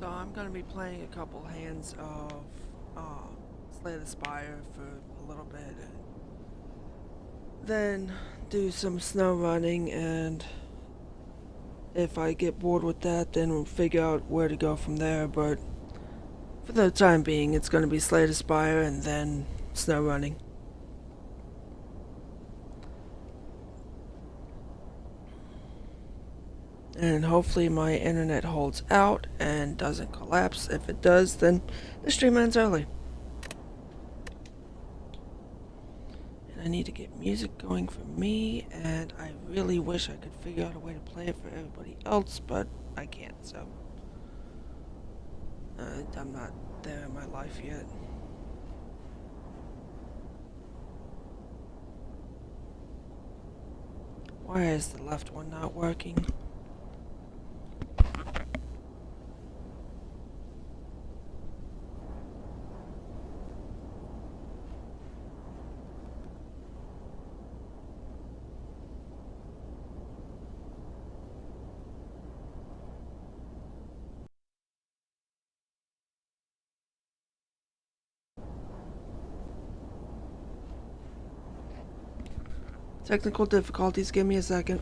So I'm gonna be playing a couple hands of Slay the Spire for a little bit, and then do some snow running, and if I get bored with that, then we'll figure out where to go from there. But for the time being, it's gonna be Slay the Spire and then snow running. And hopefully my internet holds out and doesn't collapse. If it does, then the stream ends early. And I need to get music going for me, and I really wish I could figure out a way to play it for everybody else, but I can't, so I'm not there in my life yet. Why is the left one not working? Technical difficulties, give me a second.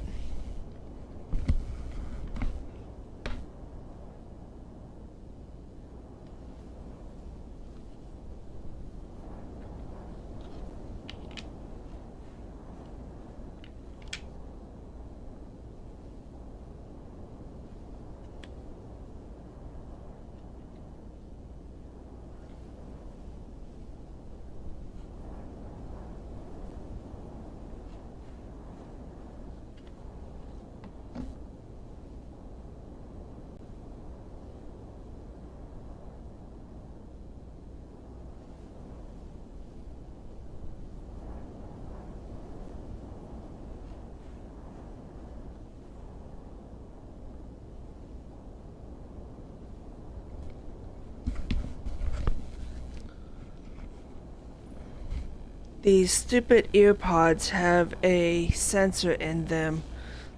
These stupid earpods have a sensor in them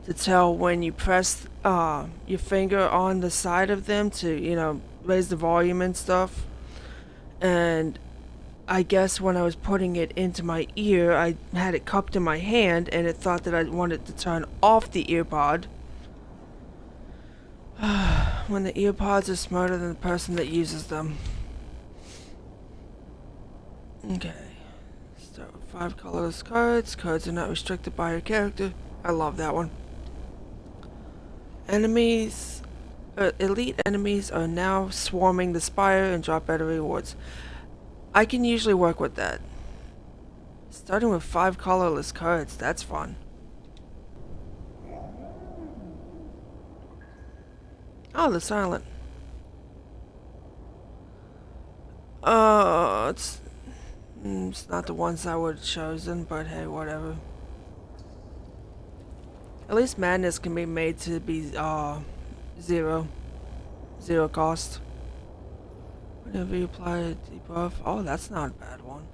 to tell when you press your finger on the side of them to, raise the volume and stuff. And I guess when I was putting it into my ear, I had it cupped in my hand, and it thought that I wanted to turn off the earpod. When the earpods are smarter than the person that uses them. Okay. Start with 5 colorless cards. Cards are not restricted by your character. I love that one. Enemies, elite enemies are now swarming the Spire and drop better rewards. I can usually work with that. Starting with 5 colorless cards, that's fun. Oh, they're silent. It's not the ones I would have chosen, but hey, whatever. At least madness can be made to be zero cost. Whenever you apply a debuff, oh, that's not a bad one.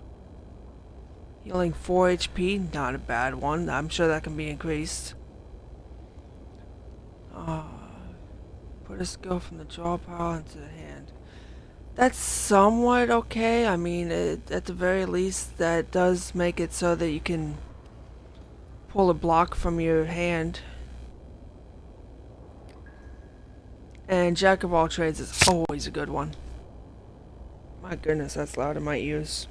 Healing 4 HP, not a bad one. I'm sure that can be increased. Put a skill from the draw pile into the hand. That's somewhat okay. I mean, at the very least, that does make it so that you can pull a block from your hand. And Jack of all trades is always a good one. My goodness, that's loud in my ears.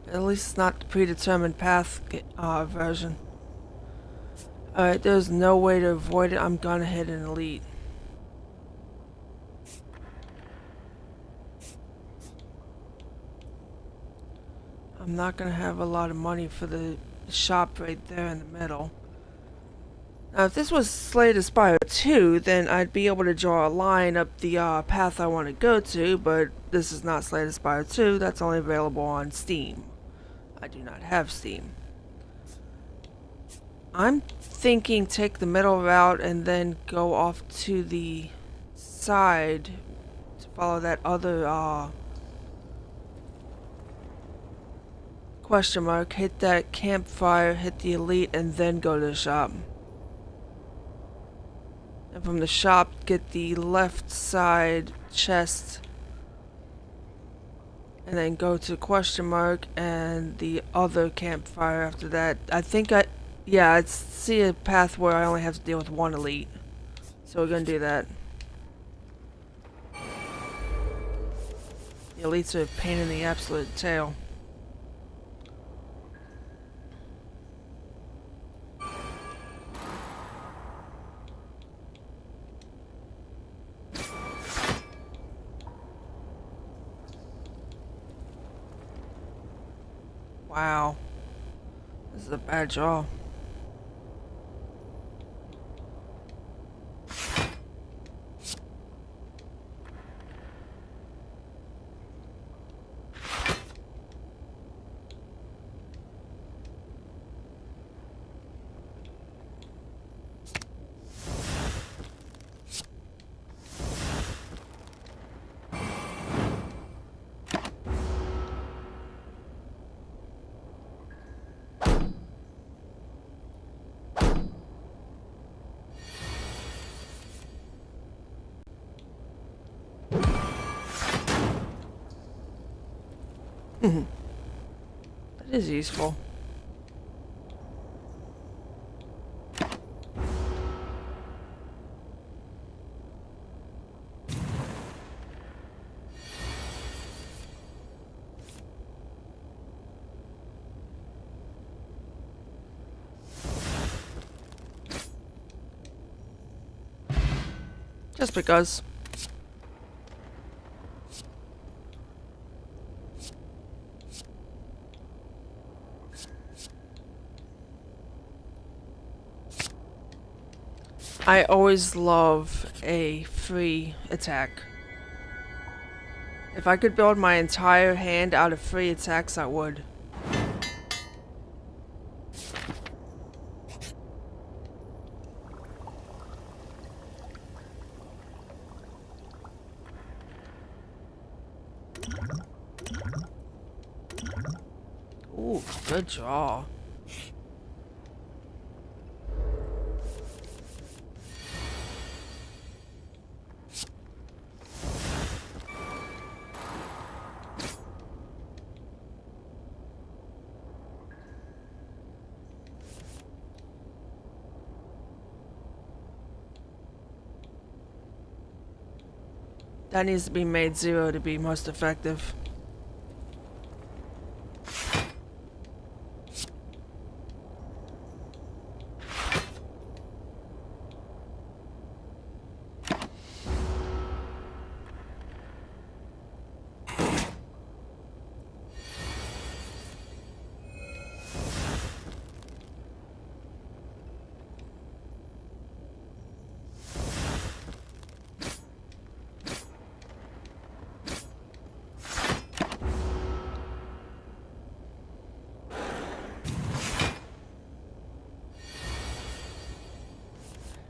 At least it's not the predetermined path version. Alright, there's no way to avoid it. I'm gonna hit an elite. I'm not gonna have a lot of money for the shop right there in the middle. Now, if this was Slay the Spire 2, then I'd be able to draw a line up the path I want to go to, but this is not Slay the Spire 2. That's only available on Steam. I do not have Steam. I'm thinking take the middle route and then go off to the side to follow that other question mark, hit that campfire, hit the elite, and then go to the shop. And from the shop, get the left side chest. And then go to question mark and the other campfire after that. Yeah, I see a path where I only have to deal with one elite. So we're gonna do that. The elites are a pain in the absolute tail. Wow. This is a bad draw. That is useful. Just because. I always love a free attack. If I could build my entire hand out of free attacks, I would. Ooh, good draw. That needs to be made 0 to be most effective.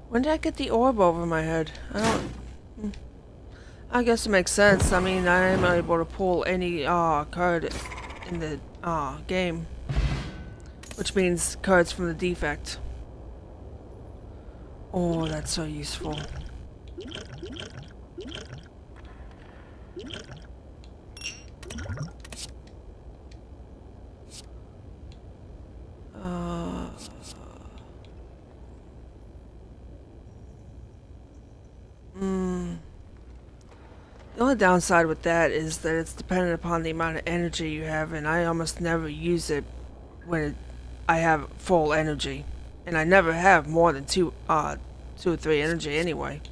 When did I get the orb over my head? I guess it makes sense. I mean, I am able to pull any card in the game, which means cards from the defect. Oh, that's so useful. The only downside with that is that it's dependent upon the amount of energy you have, and I almost never use it when I have full energy. And I never have more than 2 or 3 energy anyway.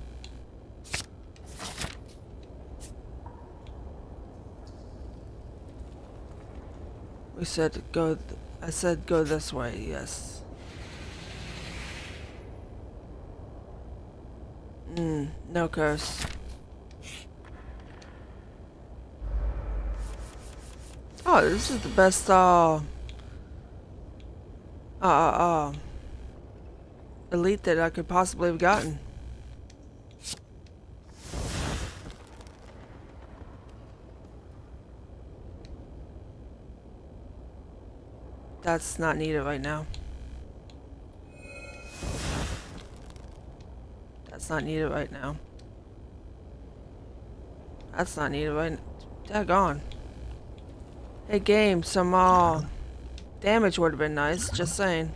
We said go, I said go this way, yes. No curse. Oh, this is the best, elite that I could possibly have gotten. That's not needed right now. That's not needed right now. That's not needed right now. Daggone. Hey game, some damage would have been nice, just saying.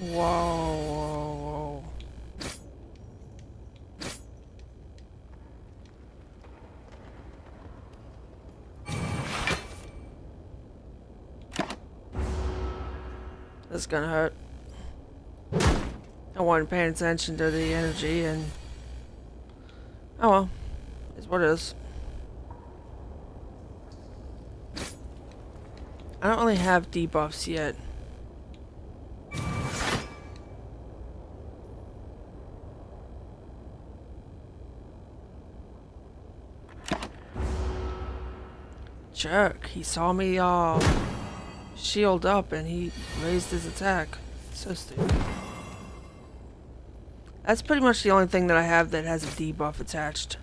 Whoa. That's gonna hurt. I wasn't paying attention to the energy and... Oh well. It's what it is. I don't really have debuffs yet. Jerk. He saw me shield up and he raised his attack. So stupid. That's pretty much the only thing that I have that has a debuff attached.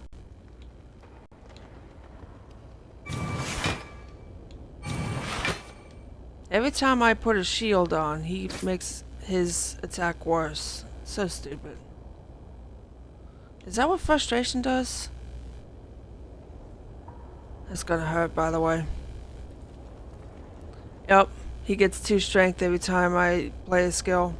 Every time I put a shield on, he makes his attack worse. So stupid. Is that what frustration does? That's gonna hurt, by the way. Yep, he gets 2 strength every time I play a skill.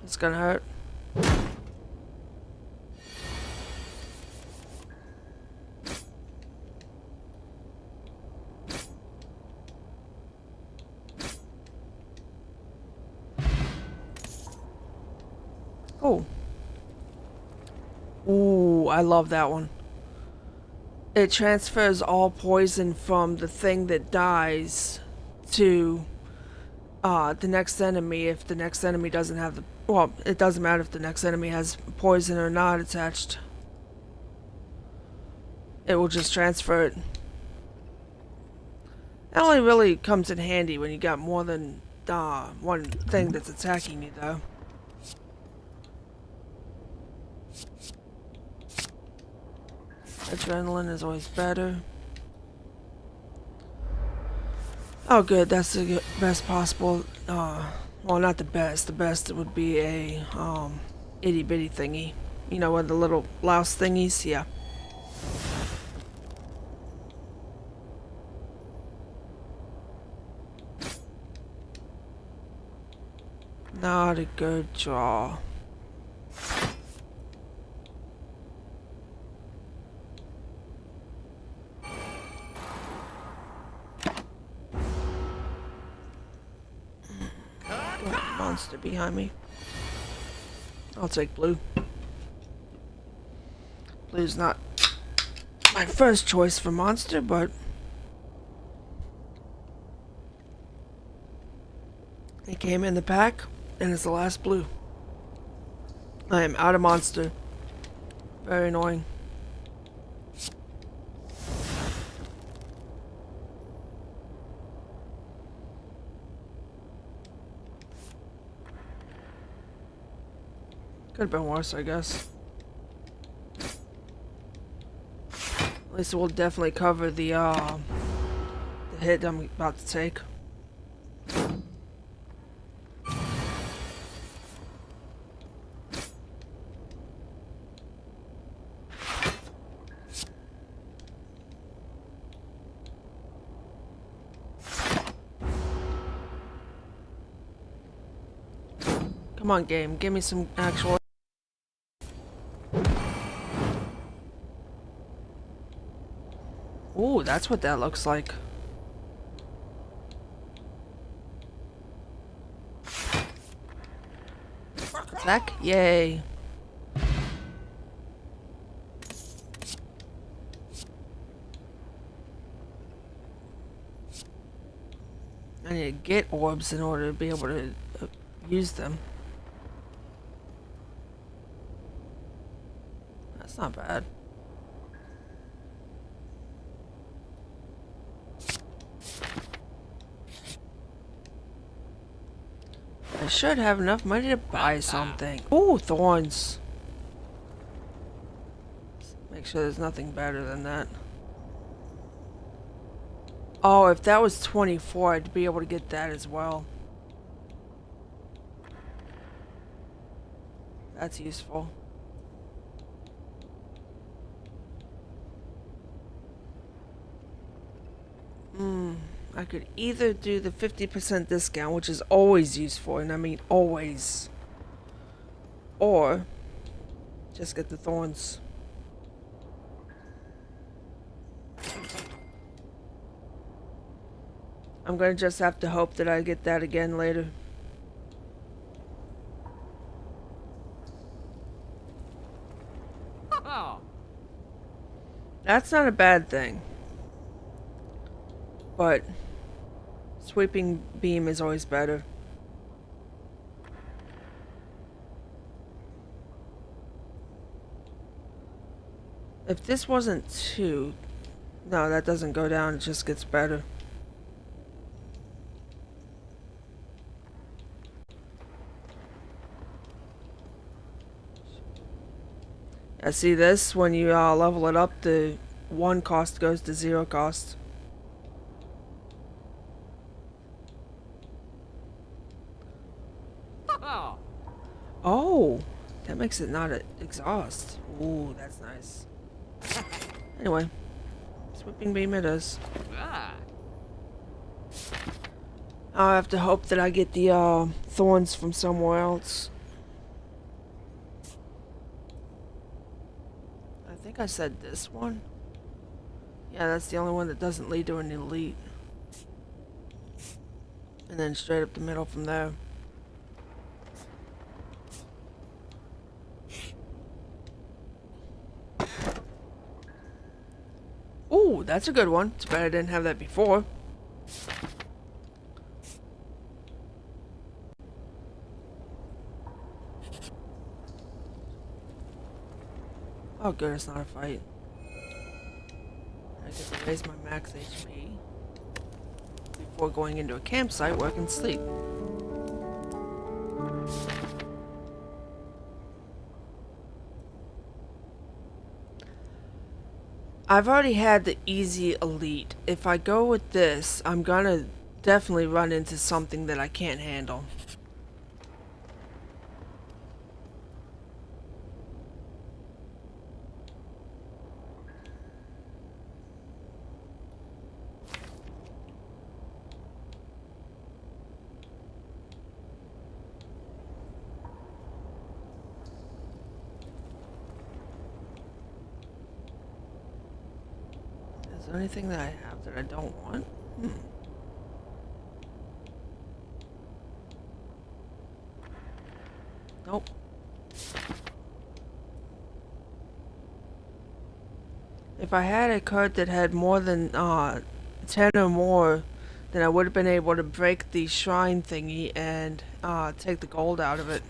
It's gonna hurt. Oh. Ooh, I love that one. It transfers all poison from the thing that dies to the next enemy if the next enemy doesn't have the... Well, it doesn't matter if the next enemy has poison or not attached. It will just transfer it. That only really comes in handy when you got more than one thing that's attacking you, though. Adrenaline is always better. Oh good, that's the best possible, well not the best. The best would be a, itty bitty thingy. You know, with the little blouse thingies, yeah. Not a good draw. Monster behind me. I'll take blue. Blue's not my first choice for monster, but it came in the pack and it's the last blue. I am out of monster. Very annoying. Could have been worse, I guess. At least it will definitely cover the hit I'm about to take. Come on, game. Give me some actual... Ooh, that's what that looks like. Attack? Yay. need to get orbs in order to be able to use them. That's not bad. I should have enough money to buy something. Ooh, thorns. Make sure there's nothing better than that. Oh, if that was 24, I'd be able to get that as well. That's useful. I could either do the 50% discount, which is always useful, and I mean always, or just get the thorns. I'm gonna just have to hope that I get that again later. That's not a bad thing. But sweeping beam is always better. If this wasn't 2, no, that doesn't go down, it just gets better. I see this, when you level it up, the 1 cost goes to 0 cost. Oh, that makes it not an exhaust. Ooh, that's nice. Anyway, sweeping beam it is. I'll have to hope that I get the thorns from somewhere else. I think I said this one. Yeah, that's the only one that doesn't lead to an elite. And then straight up the middle from there. Ooh, that's a good one. It's bad I didn't have that before. Oh good, it's not a fight. I get to raise my max HP before going into a campsite where I can sleep. I've already had the easy elite. If I go with this, I'm gonna definitely run into something that I can't handle. Is there anything that I have that I don't want? Nope. If I had a card that had more than 10 or more, then I would have been able to break the shrine thingy and take the gold out of it.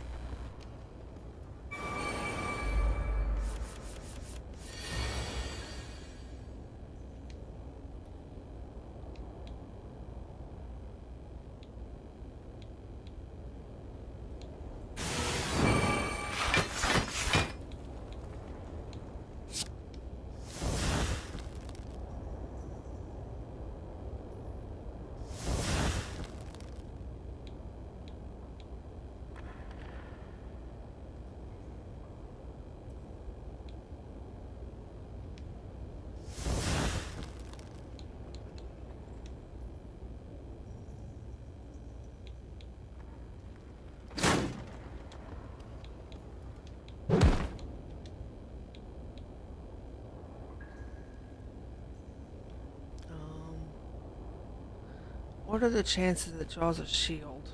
What are the chances that it draws a shield?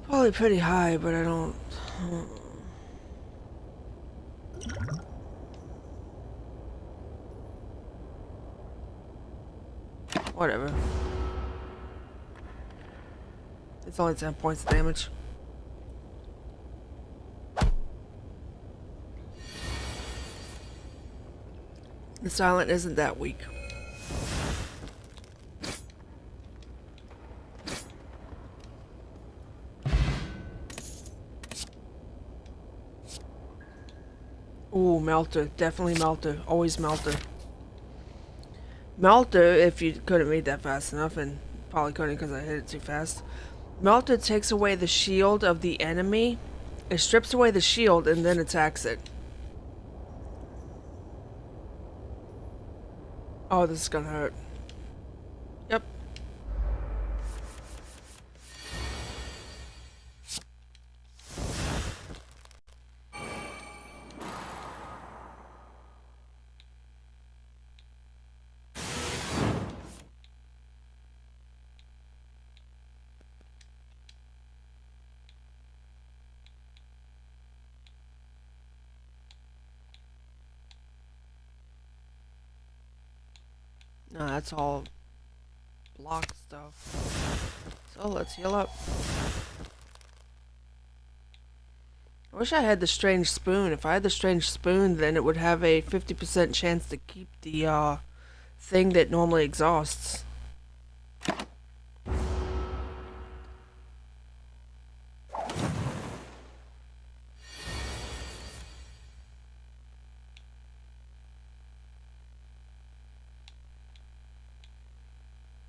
Probably pretty high, but I don't... Whatever. It's only 10 points of damage. The silent isn't that weak. Ooh, Melter. Definitely Melter. Always Melter. Melter, if you couldn't read that fast enough, and probably couldn't because I hit it too fast. Melter takes away the shield of the enemy. It strips away the shield and then attacks it. Oh, this is gonna hurt. Yep. No, that's all block stuff. So let's heal up. I wish I had the strange spoon. If I had the strange spoon, then it would have a 50% chance to keep the thing that normally exhausts.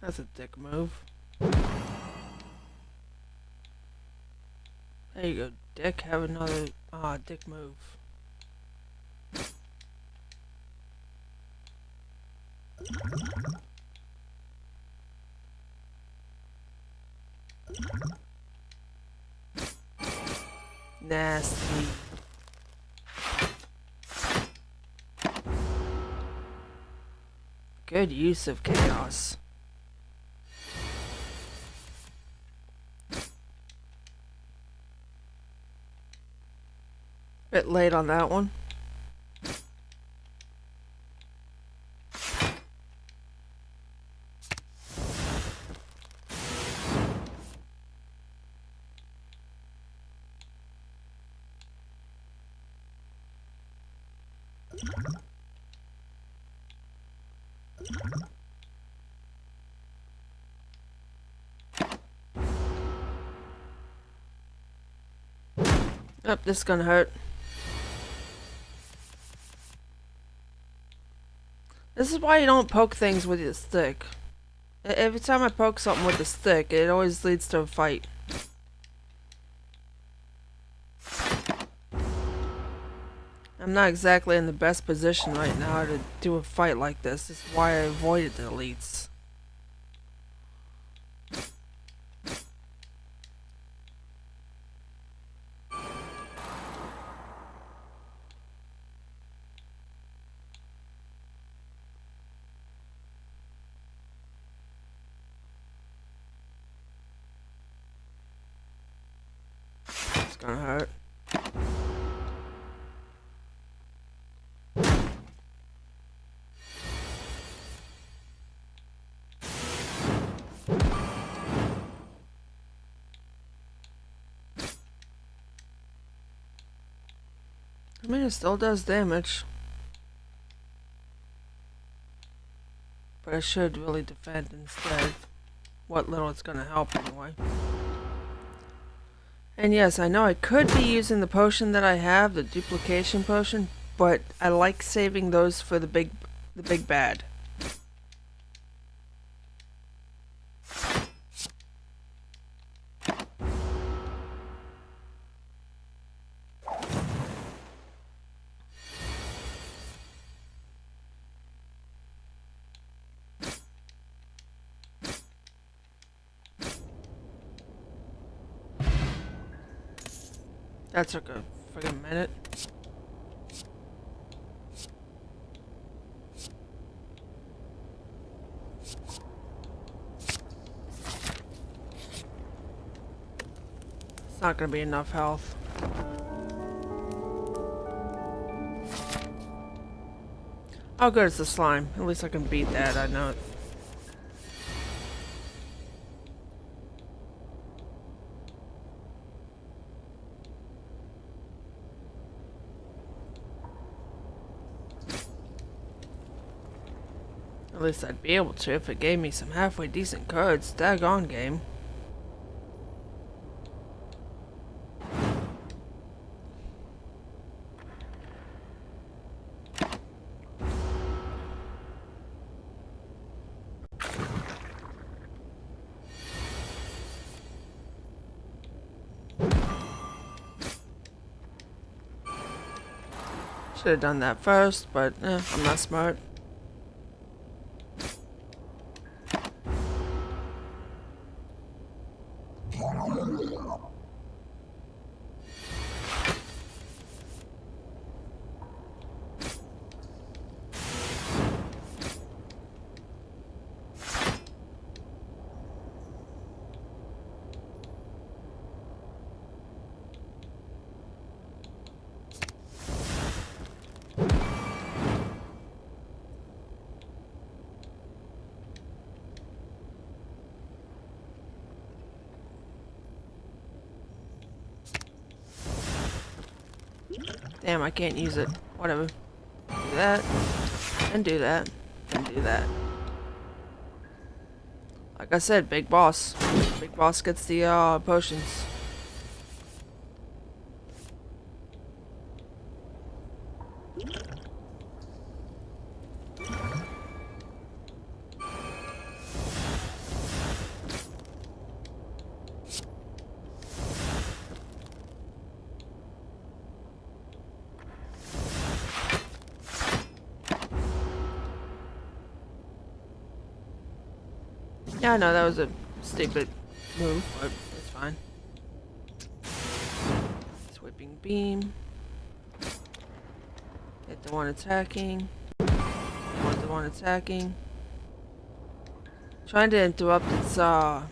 That's a dick move. There you go, dick. Have another dick move. Nasty. Good use of chaos. Bit late on that one. Yep, this is gonna hurt. This is why you don't poke things with your stick. Every time I poke something with the stick, it always leads to a fight. I'm not exactly in the best position right now to do a fight like this. This is why I avoided the elites. It's gonna hurt. I mean, it still does damage. But I should really defend instead. What little it's gonna help anyway. And yes, I know I could be using the potion that I have, the duplication potion, but I like saving those for the big bad. That took a friggin' minute. It's not gonna be enough health. Oh good, it's the slime. At least I can beat that, I know it. least I'd be able to if it gave me some halfway decent cards. Daggone game. Should have done that first, but I'm not smart. Damn, I can't use it. Whatever. Do that, and do that, and do that. Like I said, big boss. Big boss gets the potions. Yeah, I know that was a stupid move, but it's fine. Sweeping beam. Hit the one attacking. Hit the one attacking. Trying to interrupt its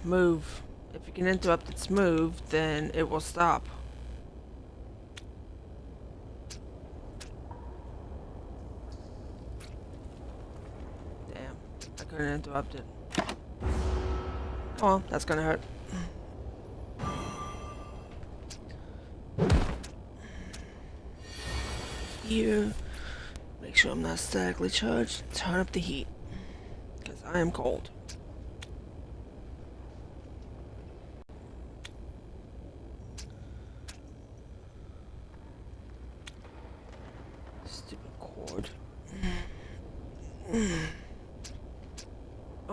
move. If you can interrupt its move, then it will stop. Damn, I couldn't interrupt it. Oh, that's gonna hurt. Here, make sure I'm not statically charged. Turn up the heat, because I am cold. Stupid cord.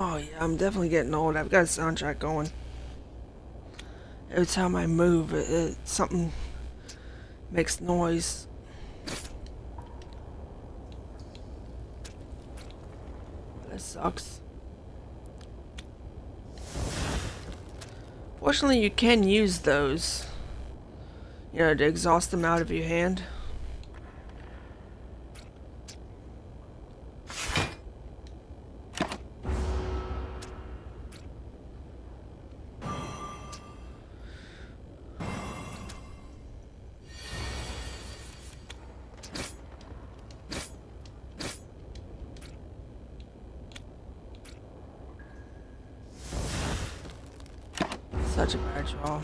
Oh yeah, I'm definitely getting old. I've got a soundtrack going. Every time I move, something makes noise. That sucks. Fortunately, you can use those, you know, to exhaust them out of your hand. Such a bad draw.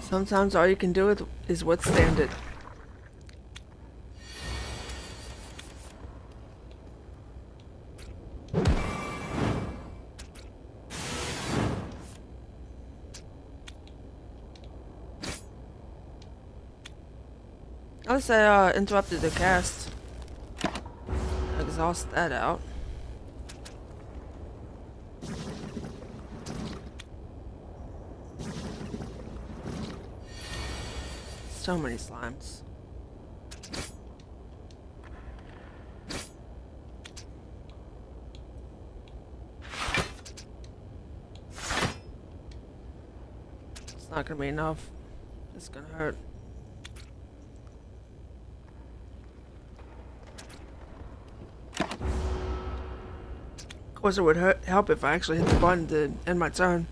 Sometimes all you can do is withstand it. At least I interrupted the cast. Exhaust that out. So many slimes. It's not gonna be enough. It's gonna hurt. Of course, it would help if I actually hit the button to end my turn.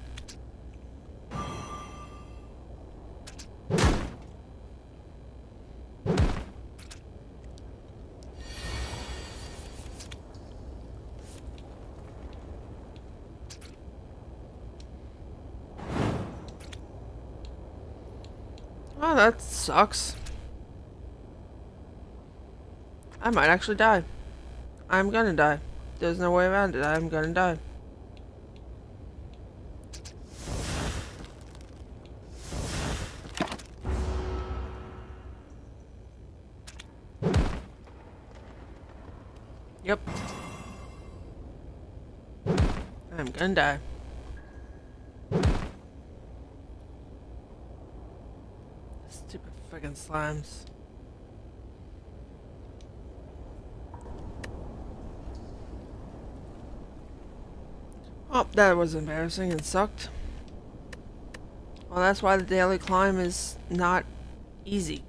Oh, that sucks. I might actually die. I'm gonna die. There's no way around it. I'm gonna die. Yep. I'm gonna die. Stupid friggin' slimes. Oh, that was embarrassing and sucked. Well, that's why the daily climb is not easy.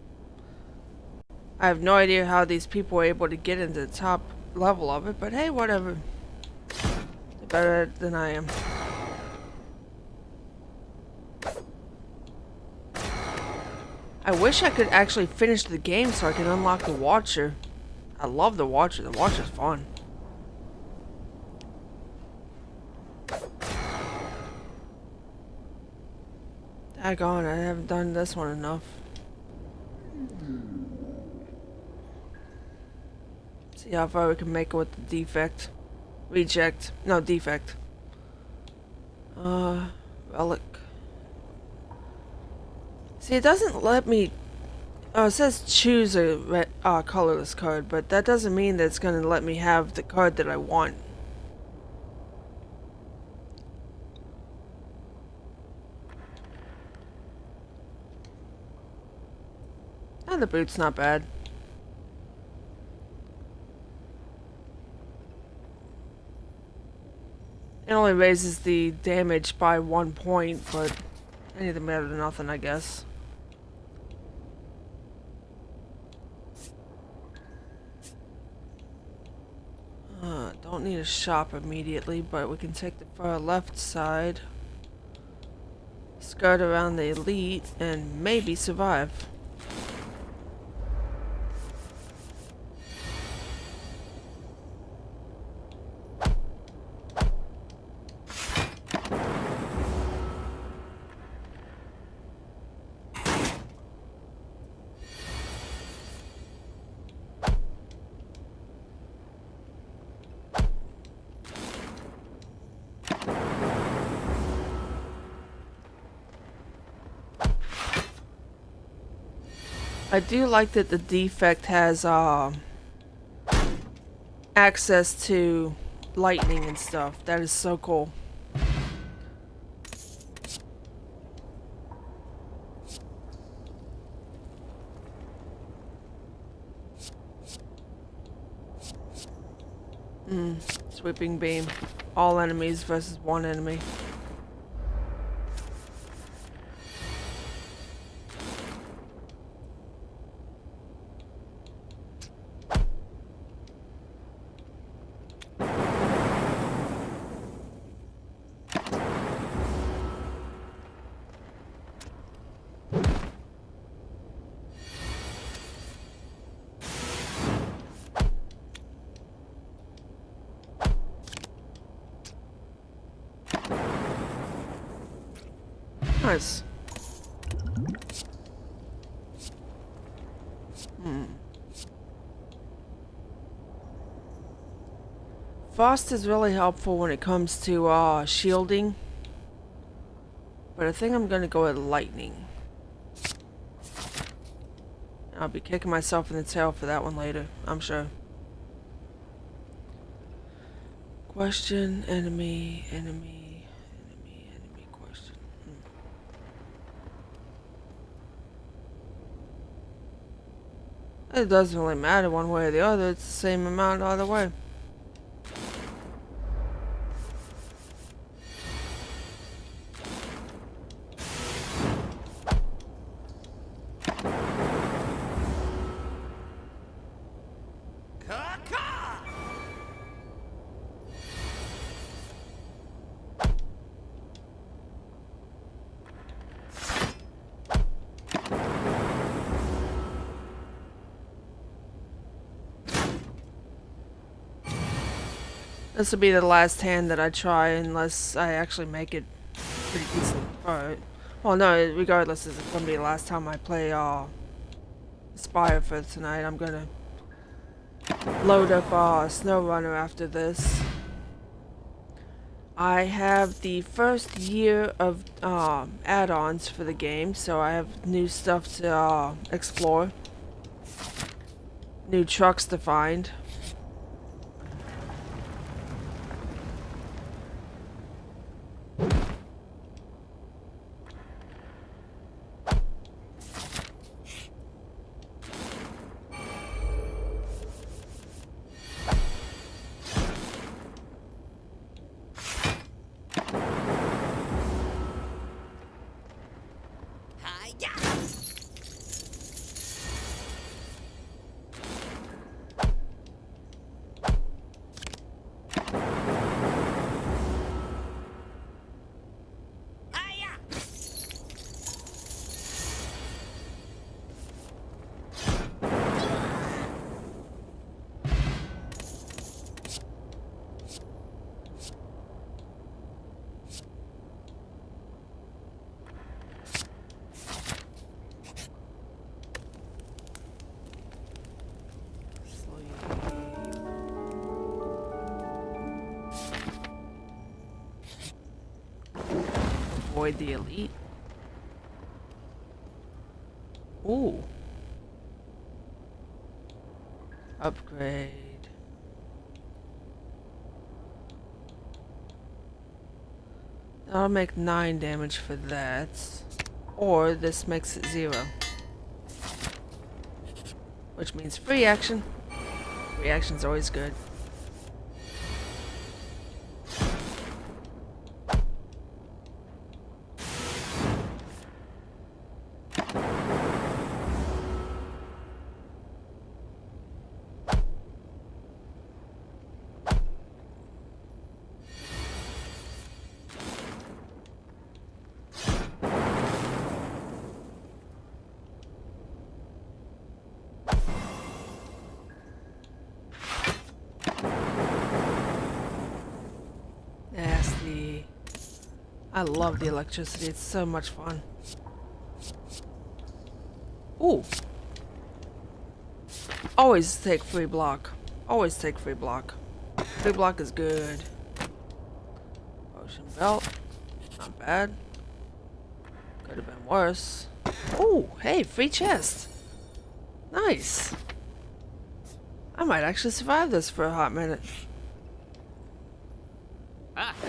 I have no idea how these people were able to get into the top level of it, but hey, whatever. They're better than I am. I wish I could actually finish the game so I can unlock the Watcher. I love the Watcher. The Watcher's fun. Daggone, I haven't done this one enough. See how far we can make it with the defect. Reject. No, defect. Relic. See, it doesn't let me... Oh, it says choose a colorless card, but that doesn't mean that it's going to let me have the card that I want. And the boot's not bad. It only raises the damage by 1 point, but anything better than nothing, I guess. Don't need a shop immediately, but we can take the far left side, skirt around the elite, and maybe survive. I do like that the defect has access to lightning and stuff. That is so cool. Sweeping beam. All enemies versus one enemy. Nice. Frost is really helpful when it comes to shielding, but I think I'm gonna go with lightning. I'll be kicking myself in the tail for that one later, I'm sure. Question, enemy, enemy, enemy, enemy, question. It doesn't really matter one way or the other, it's the same amount either way. This will be the last hand that I try unless I actually make it pretty decent. Alright. Well, no, regardless, it's going to be the last time I play Spire for tonight. I'm going to load up SnowRunner after this. I have the first year of add-ons for the game, so I have new stuff to explore. New trucks to find. Avoid the elite. Ooh. Upgrade. That'll make 9 damage for that. Or this makes it 0. Which means free action. Free action's always good. Nasty. I love the electricity, it's so much fun. Ooh. Always take free block. Always take free block. Free block is good. Ocean belt. Not bad. Could have been worse. Ooh, hey, free chest. Nice. I might actually survive this for a hot minute.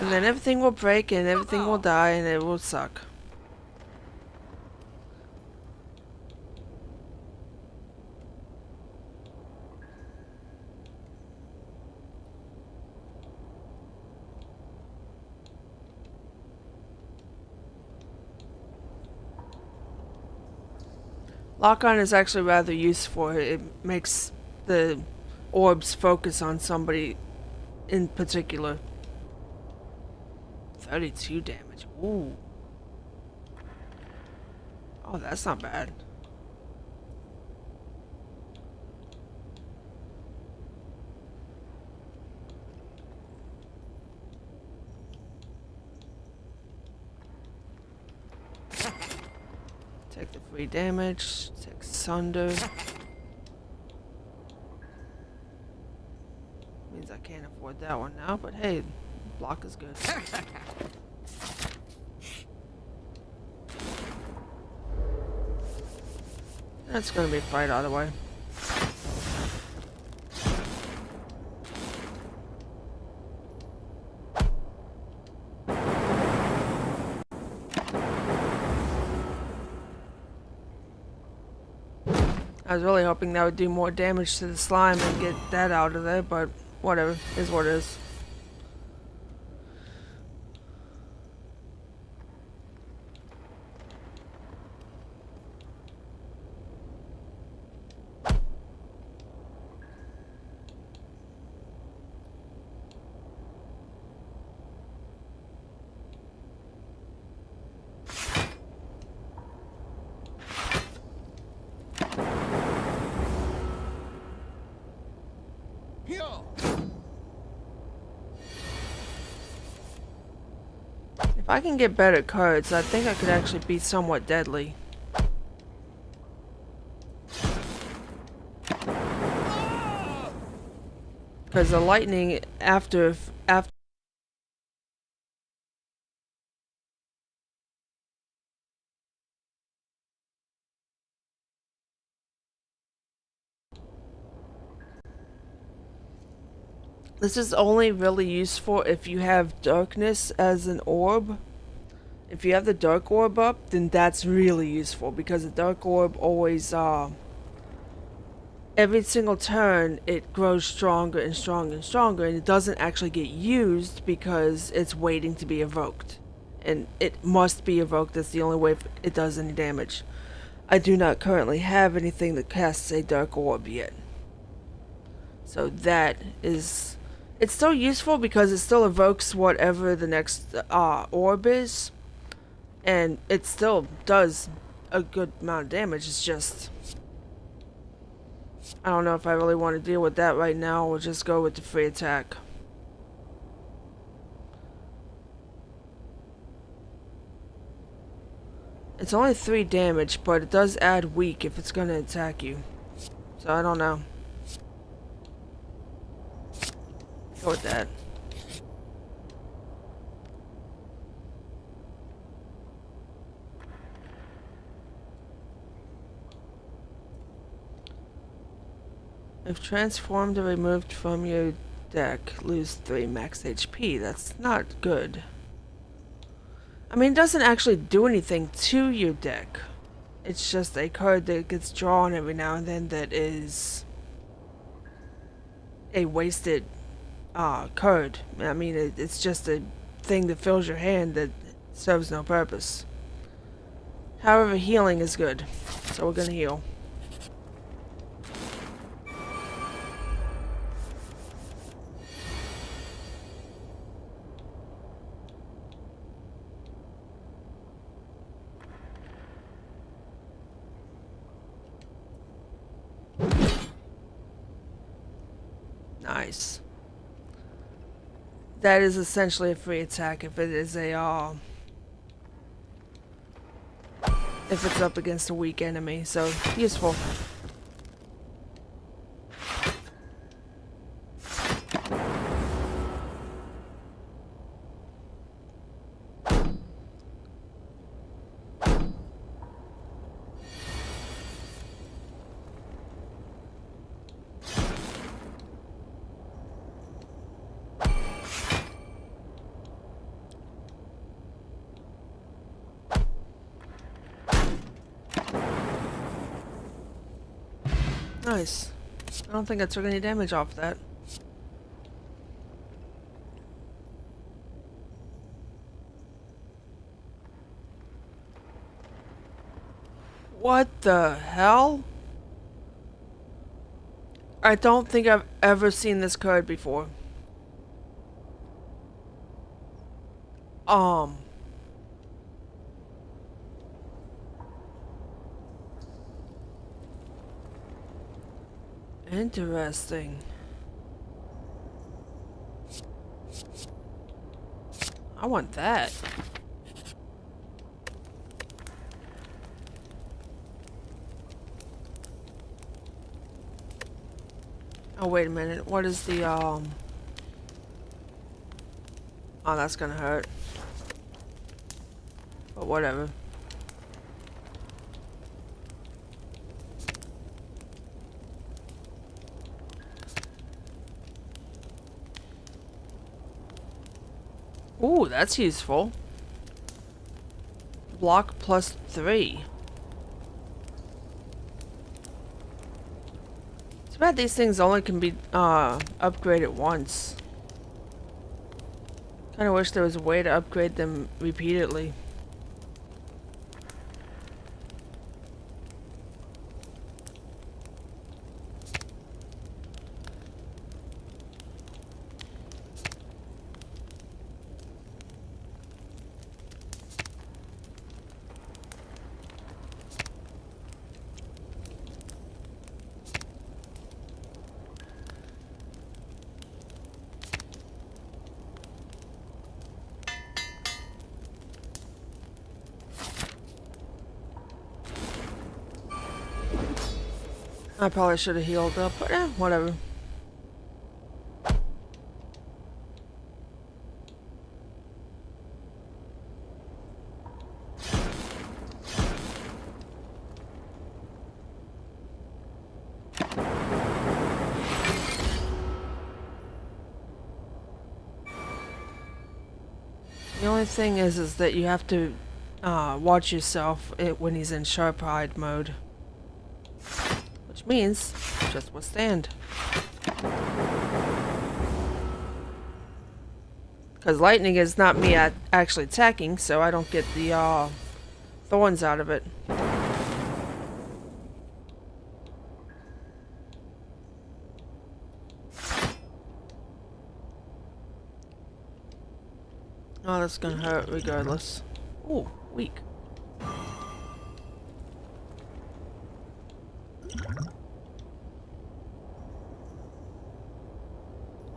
And then everything will break and everything will die and it will suck. Lock-on is actually rather useful. It makes the orbs focus on somebody in particular. 32 damage. Ooh. Oh, that's not bad. Take the free damage. Take Sunder. Means I can't afford that one now, but hey, block is good. That's gonna be a fight either way. I was really hoping that would do more damage to the slime and get that out of there, but whatever, is what it is. I can get better cards, I think I could actually be somewhat deadly. Because the lightning after this is only really useful if you have darkness as an orb. If you have the dark orb up, then that's really useful because the dark orb always every single turn it grows stronger and stronger and stronger, and it doesn't actually get used because it's waiting to be evoked. And it must be evoked, that's the only way it does any damage. I do not currently have anything that casts a dark orb yet. So that is... It's still useful because it still evokes whatever the next orb is. And it still does a good amount of damage, it's just... I don't know if I really want to deal with that right now. We'll just go with the free attack. It's only 3 damage, but it does add weak if it's gonna attack you. So I don't know. Go with that. If transformed or removed from your deck, lose 3 max HP. That's not good. I mean, it doesn't actually do anything to your deck. It's just a card that gets drawn every now and then that is a wasted card. I mean, it's just a thing that fills your hand that serves no purpose. However, healing is good. So we're gonna heal. Nice. That is essentially a free attack if it is a if it's up against a weak enemy, so useful. Nice. I don't think I took any damage off that. What the hell? I don't think I've ever seen this card before. Interesting. I want that. Oh, wait a minute. What is the, Oh, that's gonna hurt. But whatever. Ooh, that's useful. Block +3. Too bad these things only can be upgraded once. Kinda wish there was a way to upgrade them repeatedly. I probably should have healed up, but whatever. The only thing is that you have to watch yourself when he's in sharp hide mode. Which means, just withstand. Because lightning is not me actually attacking, so I don't get the thorns out of it. Oh, that's gonna hurt regardless. Ooh, weak.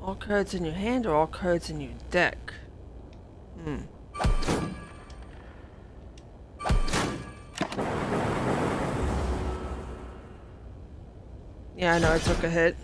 All cards in your hand or all cards in your deck? Yeah, I know I took a hit.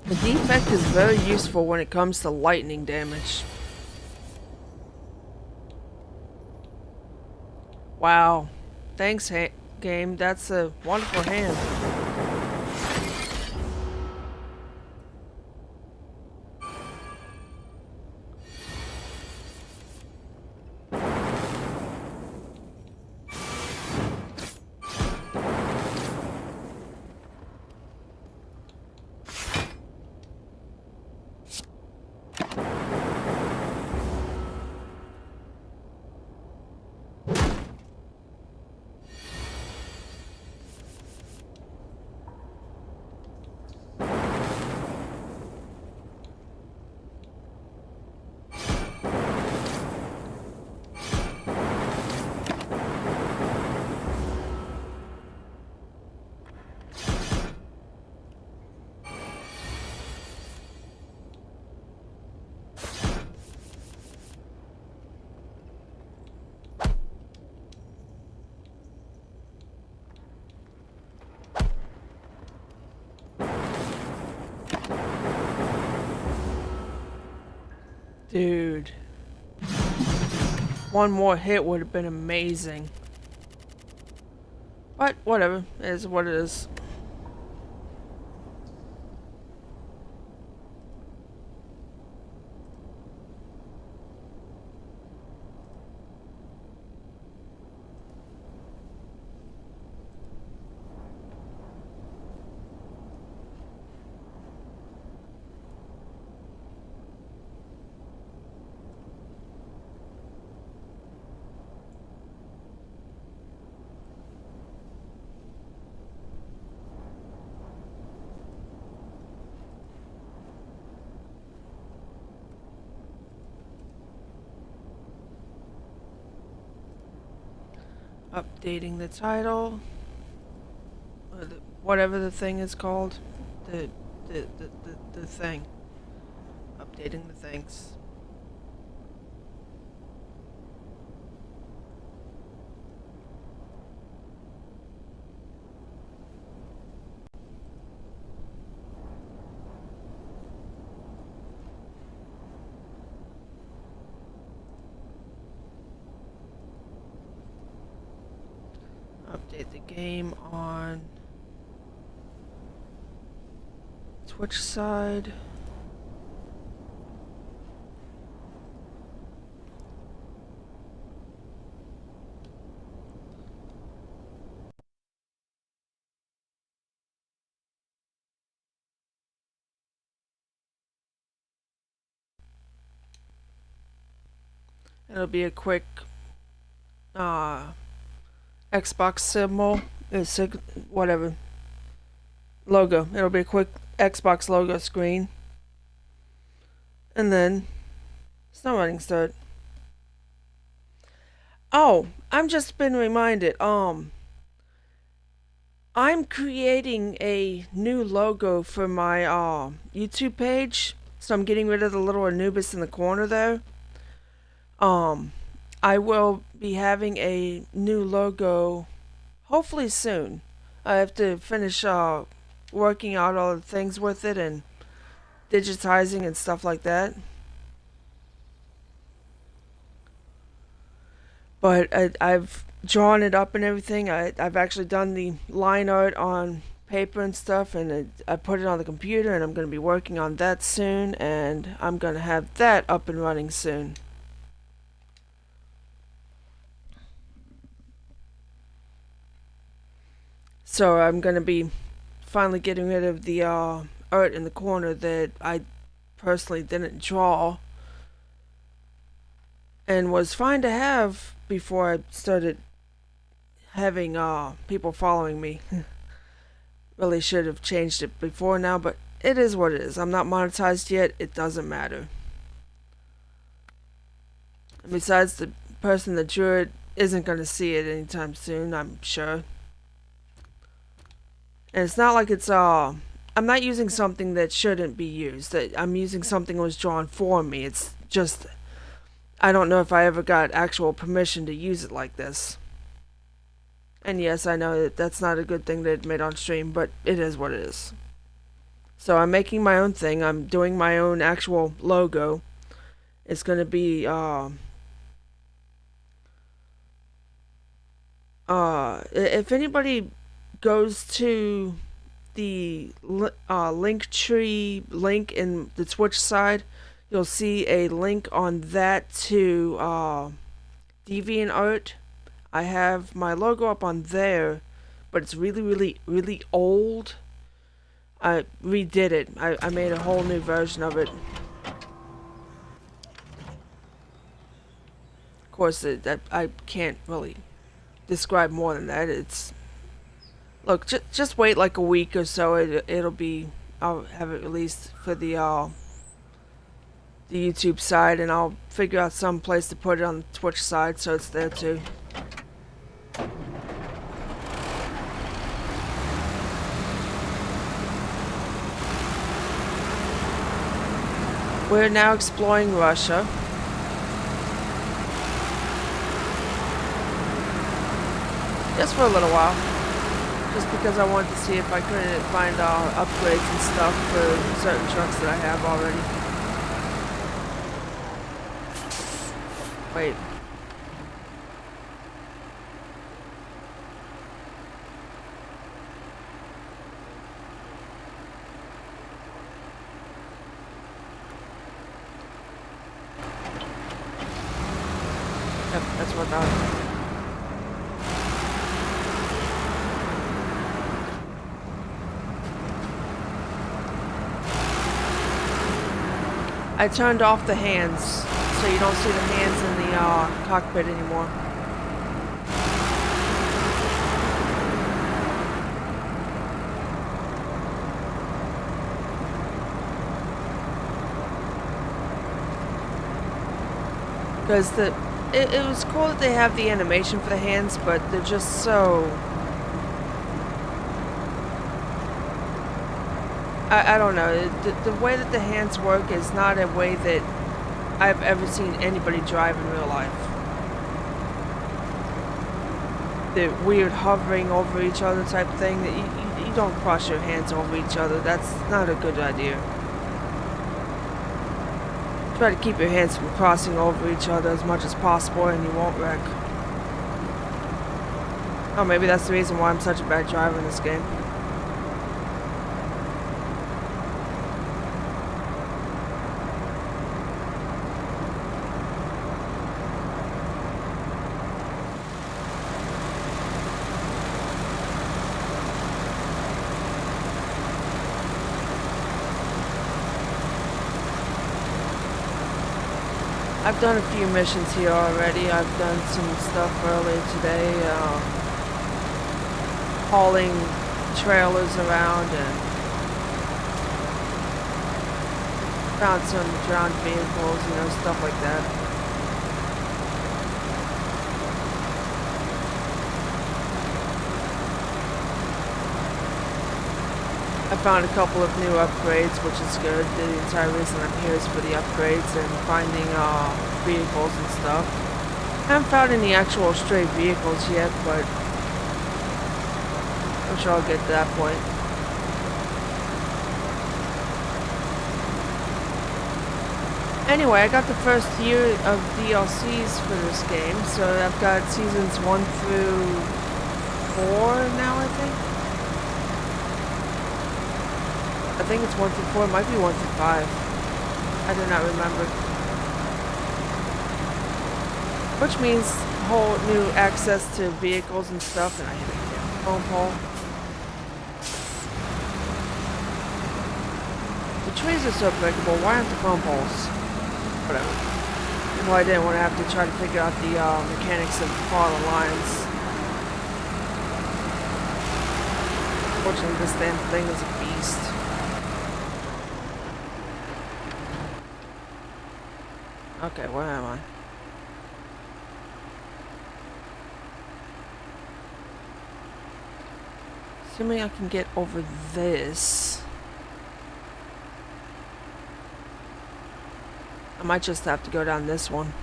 The defect is very useful when it comes to lightning damage. Wow. Thanks, game. That's a wonderful hand. Dude. One more hit would have been amazing. But whatever, it is what it is. Updating the title, or whatever the thing is called, the thing. Updating the things. Update the game on Twitch side. It'll be a quick Xbox symbol, whatever logo. It'll be a quick Xbox logo screen, And then SnowRunning started. Oh, I'm just been reminded. I'm creating a new logo for my YouTube page, so I'm getting rid of the little Anubis in the corner there. Um, I will be having a new logo hopefully soon. I have to finish working out all the things with it and digitizing and stuff like that. But I've drawn it up and everything. I've actually done the line art on paper and stuff, and I put it on the computer, and I'm going to be working on that soon, and I'm going to have that up and running soon. So I'm going to be finally getting rid of the art in the corner that I personally didn't draw and was fine to have before I started having people following me. Really should have changed it before now, but it is what it is. I'm not monetized yet. It doesn't matter. And besides, the person that drew it isn't going to see it anytime soon, I'm sure. And it's not like it's I'm not using something that shouldn't be used. I'm using something that was drawn for me. It's just I don't know if I ever got actual permission to use it like this. And yes, I know that that's not a good thing to admit on stream, but it is what it is. So I'm making my own thing. I'm doing my own actual logo. It's going to be if anybody goes to the Linktree link in the Twitch side, you'll see a link on that to DeviantArt. I have my logo up on there, but it's really, really, really old. I redid it. I made a whole new version of it. Of course, I can't really describe more than that. It's look, just wait like a week or so. It'll be. I'll have it released for the YouTube side, and I'll figure out some place to put it on the Twitch side so it's there too. We're now exploring Russia. Just for a little while. Just because I wanted to see if I couldn't find upgrades and stuff for certain trucks that I have already. Wait. Yep, that's what that was. I turned off the hands, so you don't see the hands in the cockpit anymore. Because it was cool that they have the animation for the hands, but they're just so... I don't know. The way that the hands work is not a way that I've ever seen anybody drive in real life. The weird hovering over each other type thing. That you don't cross your hands over each other. That's not a good idea. Try to keep your hands from crossing over each other as much as possible and you won't wreck. Oh, maybe that's the reason why I'm such a bad driver in this game. I've done a few missions here already. I've done some stuff earlier today, hauling trailers around and Found some drowned vehicles, you know, stuff like that. I found a couple of new upgrades, which is good. The entire reason I'm here is for the upgrades and finding vehicles and stuff. I haven't found any actual stray vehicles yet, but I'm sure I'll get to that point. Anyway, I got the first year of DLCs for this game, so I've got seasons 1 through 4 now, I think. I think it's 1 through 4, it might be 1 through 5. I do not remember. Which means whole new access to vehicles and stuff, and I hit a phone pole. The trees are so breakable, why aren't the phone poles? Whatever. Well, I didn't want to have to try to figure out the mechanics of fallen lines. Fortunately, this damn thing is a beast. Okay, where am I? Assuming I can get over this. I might just have to go down this one.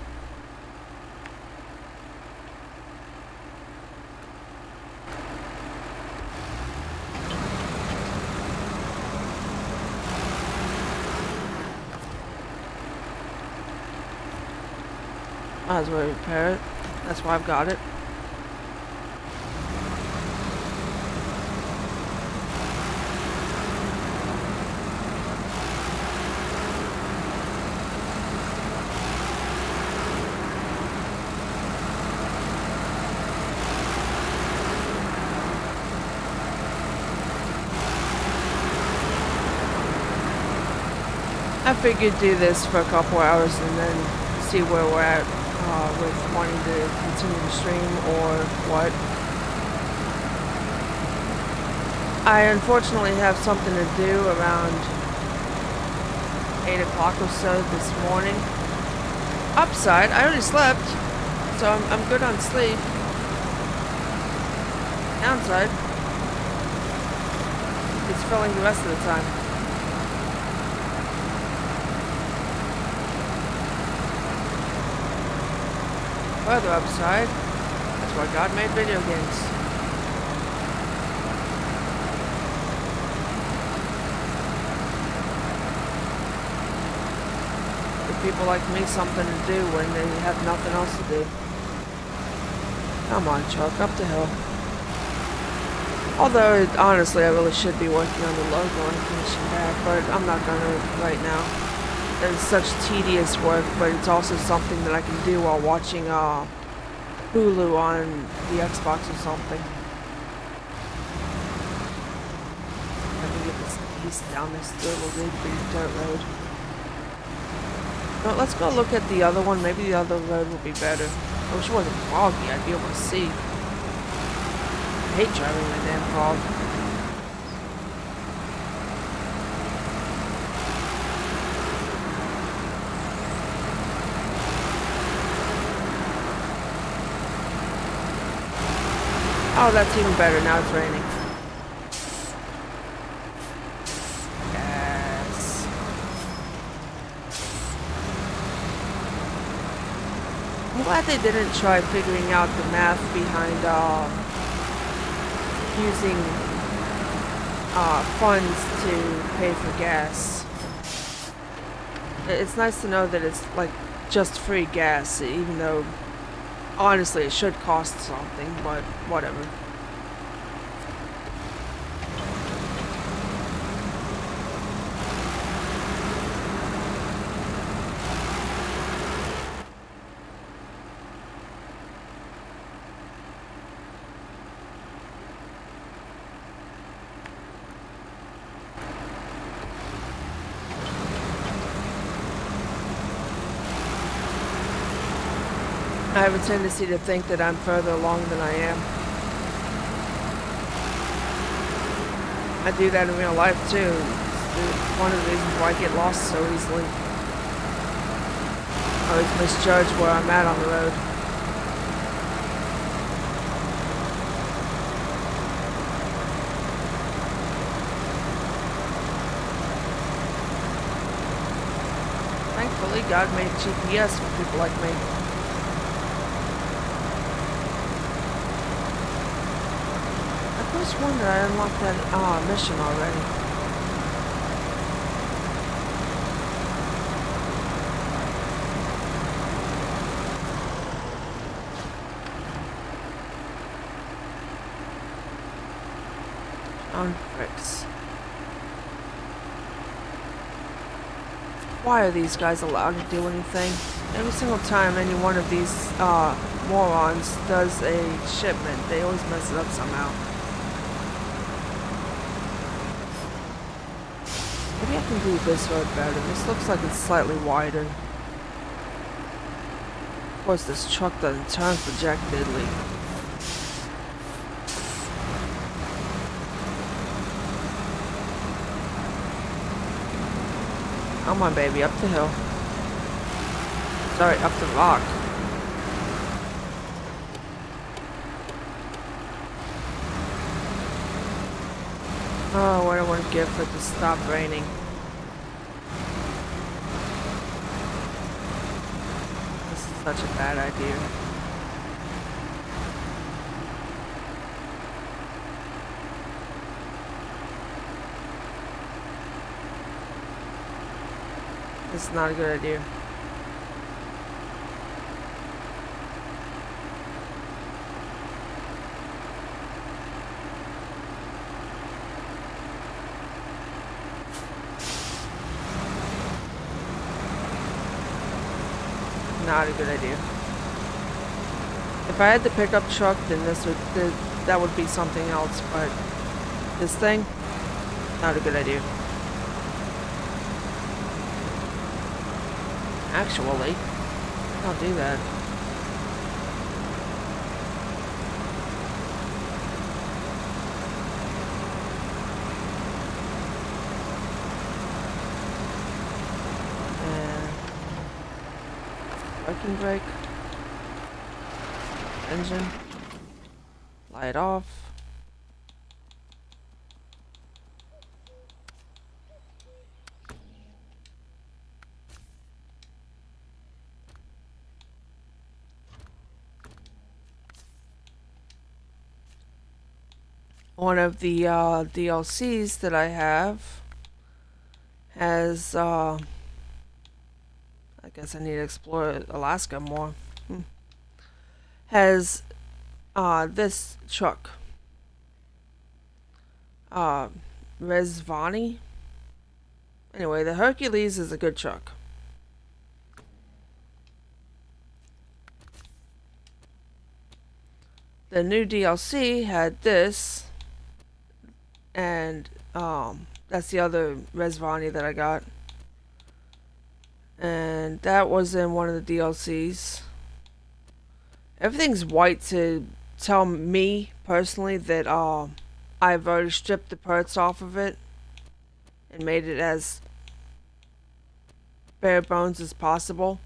Might as well repair it. That's why I've got it. I figured do this for a couple hours and then see where we're at with wanting to continue the stream or what. I unfortunately have something to do around 8 o'clock or so this morning. Upside, I already slept, so I'm good on sleep. Downside, it's filling the rest of the time. Further upside, that's why God made video games. Give people like me something to do when they have nothing else to do. Come on, truck, up the hill. Although, honestly, I really should be working on the logo and finishing that, but I'm not gonna right now. It's such tedious work, but it's also something that I can do while watching Hulu on the Xbox or something. Let me get this east down this little big dirt road. No, let's go look at the other one. Maybe the other road will be better. I wish it wasn't foggy. I'd be able to see. I hate driving in the damn fog. Oh, that's even better. Now it's raining. Yes. I'm glad they didn't try figuring out the math behind using funds to pay for gas. It's nice to know that it's like just free gas, even though honestly, it should cost something, but whatever. I have a tendency to think that I'm further along than I am. I do that in real life too. one of the reasons why I get lost so easily. I always misjudge where I'm at on the road. Thankfully, God made GPS for people like me. I just wonder I unlocked that mission already. On bricks. Why are these guys allowed to do anything? Every single time any one of these morons does a shipment, they always mess it up somehow. Maybe I can do this road better. This looks like it's slightly wider. Of course, this truck doesn't turn for jack diddly. Come on, baby, up the hill. Sorry, up the rock. Oh, what I want to give for it to stop raining. This is such a bad idea. This is not a good idea. Not a good idea. If I had the pickup truck, then that would be something else, but this thing, not a good idea. Actually, I'll do that. And parking brake, engine, light off. One of the DLCs that I have has, I guess I need to explore Alaska more, has this truck, Resvani. Anyway, the Hercules is a good truck. The new DLC had this. And that's the other Resvani that I got. And that was in one of the DLCs. Everything's white to tell me personally that I've already stripped the parts off of it and made it as bare bones as possible.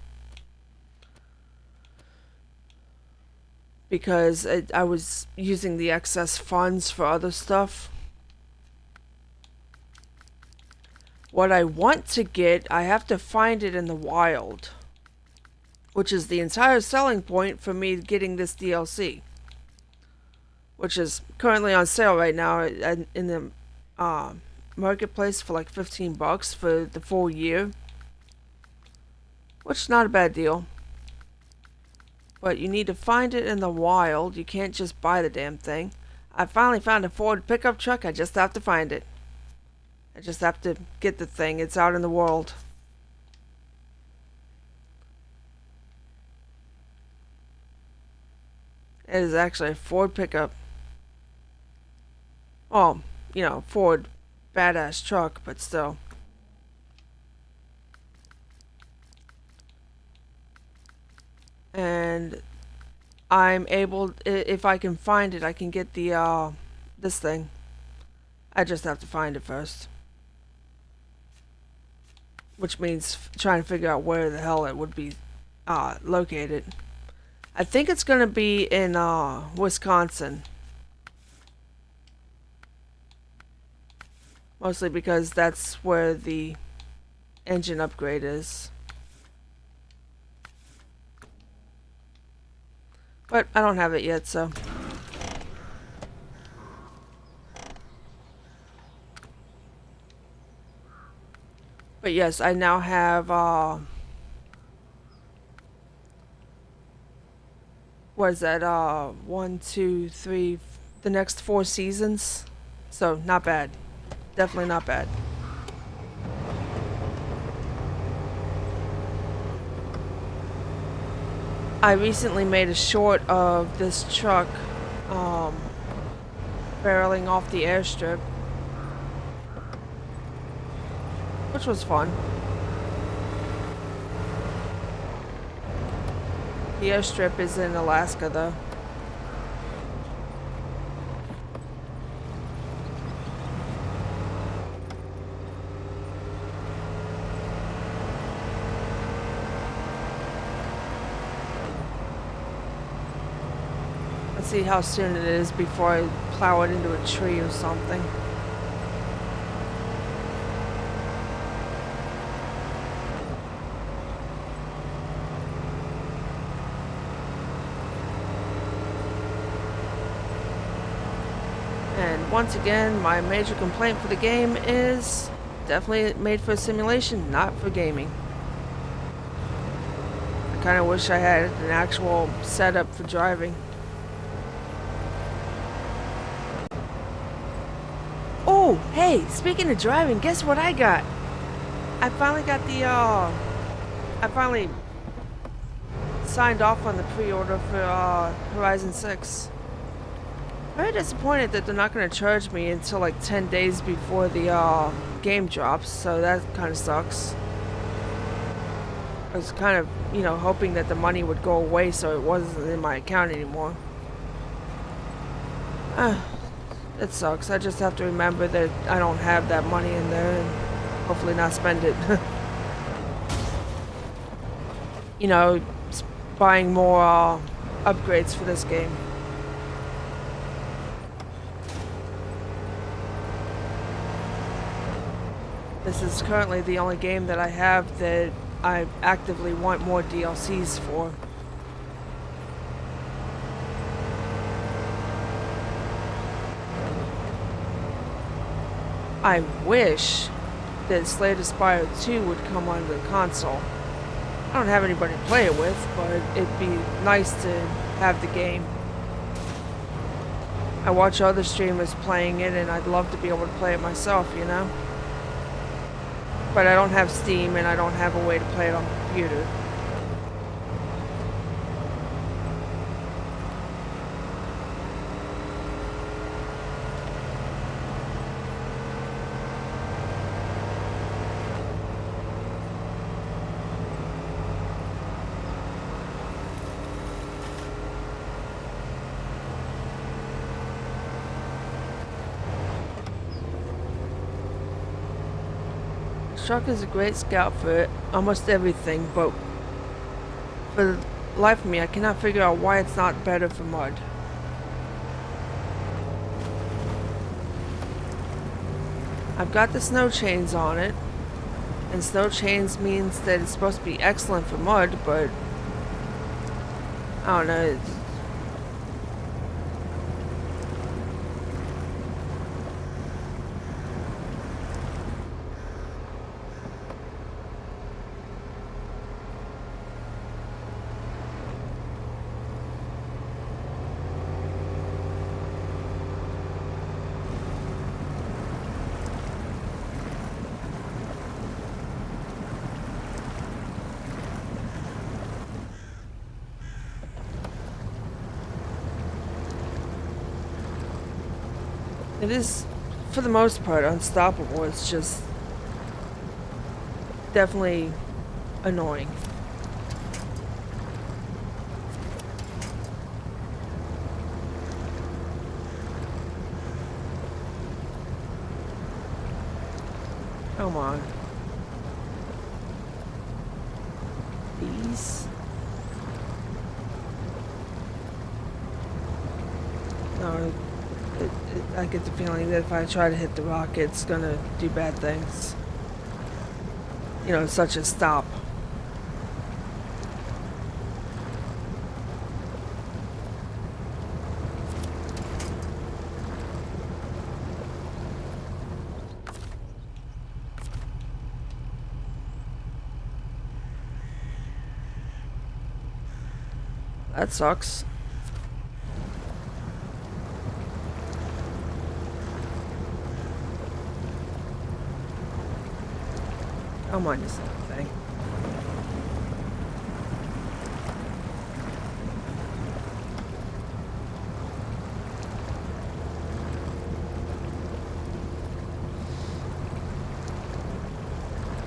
Because I was using the excess funds for other stuff. What I want to get, I have to find it in the wild, which is the entire selling point for me getting this DLC, which is currently on sale right now in the marketplace for like $15 for the full year, which is not a bad deal. But you need to find it in the wild. You can't just buy the damn thing. I finally found a Ford pickup truck. I just have to find it. I just have to get the thing. It's out in the world. It is actually a Ford pickup. Well, you know, Ford badass truck, but still. And I'm able, if I can find it, I can get the this thing. I just have to find it first. which means trying to figure out where the hell it would be located. I think it's gonna be in Wisconsin. Mostly because that's where the engine upgrade is. But I don't have it yet, so. But yes, I now have, what is that, 1, 2, 3, the next 4 seasons. So, not bad. Definitely not bad. I recently made a short of this truck, barreling off the airstrip, which was fun. The airstrip is in Alaska, though. Let's see how soon it is before I plow it into a tree or something. And once again, my major complaint for the game is definitely made for simulation, not for gaming. I kind of wish I had an actual setup for driving. Oh, hey, speaking of driving, guess what I got? I finally got the, I finally signed off on the pre-order for, Horizon 6. Very disappointed that they're not going to charge me until like 10 days before the, game drops, so that kind of sucks. I was kind of, you know, hoping that the money would go away so it wasn't in my account anymore. It sucks. I just have to remember that I don't have that money in there and hopefully not spend it. You know, buying more upgrades for this game. This is currently the only game that I have that I actively want more DLCs for. I wish that Spire 2 would come on the console. I don't have anybody to play it with, but it'd be nice to have the game. I watch other streamers playing it and I'd love to be able to play it myself, you know? But I don't have Steam and I don't have a way to play it on the computer. Truck is a great scout for almost everything, but for the life of me, I cannot figure out why it's not better for mud. I've got the snow chains on it, and snow chains means that it's supposed to be excellent for mud, but I don't know. It is, for the most part, unstoppable. It's just definitely annoying. Come on. these? No, I get the feeling that if I try to hit the rock, it's gonna do bad things. You know, such as stop. That sucks. Come on, you silly thing.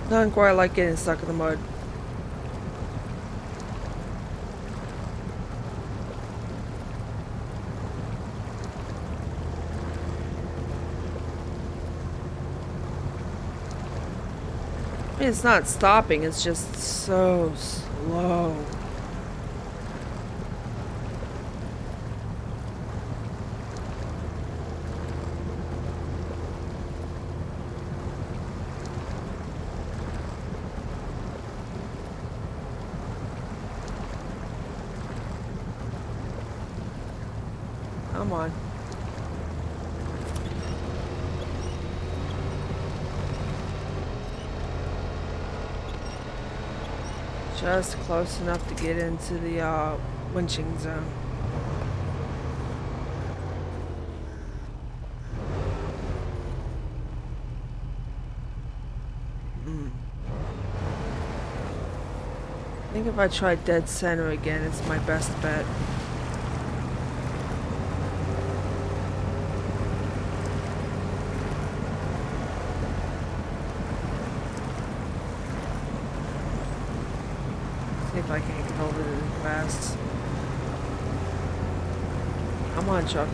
Nothing quite like getting stuck in the mud. I mean, it's not stopping, it's just so slow. Come on. Just close enough to get into the winching zone. I think if I try dead center again, it's my best bet. See if I can get over it fast. Come on, Chuck.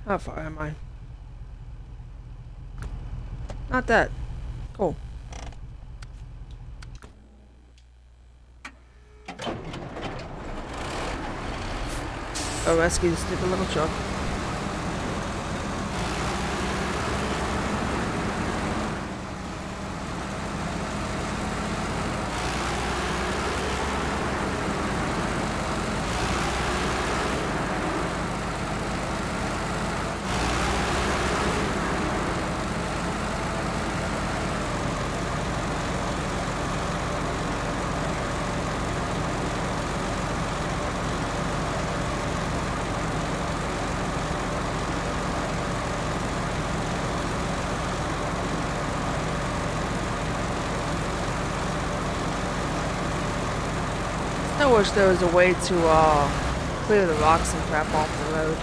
How far am I? Not that. Cool. Go rescue the stupid little truck. I wish there was a way to clear the rocks and crap off the road.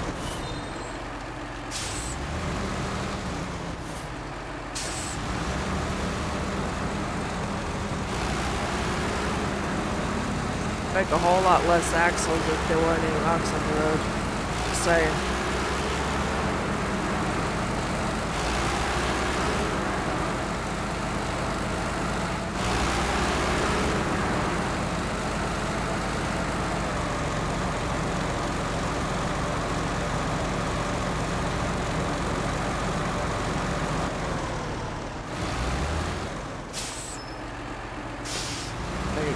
Make a whole lot less axles if there weren't any rocks on the road. Just saying.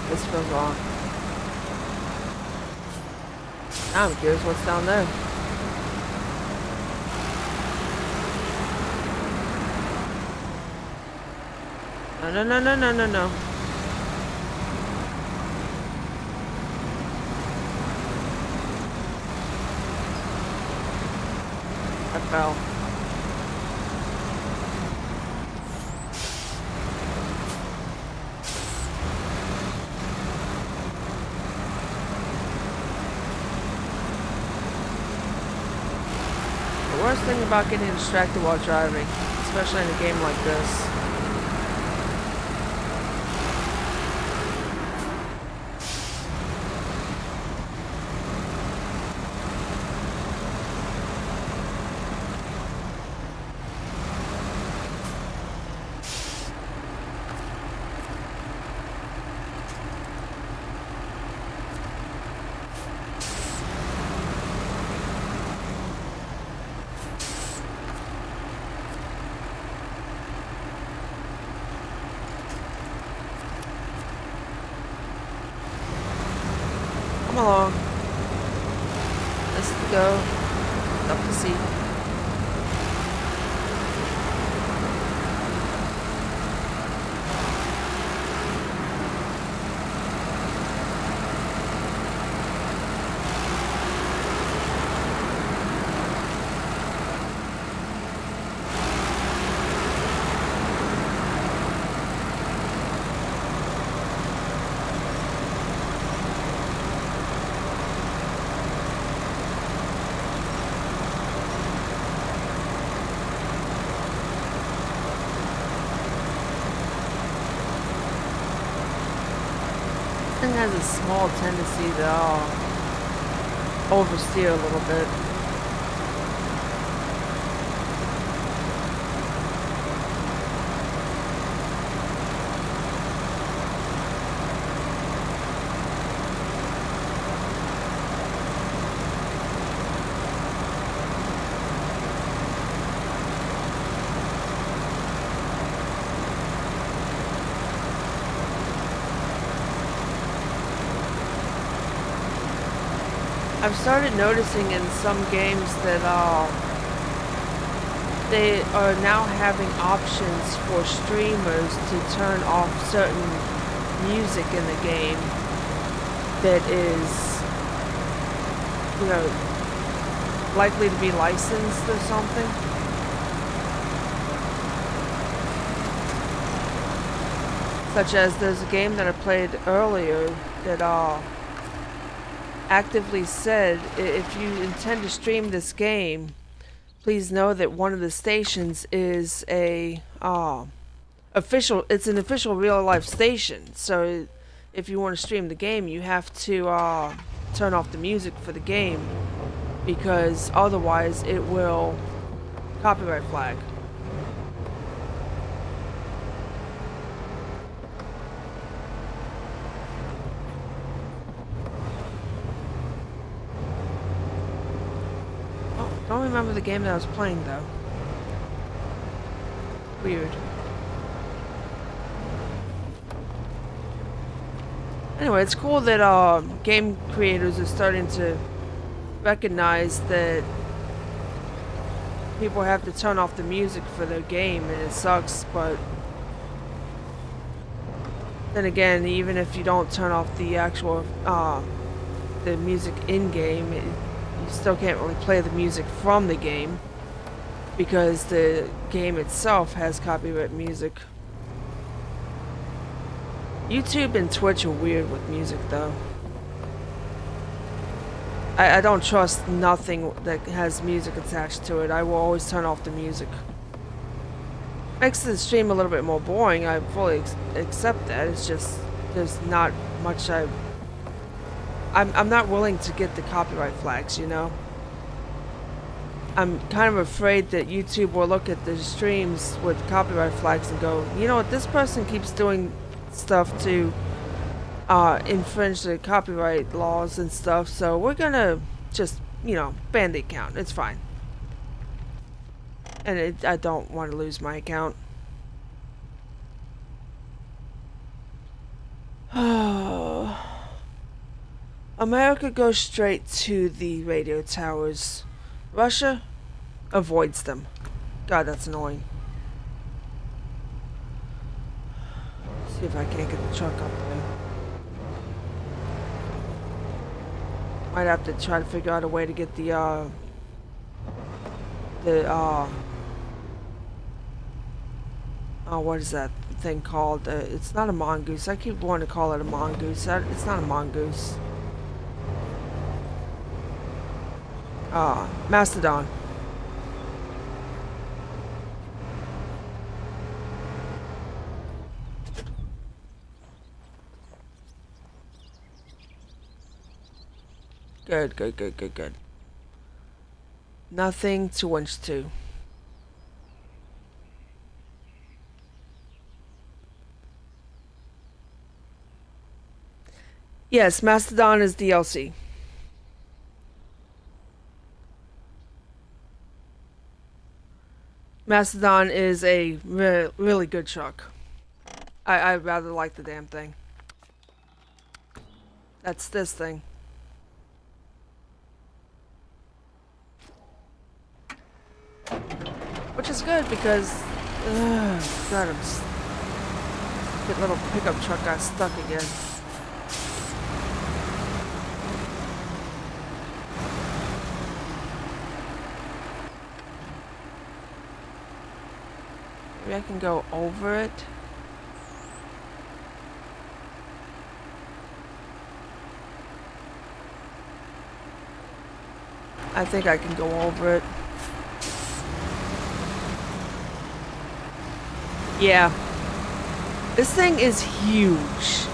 This feels wrong. Now I'm curious what's down there. No, no, no, no, no, no, no. I fell. worst thing about getting distracted while driving, especially in a game like this. Come along. Let's go. Up to see. Thing has a small tendency to oversteer a little bit. I've started noticing in some games that they are now having options for streamers to turn off certain music in the game that is, you know, likely to be licensed or something. Such as there's a game that I played earlier that actively said, if you intend to stream this game, please know that one of the stations is a it's an official real life station. So if you want to stream the game, you have to turn off the music for the game, because otherwise it will copyright flag. I don't remember the game that I was playing though. Weird. Anyway, it's cool that game creators are starting to recognize that people have to turn off the music for their game, and it sucks, but then again, even if you don't turn off the actual the music in game, you still can't really play the music from the game because the game itself has copyright music. YouTube and Twitch are weird with music though. I don't trust nothing that has music attached to it. I will always turn off the music. Makes the stream a little bit more boring. I fully accept that. It's just there's not much I'm not willing to get the copyright flags, you know? I'm kind of afraid that YouTube will look at the streams with copyright flags and go, you know what, this person keeps doing stuff to infringe the copyright laws and stuff, so we're gonna just, you know, ban the account. It's fine. And I don't want to lose my account. America goes straight to the radio towers. Russia avoids them. God, that's annoying. See if I can't get the truck up there. Might have to try to figure out a way to get the what is that thing called? It's not a mongoose. I keep wanting to call it a mongoose. It's not a mongoose. Mastodon. Good, good, good, good, good. Nothing to winch to. Yes, Mastodon is DLC. Mastodon is a really good truck. I rather like the damn thing. That's this thing. Which is good because, God, I'm stupid little pickup truck got stuck again. Maybe I can go over it. I think I can go over it. Yeah. This thing is huge.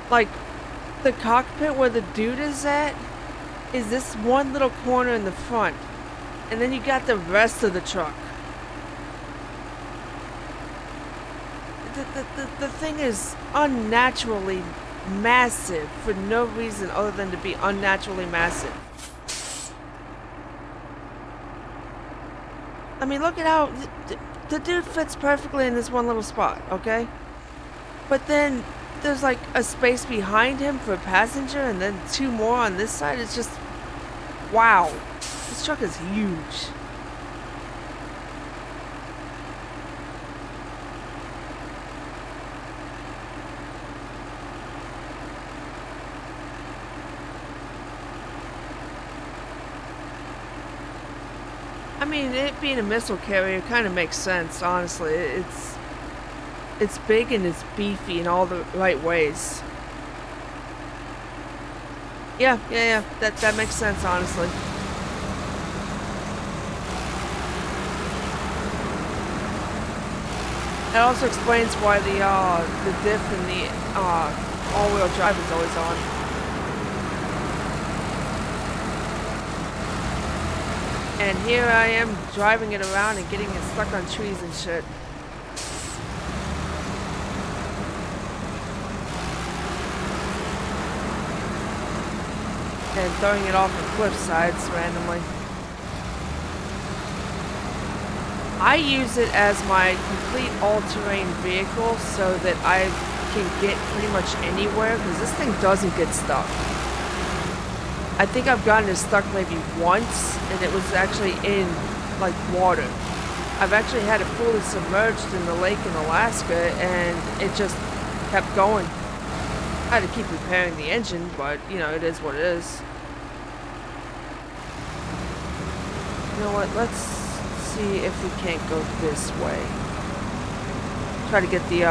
Like, the cockpit where the dude is at is this one little corner in the front. And then you got the rest of the truck. The thing is unnaturally massive for no reason other than to be unnaturally massive. I mean, look at how the dude fits perfectly in this one little spot, okay? But then there's like a space behind him for a passenger and then two more on this side. It's just, wow. This truck is huge. I mean, it being a missile carrier kind of makes sense, honestly. It's big and it's beefy in all the right ways. Yeah, that makes sense, honestly. It also explains why the diff in the all-wheel drive is always on. And here I am driving it around and getting it stuck on trees and shit. And throwing it off of cliff sides randomly. I use it as my complete all-terrain vehicle so that I can get pretty much anywhere because this thing doesn't get stuck. I think I've gotten it stuck maybe once, and it was actually in, like, water. I've actually had it fully submerged in the lake in Alaska, and it just kept going. I had to keep repairing the engine, but, you know, it is what it is. You know what, let's see if we can't go this way. Try to get the,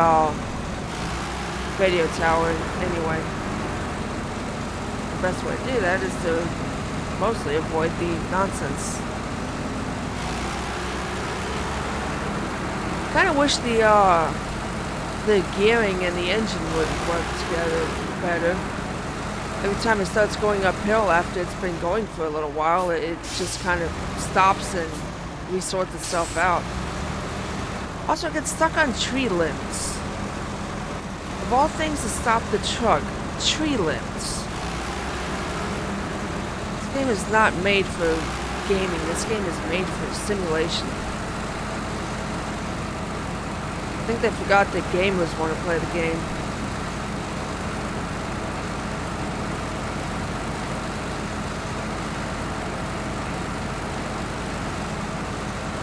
radio tower anyway. The best way to do that is to mostly avoid the nonsense. Kind of wish the gearing and the engine would work together better. Every time it starts going uphill after it's been going for a little while, it just kind of stops and resorts itself out. Also, it gets stuck on tree limbs. Of all things to stop the truck, tree limbs. This game is not made for gaming. This game is made for simulation. I think they forgot that gamers want to play the game.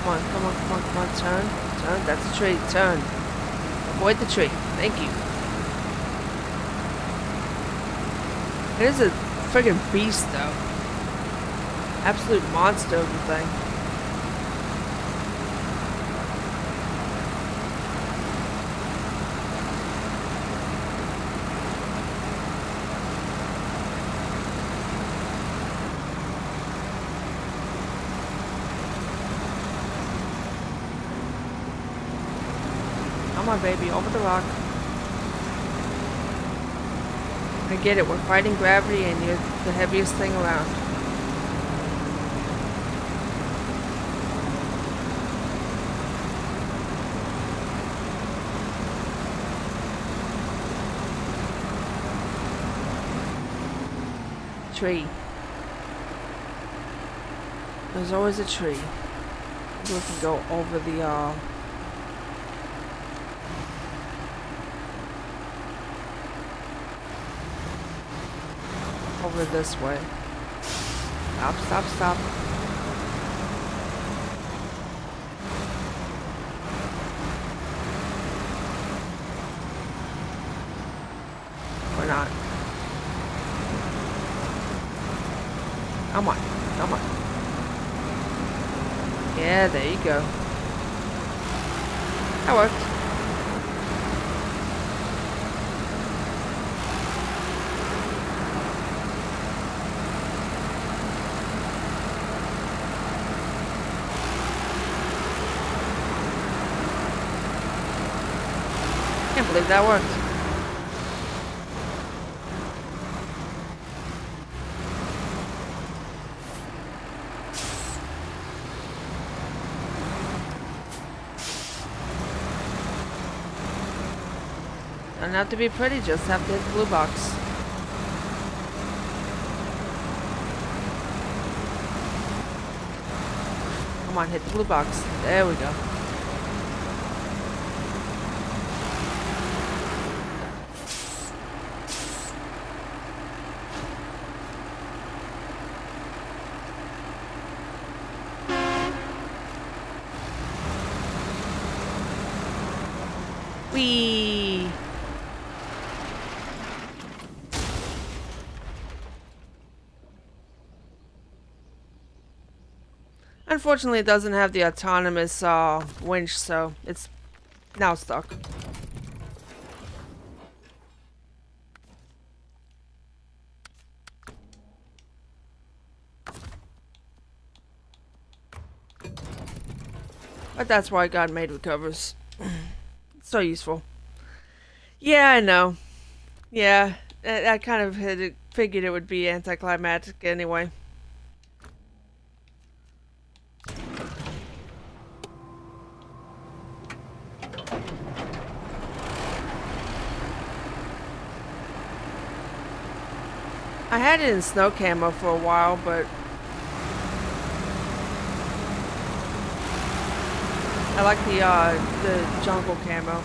Come on, turn, that's a tree, turn. Avoid the tree, thank you. It is a friggin' beast, though. Absolute monster of a thing. Come on, baby, over the rock. I get it, we're fighting gravity and you're the heaviest thing around. Tree. There's always a tree. We can go over the over this way. Stop, stop, stop. Or not. Come on, come on. Yeah, there you go. That worked. Can't believe that worked. Don't have to be pretty, just have to hit the blue box. Come on, hit the blue box. There we go. Whee! Unfortunately, it doesn't have the autonomous winch, so it's now stuck. But that's why God made recovers. It's so useful. Yeah, I know. Yeah, I kind of figured it would be anticlimactic anyway. I had it in snow camo for a while, but I like the jungle camo.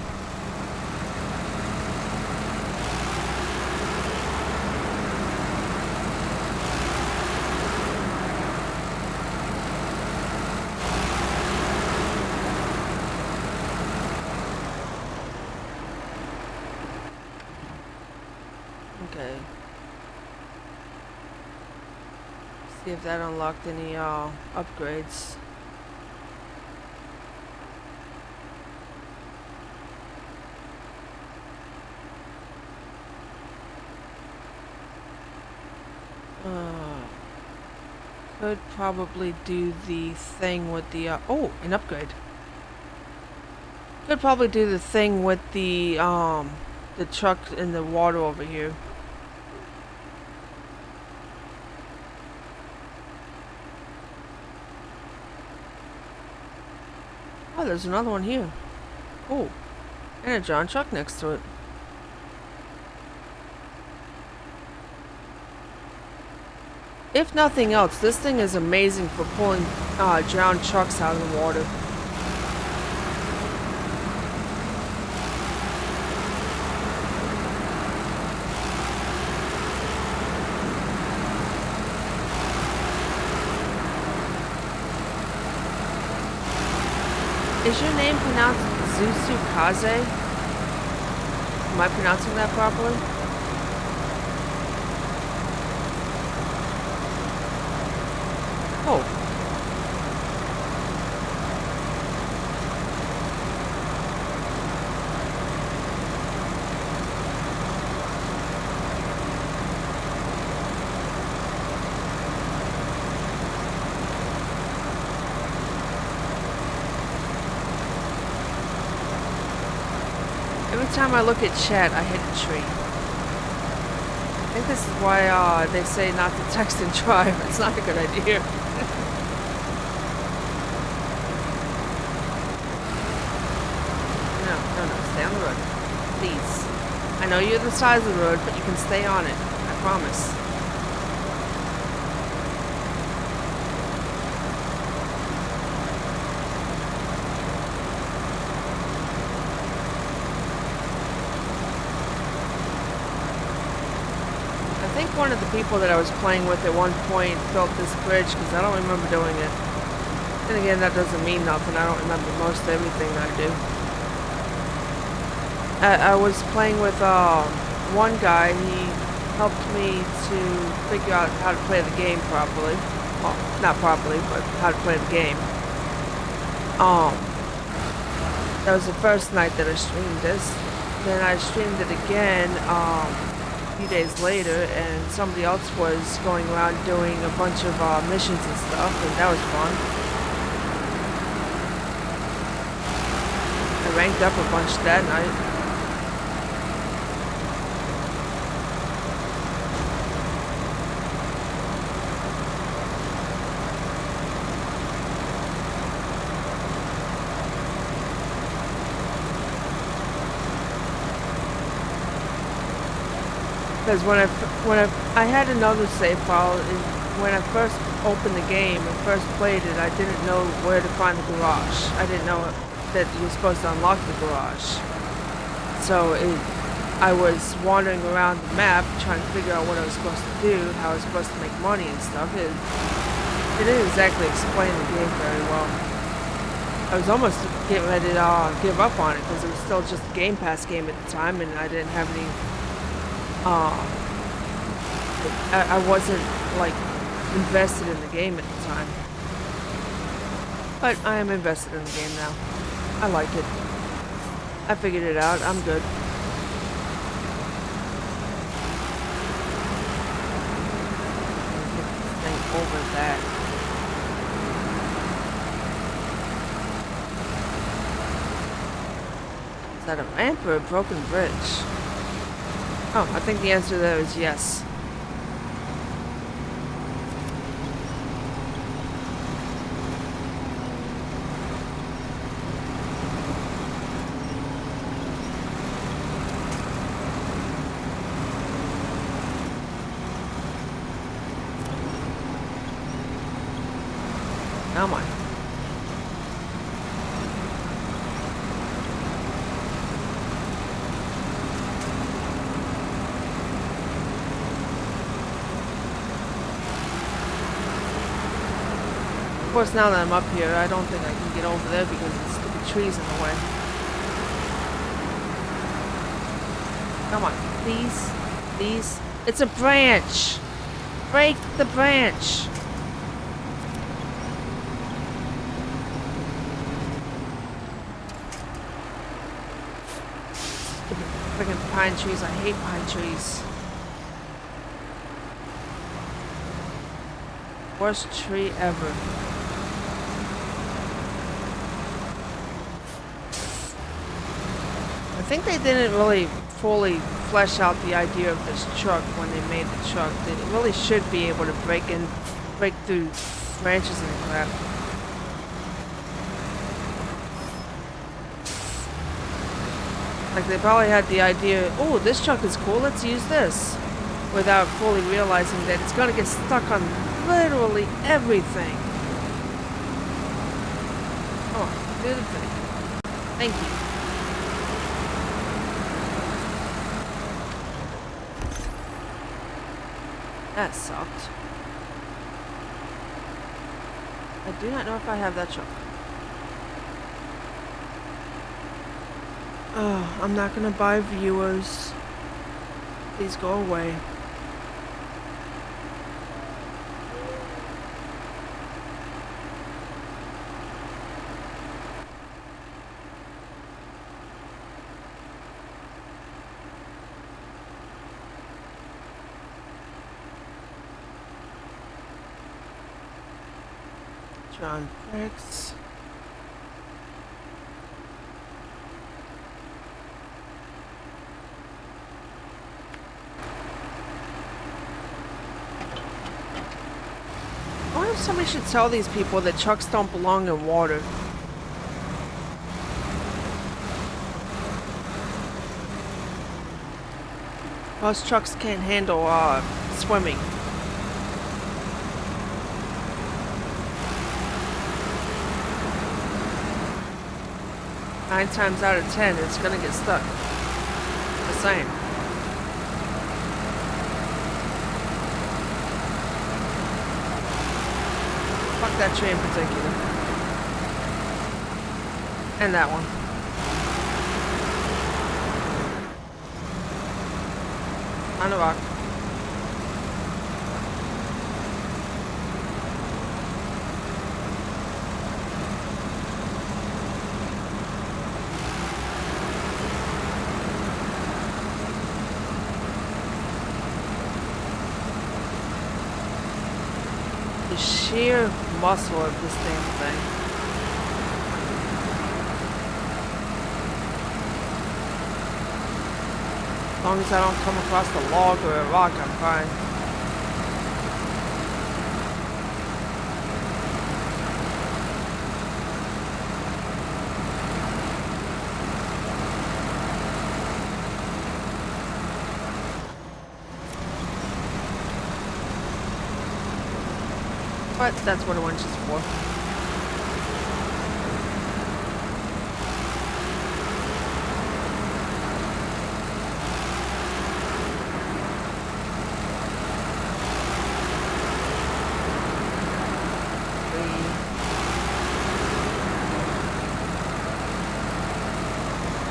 Okay. See if that unlocked any upgrades. Could probably do the thing with the oh, an upgrade. Could probably do the thing with the truck in the water over here. Oh, there's another one here. Cool. And a giant truck next to it. If nothing else, this thing is amazing for pulling drowned trucks out of the water. Is your name pronounced Zusukaze? Am I pronouncing that properly? Oh. Every time I look at chat, I hit a tree. think this is why they say not to text and drive. It's not a good idea. No, stay on the road. Please. I know you're the size of the road, but you can stay on it. I promise. I think one of the people that I was playing with at one point built this bridge, because I don't remember doing it. And again, that doesn't mean nothing. I don't remember most everything that I do. I was playing with one guy. He helped me to figure out how to play the game properly. Well, not properly, but how to play the game. That was the first night that I streamed this. Then I streamed it again a few days later, and somebody else was going around doing a bunch of missions and stuff, and that was fun. I ranked up a bunch that night. Because when I had another save file, when I first opened the game and first played it, I didn't know where to find the garage. I didn't know that you were supposed to unlock the garage. So I was wandering around the map trying to figure out what I was supposed to do, how I was supposed to make money and stuff. It didn't exactly explain the game very well. I was almost getting ready to give up on it because it was still just a Game Pass game at the time, and I didn't have any. I wasn't like invested in the game at the time, but I am invested in the game now. I like it. I figured it out. I'm good. Get this thing over that. Is that a ramp or a broken bridge? Oh, I think the answer there is yes. Come on. Of course, now that I'm up here, I don't think I can get over there because of the stupid trees in the way. Come on, please, please. It's a branch. Break the branch. Freaking pine trees. I hate pine trees. Worst tree ever. I think they didn't really fully flesh out the idea of this truck when they made the truck. It really should be able to break through branches and crap. Like they probably had the idea, oh, this truck is cool, let's use this, without fully realizing that it's gonna get stuck on literally everything. Oh, do the thing. Thank you. That sucked. I do not know if I have that truck. Oh, I'm not gonna buy viewers. Please go away. John Briggs. somebody should tell these people that trucks don't belong in water. Most trucks can't handle swimming. Nine times out of 10, it's gonna get stuck. Just saying. Fuck that tree in particular. And that one. On the rock. The sheer muscle of this damn thing. As long as I don't come across a log or a rock, I'm fine. But that's what a winch is for.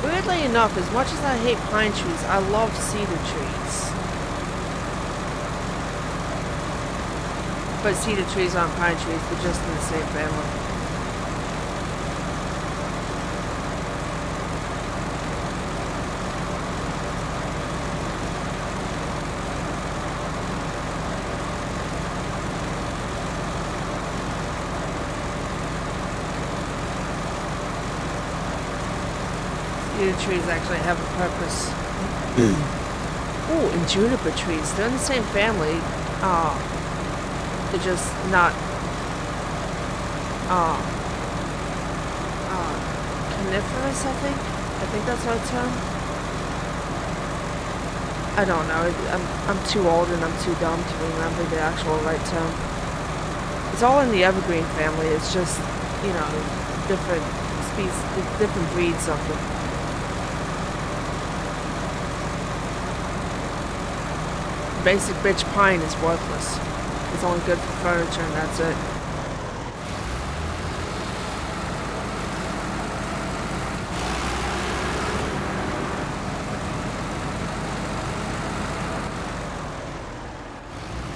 Weirdly enough, as much as I hate pine trees, I love cedar trees. But cedar trees aren't pine trees, they're just in the same family. Cedar trees actually have a purpose. Ooh, and juniper trees, they're in the same family. They're just not coniferous, I think. I think that's the right term. I don't know. I'm too old and I'm too dumb to remember the actual right term. It's all in the evergreen family. It's just, you know, different species, different breeds of them. Basic bitch pine is worthless. It's only good for furniture and that's it.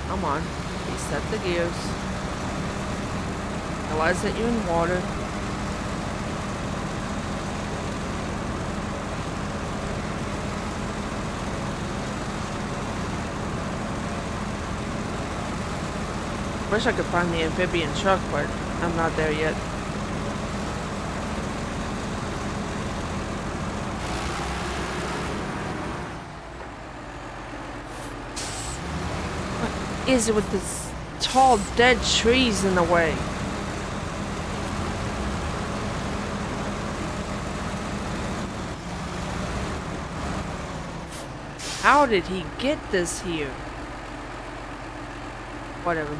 Come on, reset the gears. Realize that you're in water. Wish I could find the amphibian truck, but I'm not there yet. What is it with this tall, dead trees in the way? How did he get this here? Whatever.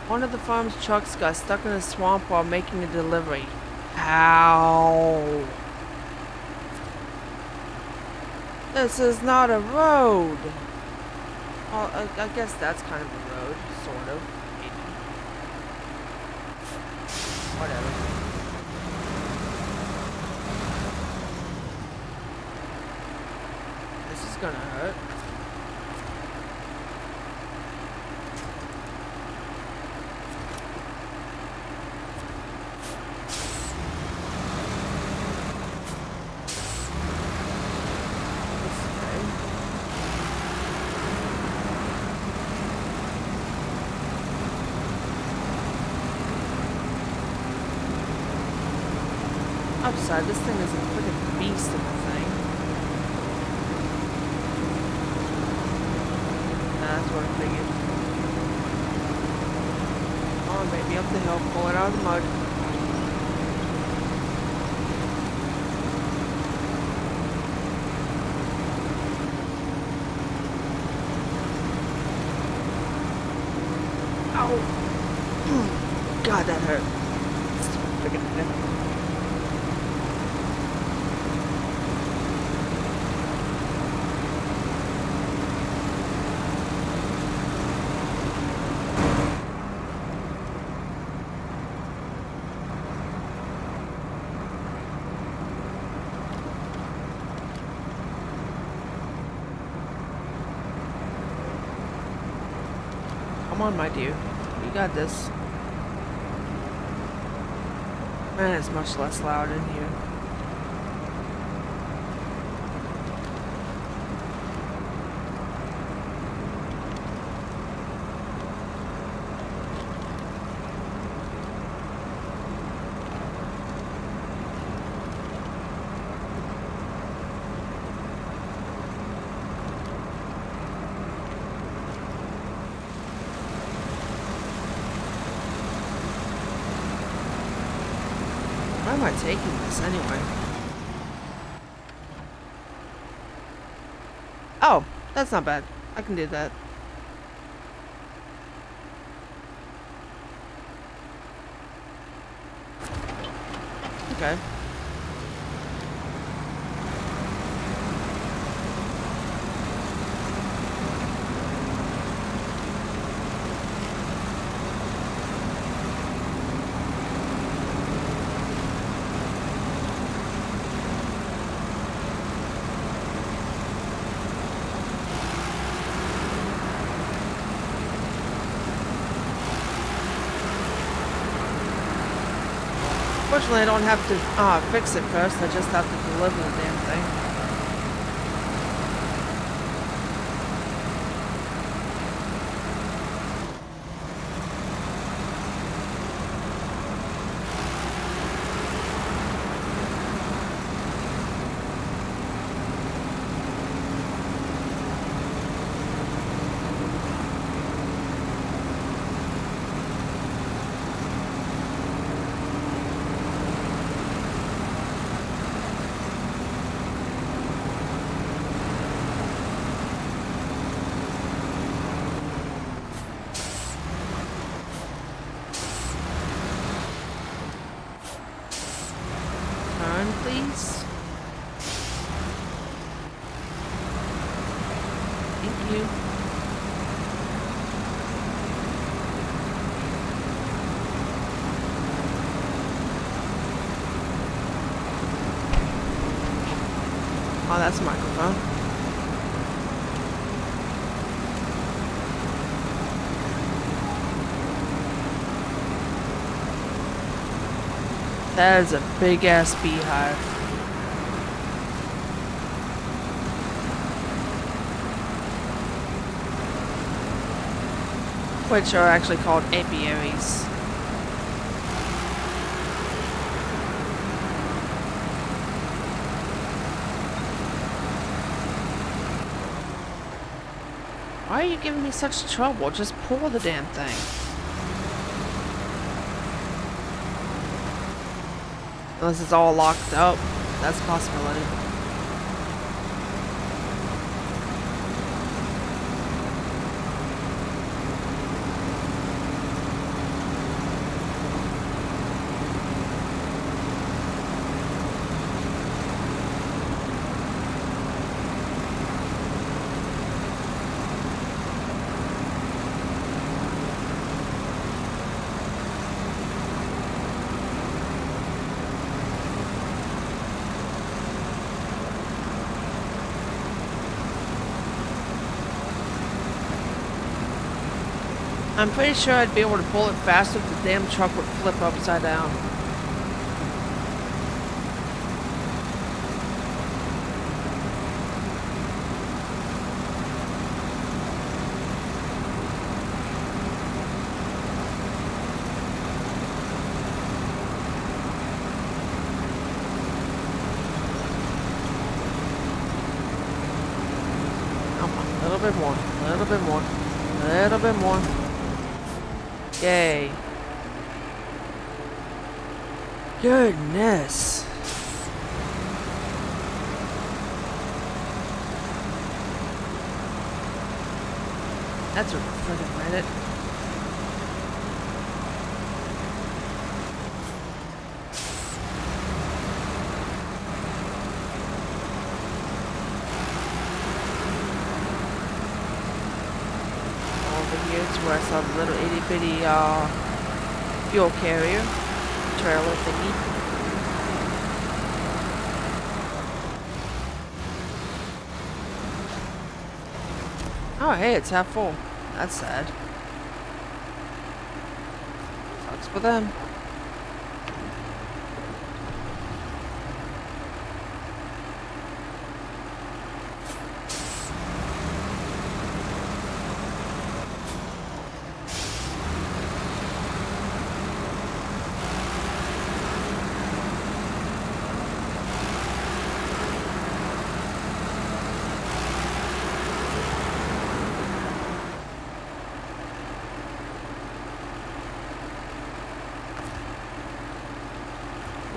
One of the farm's trucks got stuck in a swamp while making a delivery. How? This is not a road. Well, I guess that's kind of a road, sort of. Maybe. Whatever. This is gonna hurt. Upside, this thing is a freaking beast of a thing. That's what I figured. the hill, pull it out of the mud. Ow! God, that hurt. Freaking hit. Come on, my dear. You got this. Man, it's much less loud in here. Why am I taking this anyway? Oh, that's not bad. I can do that. Okay. Fortunately, I don't have to fix it first. I just have to deliver the damn thing. Please. Thank you. Oh, that's a microphone. That is a big ass beehive. Which are actually called apiaries. Why are you giving me such trouble? Just pull the damn thing. Unless it's all locked up. That's a possibility. I'm pretty sure I'd be able to pull it faster if the damn truck would flip upside down. Come on, a little bit more, a little bit more, a little bit more. Yay. Goodness. That's a friggin' minute. Over here to where I saw the little itty bitty fuel carrier trailer thingy. Oh, hey, it's half full. That's sad. Sucks for them.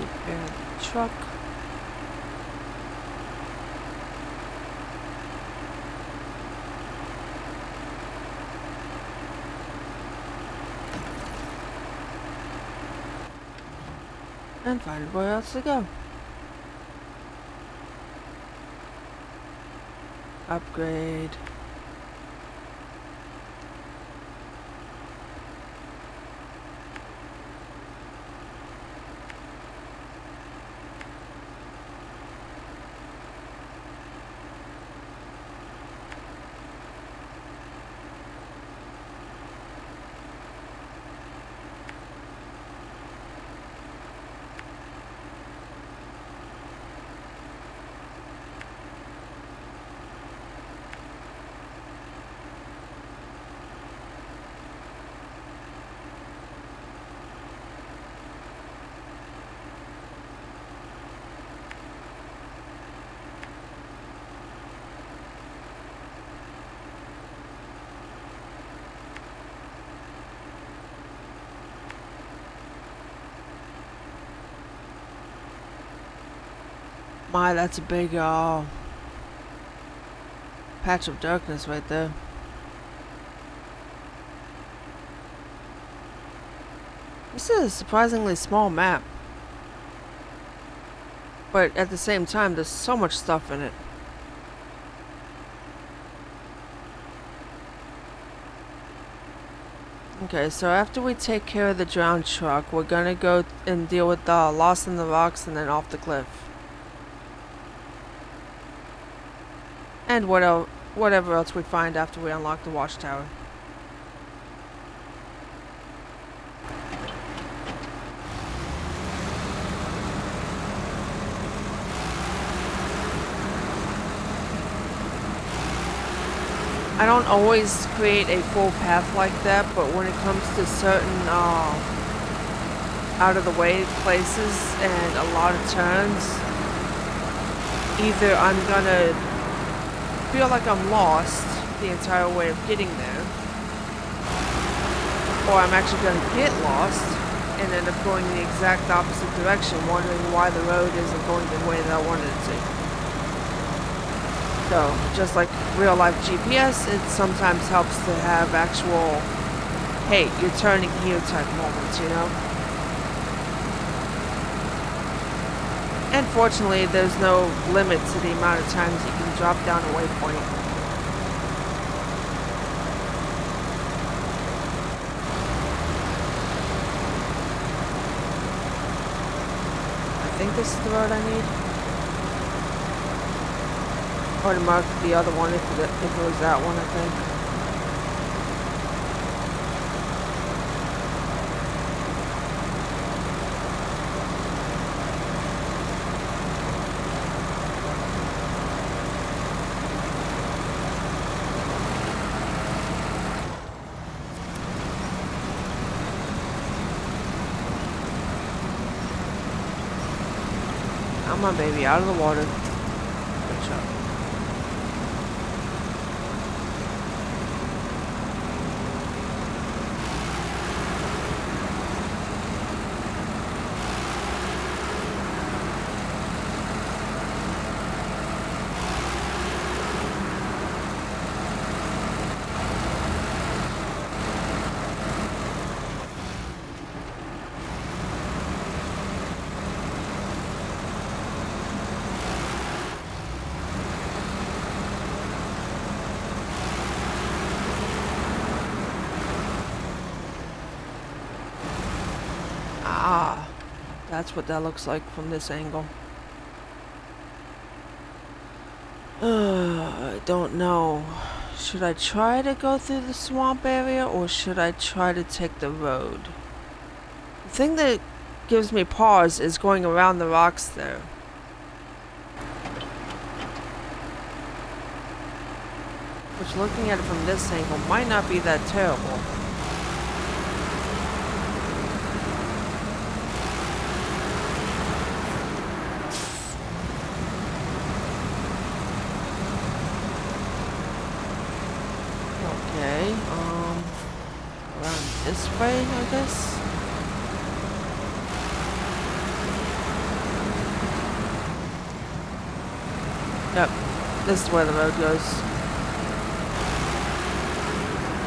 Repair the truck. And find where else to go. Upgrade. My, that's a big patch of darkness right there. This is a surprisingly small map. But at the same time, there's so much stuff in it. Okay, so after we take care of the drowned truck, we're gonna go and deal with the Lost in the Rocks and then off the cliff. And whatever else we find after we unlock the watchtower. I don't always create a full path like that, but when it comes to certain out of the way places and a lot of turns, either I'm gonna feel like I'm lost the entire way of getting there, or I'm actually going to get lost and end up going in the exact opposite direction, wondering why the road isn't going the way that I wanted it to. So, just like real life GPS, it sometimes helps to have actual, hey, you're turning here type moments, you know? And fortunately, there's no limit to the amount of times you can drop down a waypoint. I think this is the road I need. Or to mark the other one if it was that one, I think. Come on, baby, out of the water. Good job. That's what that looks like from this angle. I don't know. Should I try to go through the swamp area or should I try to take the road? The thing that gives me pause is going around the rocks there. Which, looking at it from this angle, might not be that terrible. Okay, around this way, I guess? Yep, this is where the road goes.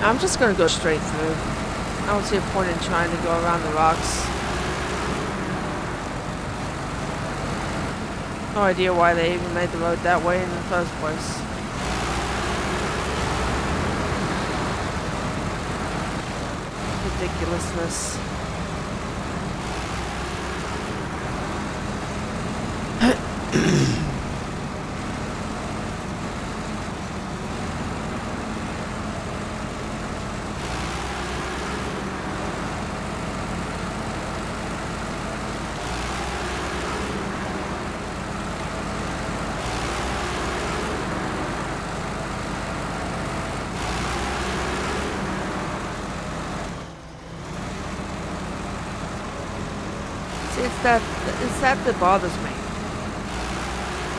I'm just gonna go straight through. I don't see a point in trying to go around the rocks. No idea why they even made the road that way in the first place. Ridiculousness. It's that bothers me.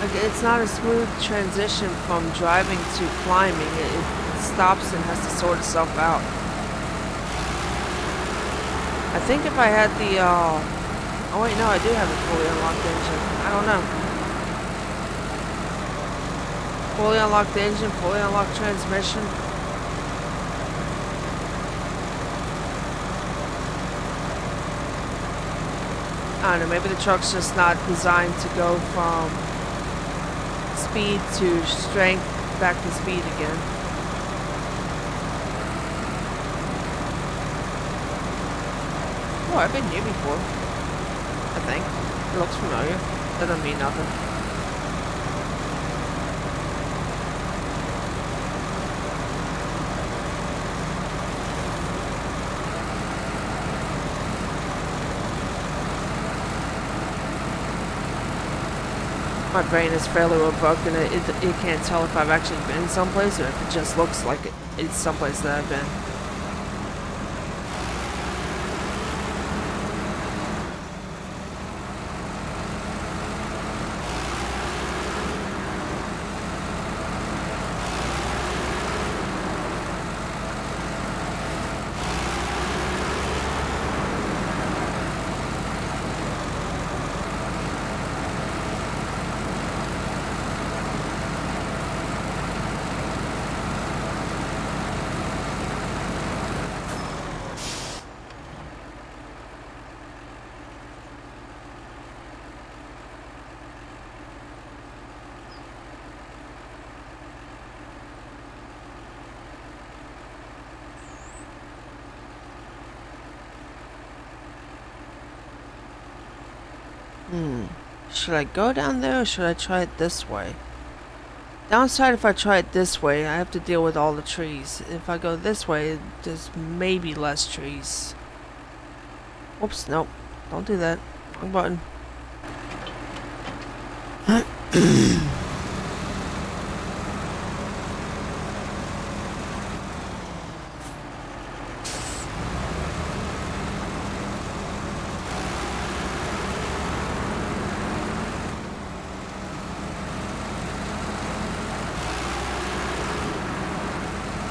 Like, it's not a smooth transition from driving to climbing. It stops and has to sort itself out. I think if I had the, oh wait, no, I do have a fully unlocked engine. I don't know. Fully unlocked engine, fully unlocked transmission. I don't know, maybe the truck's just not designed to go from speed to strength back to speed again. Oh, I've been here before. I think. It looks familiar. That doesn't mean nothing. My brain is fairly well broken. It can't tell if I've actually been someplace or if it just looks like it's someplace that I've been. Should I go down there or should I try it this way? Downside, if I try it this way, I have to deal with all the trees. If I go this way, there's maybe less trees. Oops, nope. Don't do that. Wrong button.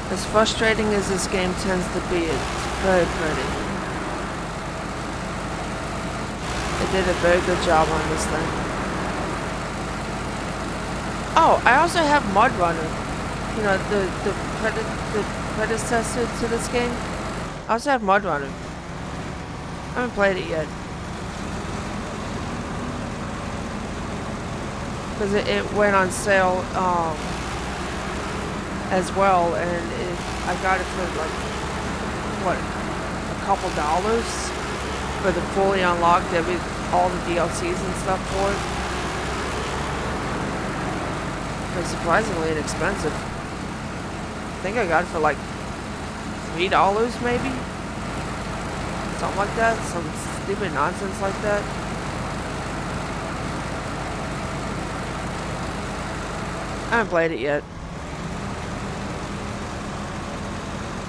As frustrating as this game tends to be, it's very pretty. They did a very good job on this thing. Oh, I also have SnowRunner. You know, the predecessor to this game. I also have SnowRunner. I haven't played it yet. Because it went on sale, as well, and I got it for like, what, a couple dollars for the fully unlocked all the DLCs and stuff for it. They're surprisingly inexpensive. I think I got it for like $3 maybe? Something like that. Some stupid nonsense like that. I haven't played it yet.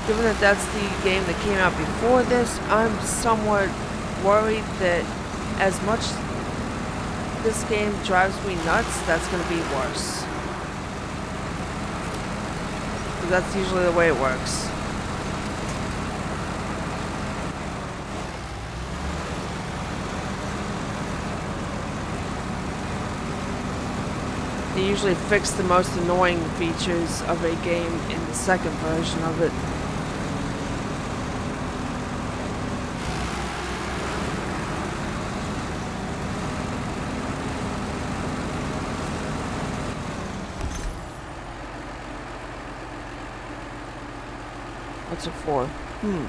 Given that that's the game that came out before this, I'm somewhat worried that as much this game drives me nuts, that's going to be worse. Because that's usually the way it works. They usually fix the most annoying features of a game in the second version of it. What's it for?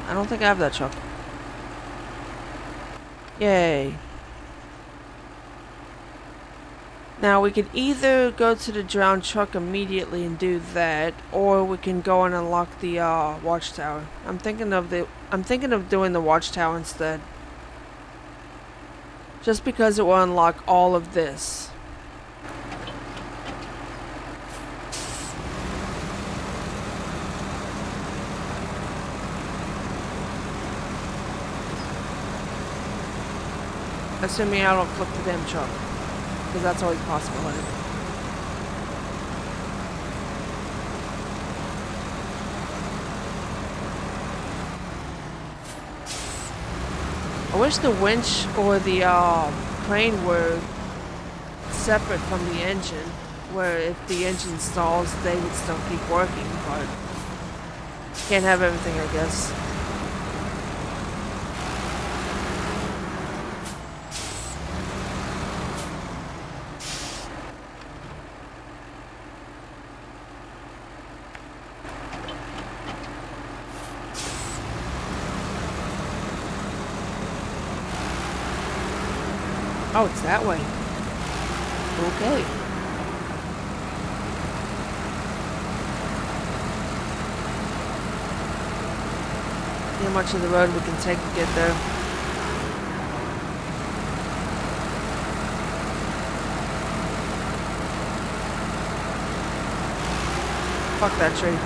I don't think I have that truck. Yay. Now we could either go to the drowned truck immediately and do that, or we can go and unlock the watchtower. I'm thinking of doing the watchtower instead. Just because it will unlock all of this. Assuming I don't flip the damn truck. Because that's always a possibility. I wish the winch or the crane were separate from the engine, where if the engine stalls, they would still keep working, but can't have everything, I guess. Oh, it's that way. Okay. See how much of the road we can take to get there. Fuck that tree.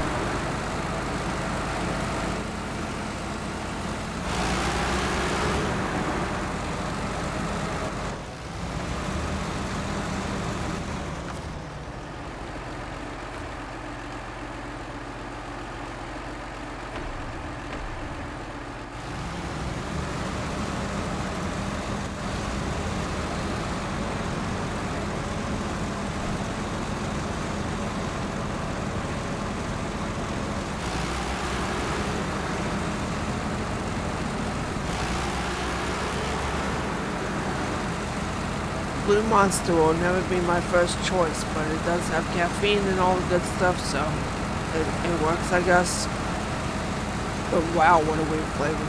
Blue Monster will never be my first choice, but it does have caffeine and all the good stuff, so it works, I guess. But wow, what a weird flavor.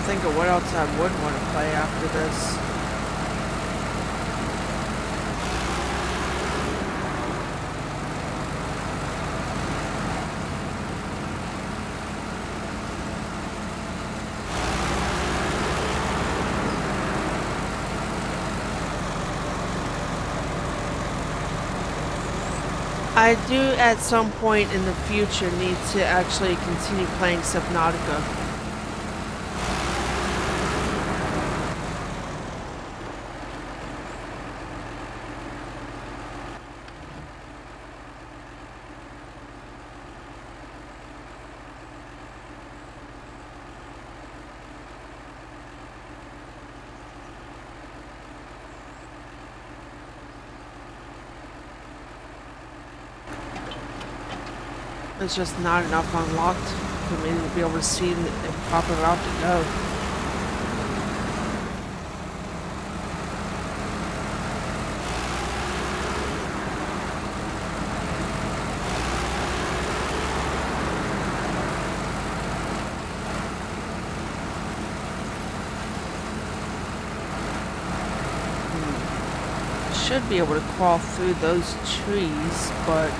Think of what else I would want to play after this. I do at some point in the future need to actually continue playing Subnautica. There's just not enough unlocked for me to be able to see the proper route to go. Should be able to crawl through those trees, but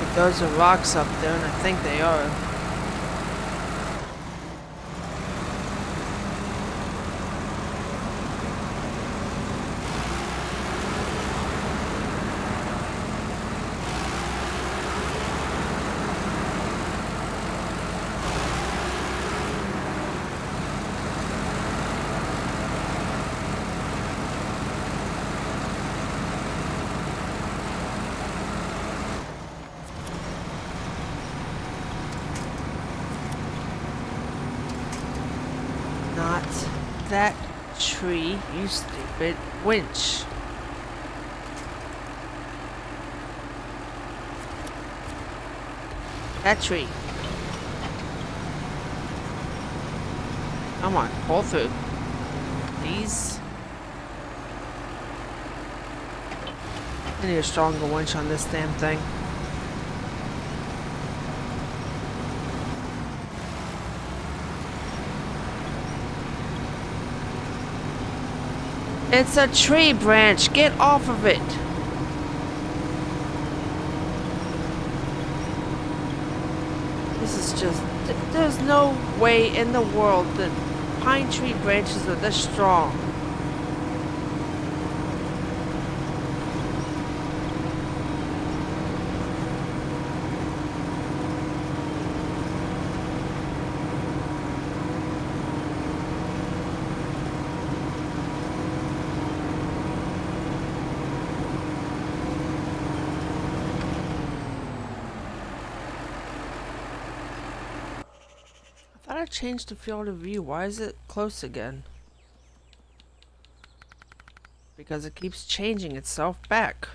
if those are rocks up there, and I think they are. Not that tree, you stupid winch. That tree. Come on, pull through. Please. I need a stronger winch on this damn thing. It's a tree branch. Get off of it. This is just... There's no way in the world that pine tree branches are this strong. I thought I changed the field of view. Why is it close again? Because it keeps changing itself back.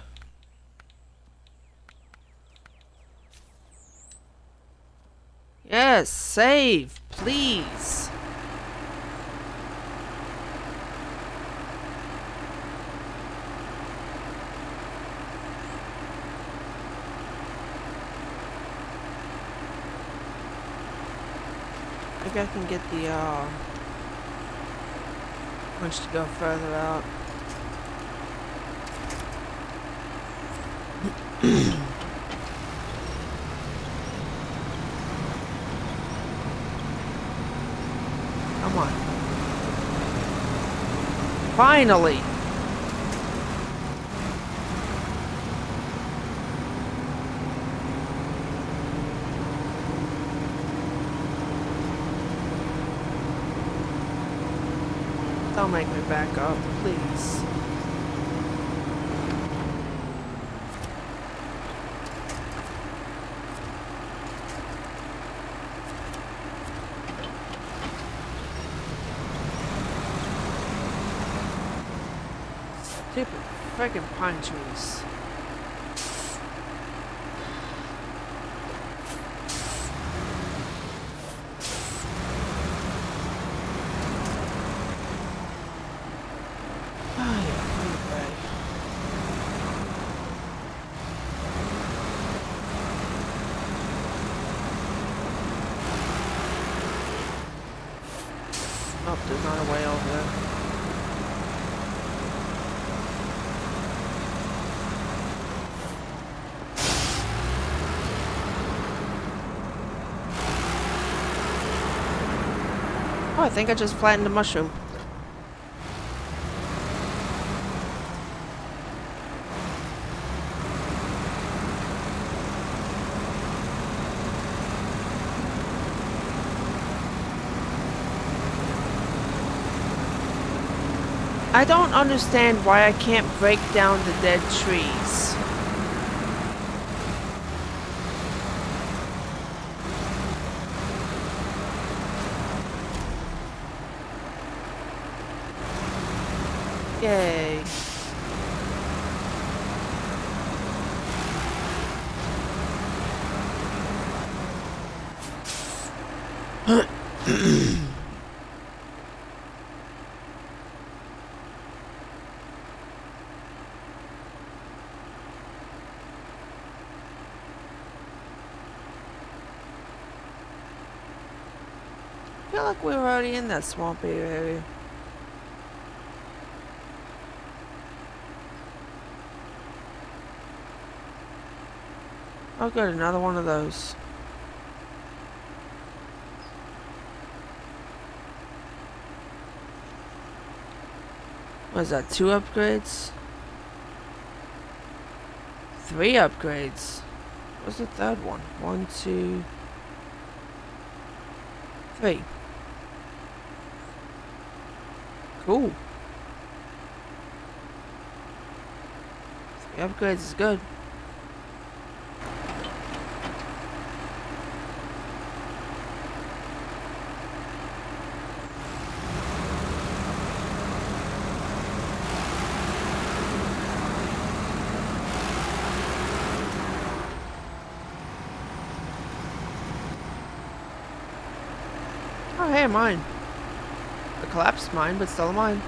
Yes, save, please. Maybe I can get the winch to go further out. Come on. Finally! Don't make me back up, please. Stupid friggin' pine trees. Oh, there's not a way over there. Oh, I think I just flattened a mushroom. I don't understand why I can't break down the dead trees. Yay. I feel like we were already in that swampy area. Oh good, another one of those. What is that, 2 upgrades? 3 upgrades. What's the third one? 1, 2, 3. Cool. 3 upgrades is good. Oh hey, mine. A collapsed mine, but still a mine.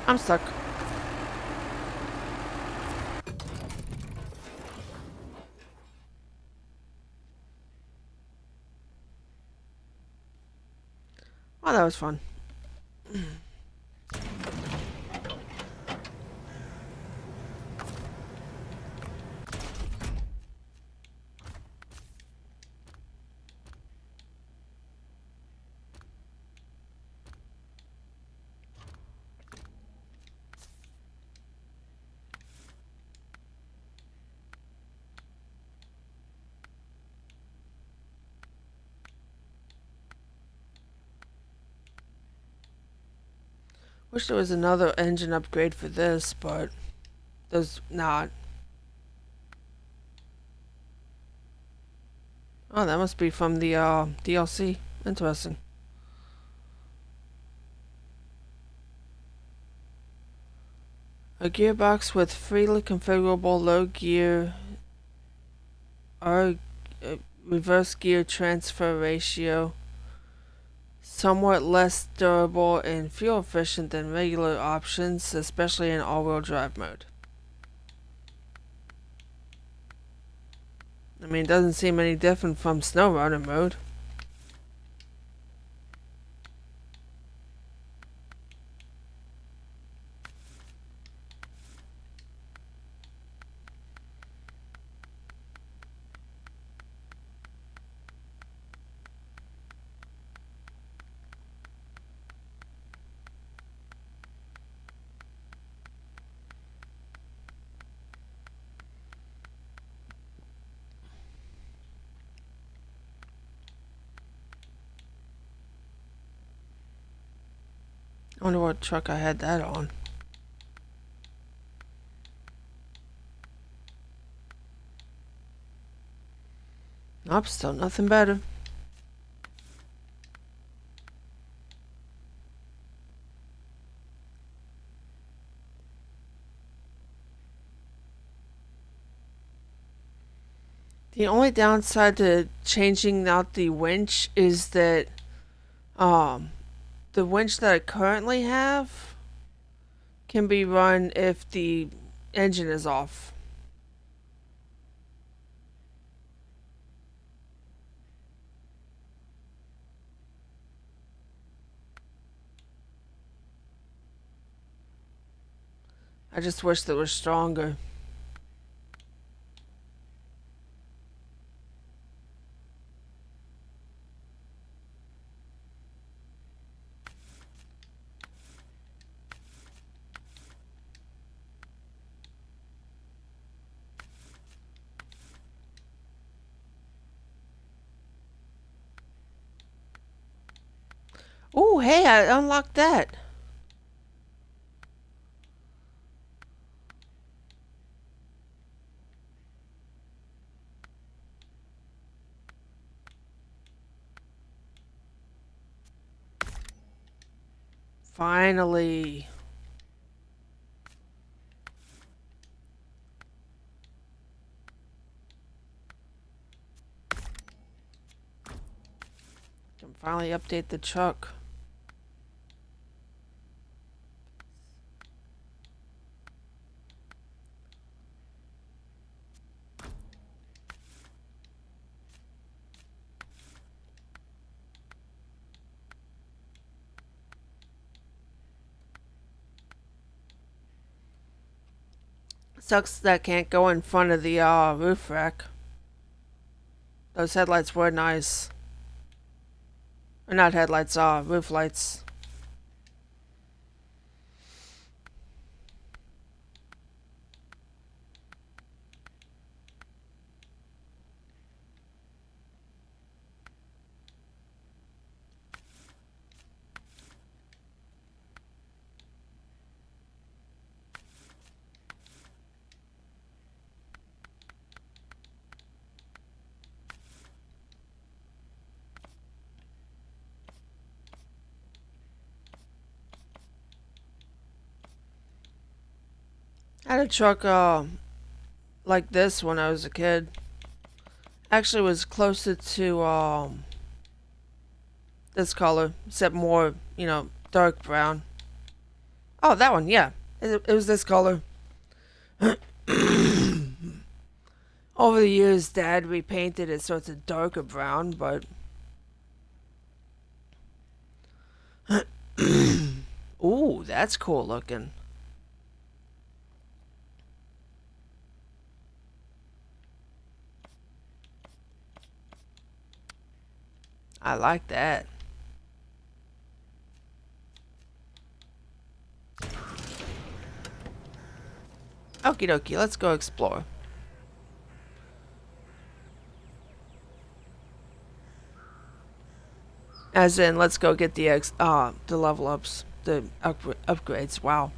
I'm stuck. Oh, that was fun. Wish there was another engine upgrade for this, but there's not. Oh, that must be from the DLC. Interesting. A gearbox with freely configurable low gear or reverse gear transfer ratio. Somewhat less durable and fuel efficient than regular options, especially in all-wheel drive mode. I mean, it doesn't seem any different from SnowRunner mode. I wonder what truck I had that on. Nope, still nothing better. The only downside to changing out the winch is that the winch that I currently have can be run if the engine is off. I just wish that was stronger. Oh, hey, I unlocked that. Finally. Can finally update the truck. Sucks that can't go in front of the roof rack. Those headlights were nice. Or not headlights, roof lights. I had a truck like this when I was a kid. Actually, it was closer to this color, except more, dark brown. Oh, that one, yeah. It was this color. Over the years, Dad repainted it so it's a darker brown, but... Ooh, that's cool looking. I like that. Okie dokie, let's go explore. As in, let's go get the level ups, the upgrades. Wow.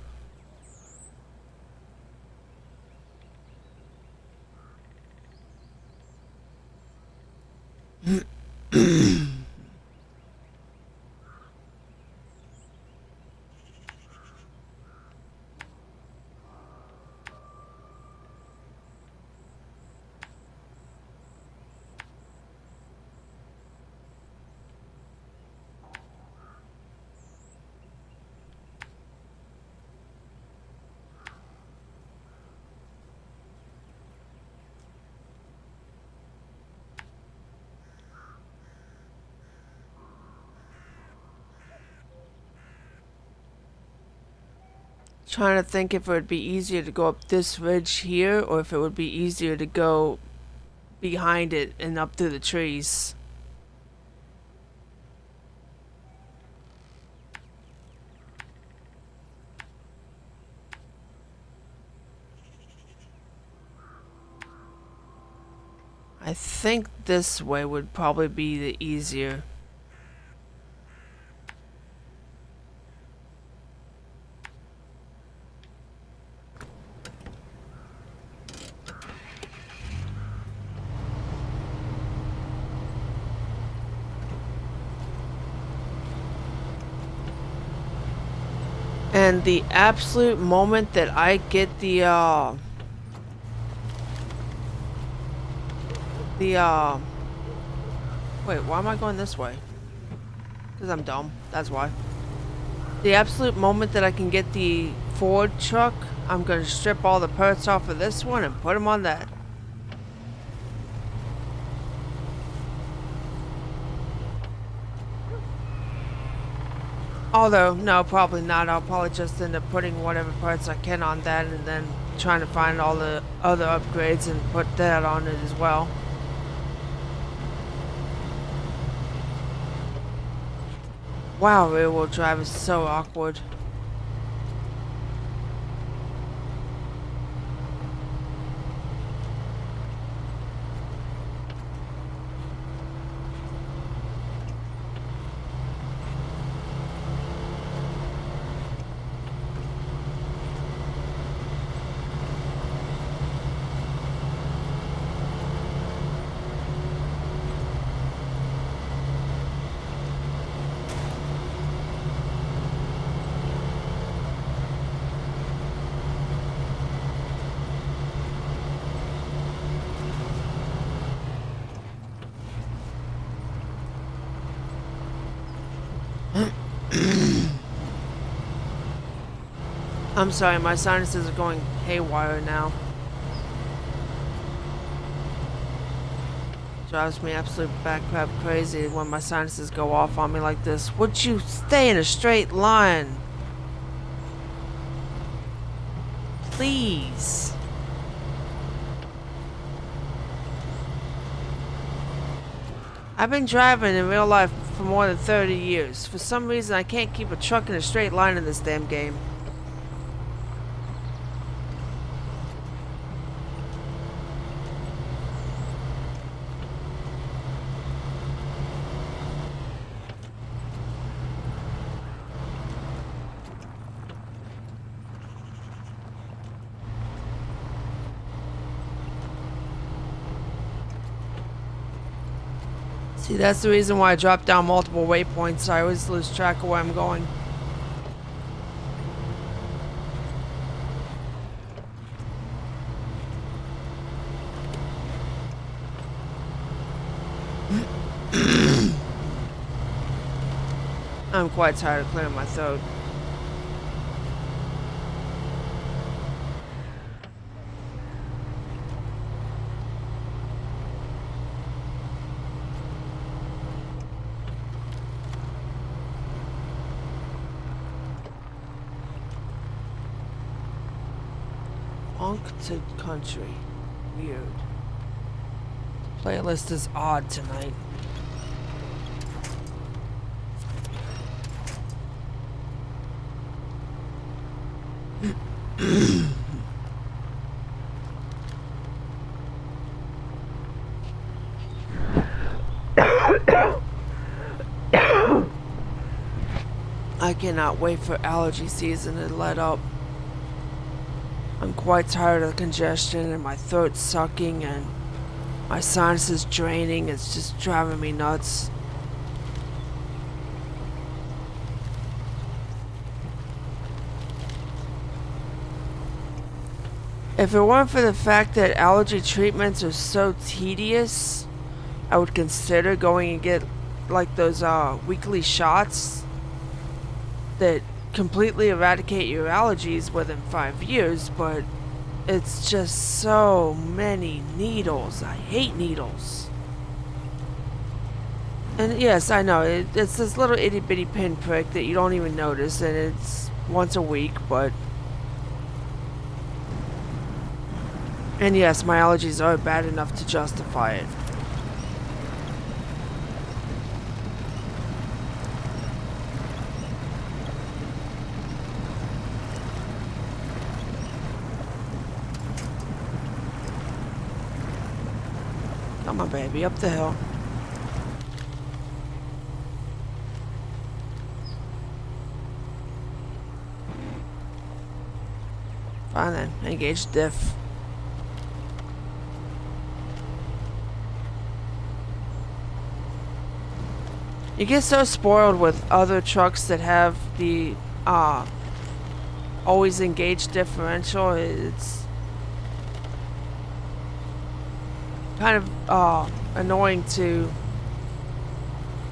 Trying to think if it would be easier to go up this ridge here or if it would be easier to go behind it and up through the trees. I think this way would probably be the easier. And the absolute moment that I get the wait, why am I going this way? Because I'm dumb. That's why. The absolute moment that I can get the Ford truck, I'm going to strip all the parts off of this one and put them on that. Although, no, probably not. I'll probably just end up putting whatever parts I can on that and then trying to find all the other upgrades and put that on it as well. Wow, rear-wheel drive is so awkward. I'm sorry, my sinuses are going haywire now. Drives me absolute backcrap crazy when my sinuses go off on me like this. Would you stay in a straight line? Please. I've been driving in real life for more than 30 years. For some reason, I can't keep a truck in a straight line in this damn game. See, that's the reason why I drop down multiple waypoints. I always lose track of where I'm going. I'm quite tired of clearing my throat. Haunted country. Weird. The playlist is odd tonight. I cannot wait for allergy season to let up. I'm quite tired of the congestion and my throat sucking and my sinuses draining. It's just driving me nuts. If it weren't for the fact that allergy treatments are so tedious, I would consider going and get like those weekly shots that completely eradicate your allergies within 5 years, but it's just so many needles. I hate needles. And yes, I know, it's this little itty bitty pinprick that you don't even notice, and it's once a week, but... And yes, my allergies are bad enough to justify it. Come on, baby, up the hill. Fine then, engage diff. You get so spoiled with other trucks that have the always engaged differential. It's kind of annoying to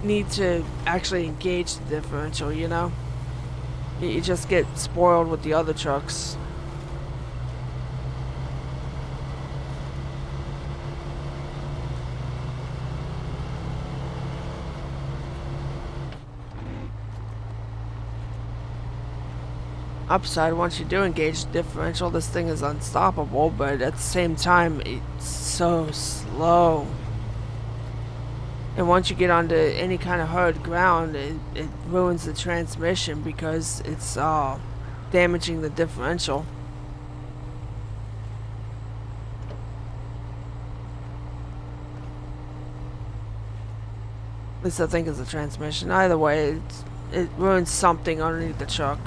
need to actually engage the differential, you know? You just get spoiled with the other trucks. Upside, once you do engage the differential, this thing is unstoppable, but at the same time, it's so slow. And once you get onto any kind of hard ground, it ruins the transmission because it's damaging the differential. At least I think it's the transmission. Either way, it ruins something underneath the truck.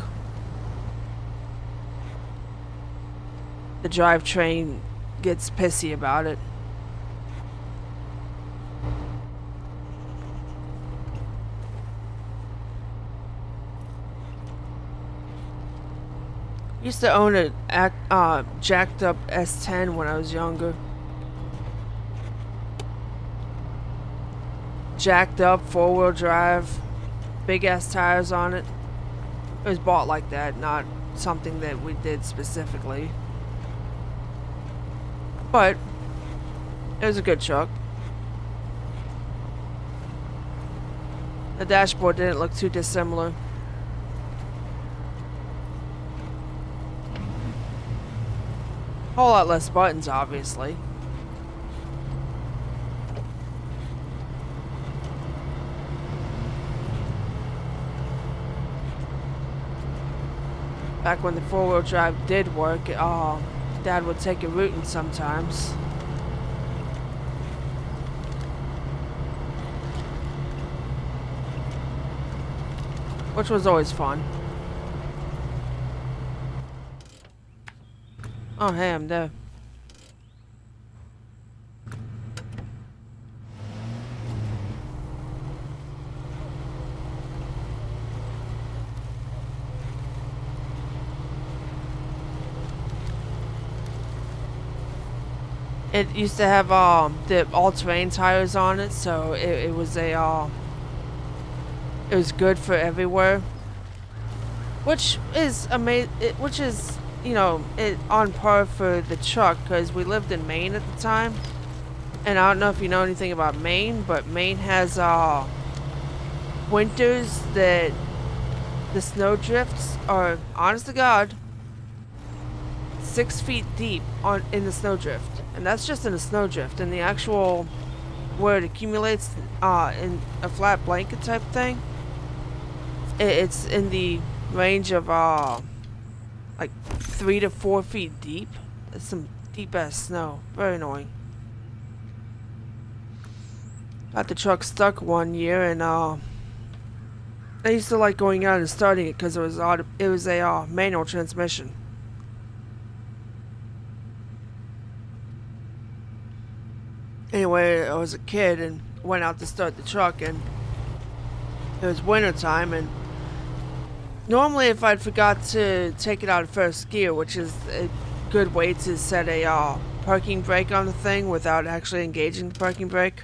The drivetrain gets pissy about it. Used to own a jacked up S10 when I was younger. Jacked up, 4-wheel drive, big ass tires on it. It was bought like that, not something that we did specifically. But it was a good truck. The dashboard didn't look too dissimilar. Whole lot less buttons, obviously. Back when the 4-wheel drive did work, Dad would take it rooting sometimes. Which was always fun. Oh, hey, I'm there. It used to have the all-terrain tires on it, so it was a it was good for everywhere, which is which is, you know, on par for the truck, because we lived in Maine at the time, and I don't know if you know anything about Maine, but Maine has winters that the snow drifts are, honest to God, 6 feet deep in the snowdrift, and that's just in a snowdrift. And the actual where it accumulates in a flat blanket type thing, it's in the range of like 3 to 4 feet deep. It's some deep ass snow. Very annoying. Got the truck stuck one year, and I used to like going out and starting it because it was a manual transmission. Anyway, I was a kid and went out to start the truck, and it was winter time, and normally if I'd forgot to take it out of first gear, which is a good way to set a parking brake on the thing without actually engaging the parking brake,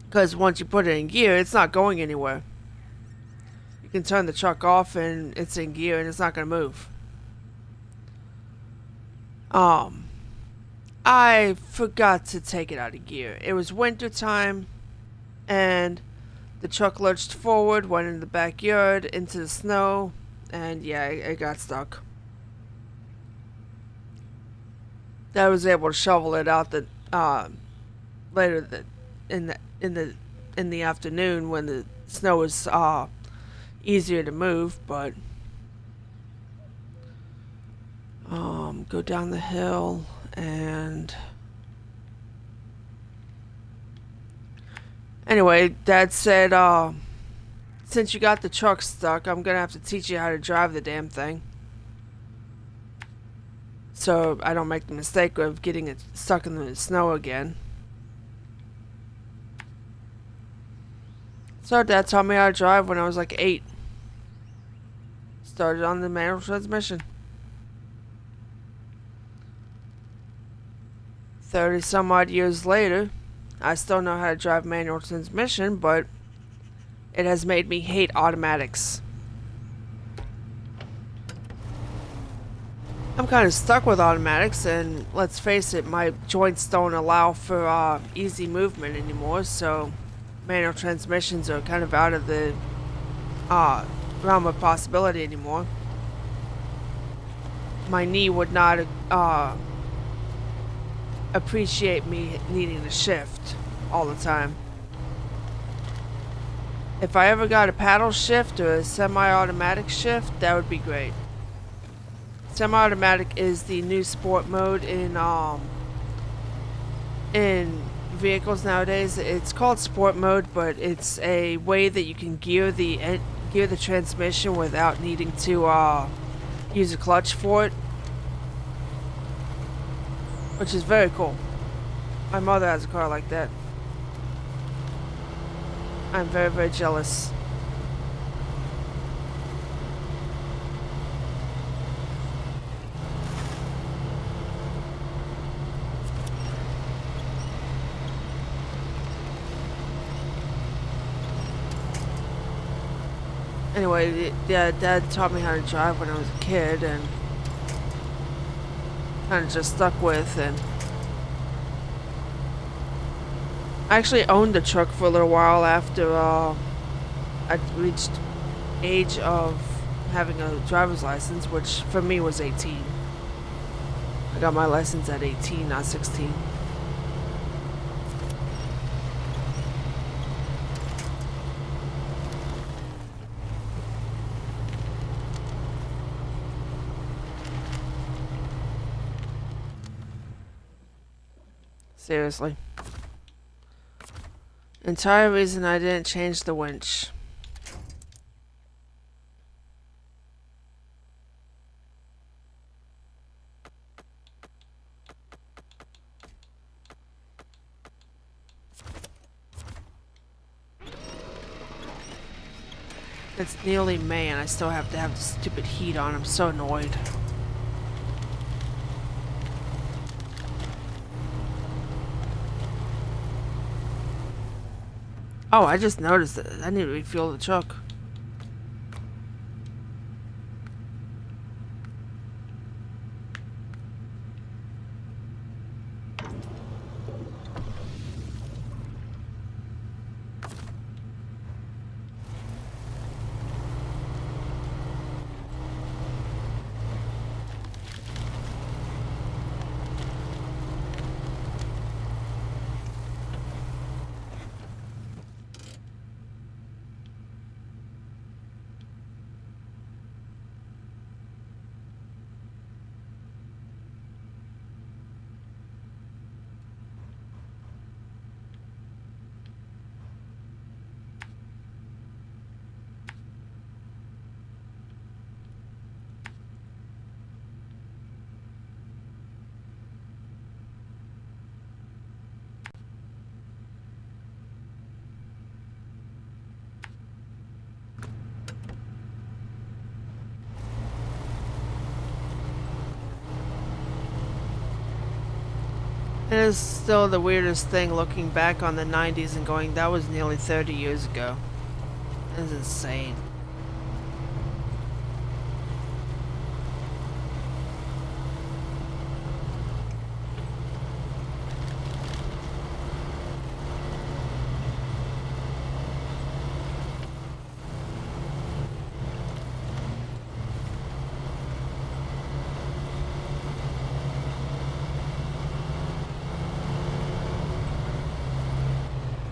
because once you put it in gear, it's not going anywhere. You can turn the truck off and it's in gear and it's not going to move. I forgot to take it out of gear. It was winter time, and the truck lurched forward, went in the backyard, into the snow, and yeah, it got stuck. I was able to shovel it out later in the afternoon when the snow was easier to move, but go down the hill. And anyway, Dad said, since you got the truck stuck, I'm gonna have to teach you how to drive the damn thing, so I don't make the mistake of getting it stuck in the snow again. So Dad taught me how to drive when I was like 8. Started on the manual transmission. 30 some odd years later, I still know how to drive manual transmission, but it has made me hate automatics. I'm kind of stuck with automatics, and let's face it, my joints don't allow for easy movement anymore, so manual transmissions are kind of out of the uh, realm of possibility anymore. My knee would not appreciate me needing to shift all the time. If I ever got a paddle shift or a semi-automatic shift, that would be great. Semi-automatic is the new sport mode in vehicles nowadays. It's called sport mode, but it's a way that you can gear the transmission without needing to use a clutch for it, which is very cool. My mother has a car like that. I'm very, very jealous. Anyway, yeah, Dad taught me how to drive when I was a kid, and kind of just stuck with. And I actually owned a truck for a little while after I reached age of having a driver's license, which for me was 18. I got my license at 18, not 16. Seriously. Entire reason I didn't change the winch. It's nearly May and I still have to have the stupid heat on. I'm so annoyed. Oh, I just noticed that I need to refuel the truck. It is still the weirdest thing looking back on the 90s and going, that was nearly 30 years ago. That's insane.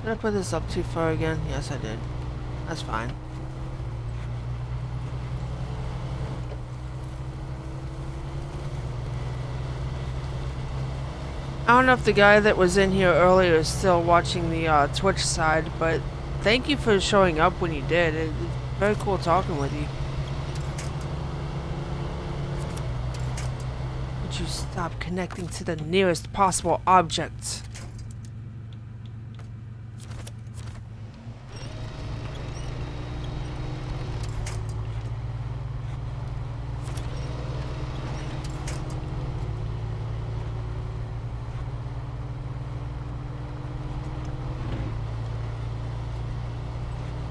Did I put this up too far again? Yes, I did. That's fine. I don't know if the guy that was in here earlier is still watching the Twitch side, but thank you for showing up when you did. It's very cool talking with you. Would you stop connecting to the nearest possible object?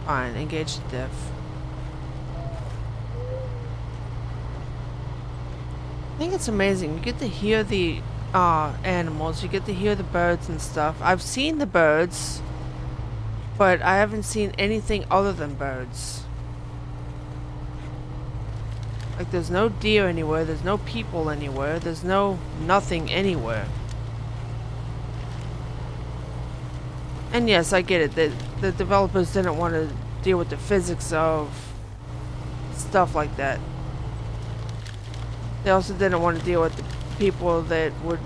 Fine, engage the diff. think it's amazing. You get to hear the animals, you get to hear the birds and stuff. I've seen the birds, but I haven't seen anything other than birds. Like, there's no deer anywhere, there's no people anywhere, there's no nothing anywhere. And yes, I get it. The developers didn't want to deal with the physics of stuff like that. They also didn't want to deal with the people that would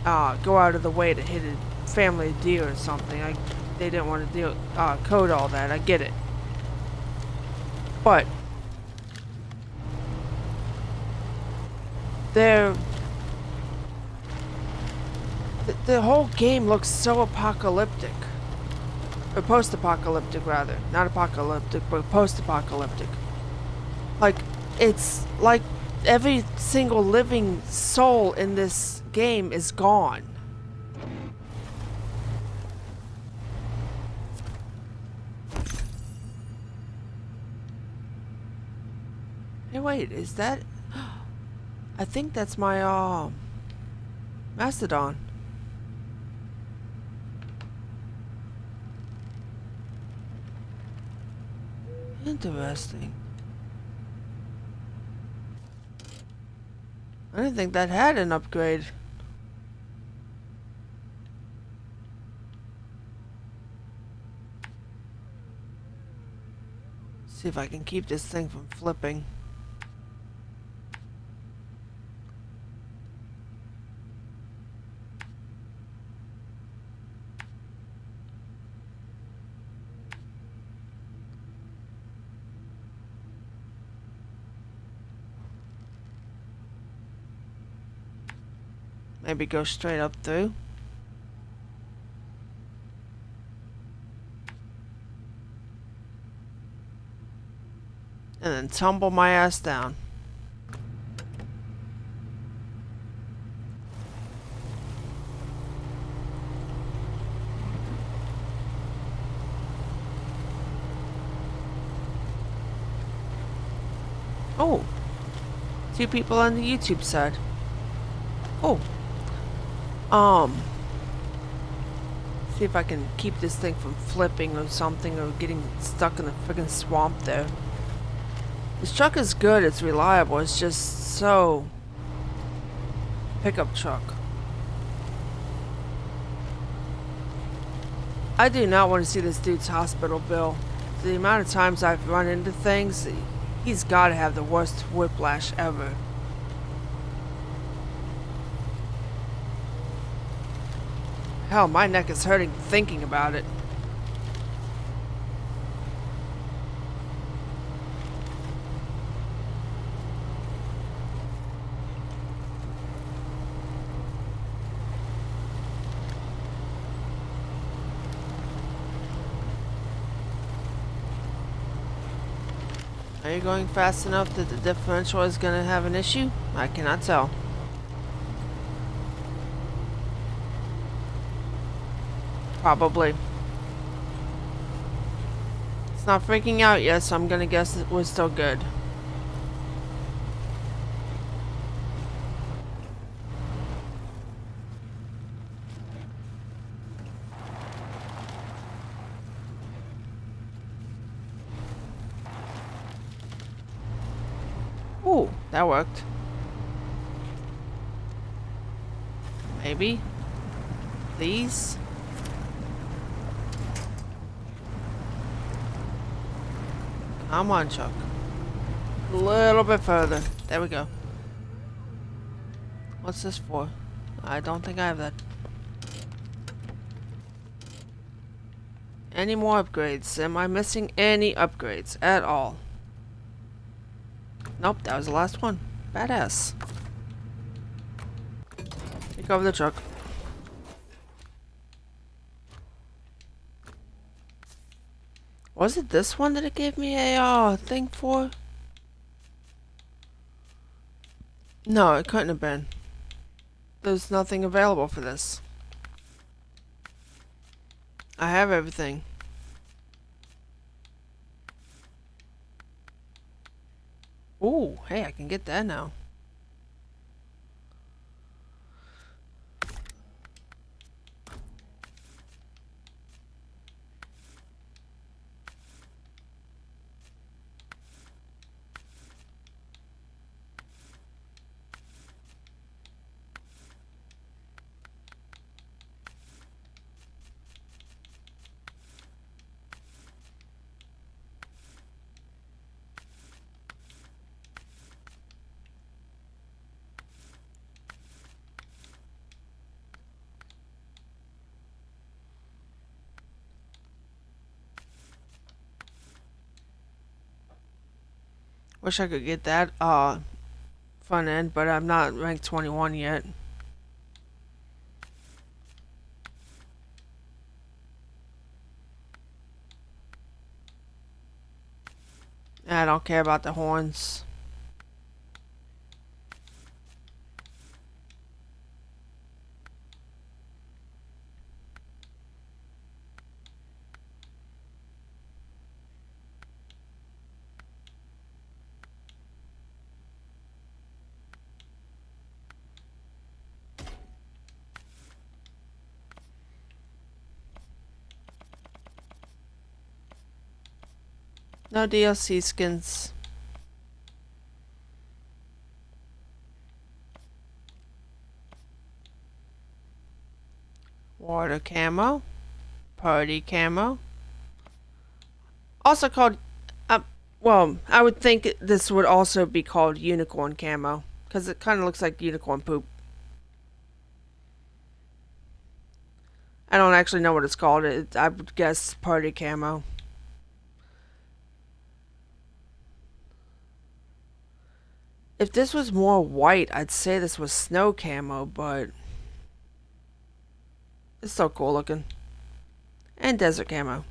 go out of the way to hit a family deer or something. They didn't want to code all that. I get it. But the whole game looks so apocalyptic. Or post-apocalyptic, rather. Not apocalyptic, but post-apocalyptic. Like, it's like every single living soul in this game is gone. Hey, wait, is that... I think that's my, Mastodon. Interesting. I didn't think that had an upgrade. See if I can keep this thing from flipping. Maybe go straight up through. And then tumble my ass down. Oh! 2 people on the YouTube side. Oh! See if I can keep this thing from flipping or something, or getting stuck in the friggin' swamp there. This truck is good, it's reliable, it's just so... pickup truck. I do not want to see this dude's hospital bill. The amount of times I've run into things, he's gotta have the worst whiplash ever. Hell, my neck is hurting thinking about it. Are you going fast enough that the differential is going to have an issue? I cannot tell. Probably. It's not freaking out yet, so I'm gonna guess it was still good. Ooh, that worked. Maybe. These? Come on, Chuck. A little bit further. There we go. What's this for? I don't think I have that. Any more upgrades? Am I missing any upgrades at all? Nope, that was the last one. Badass. Take over the truck. Was it this one that it gave me a thing for? No, it couldn't have been. There's nothing available for this. I have everything. Ooh, hey, I can get that now. Wish I could get that front end, but I'm not ranked 21 yet. I don't care about the horns. No DLC skins. Water camo. Party camo. Also called, well, I would think this would also be called unicorn camo. Because it kind of looks like unicorn poop. I don't actually know what it's called. I would guess party camo. If this was more white, I'd say this was snow camo, but it's so cool looking. And desert camo.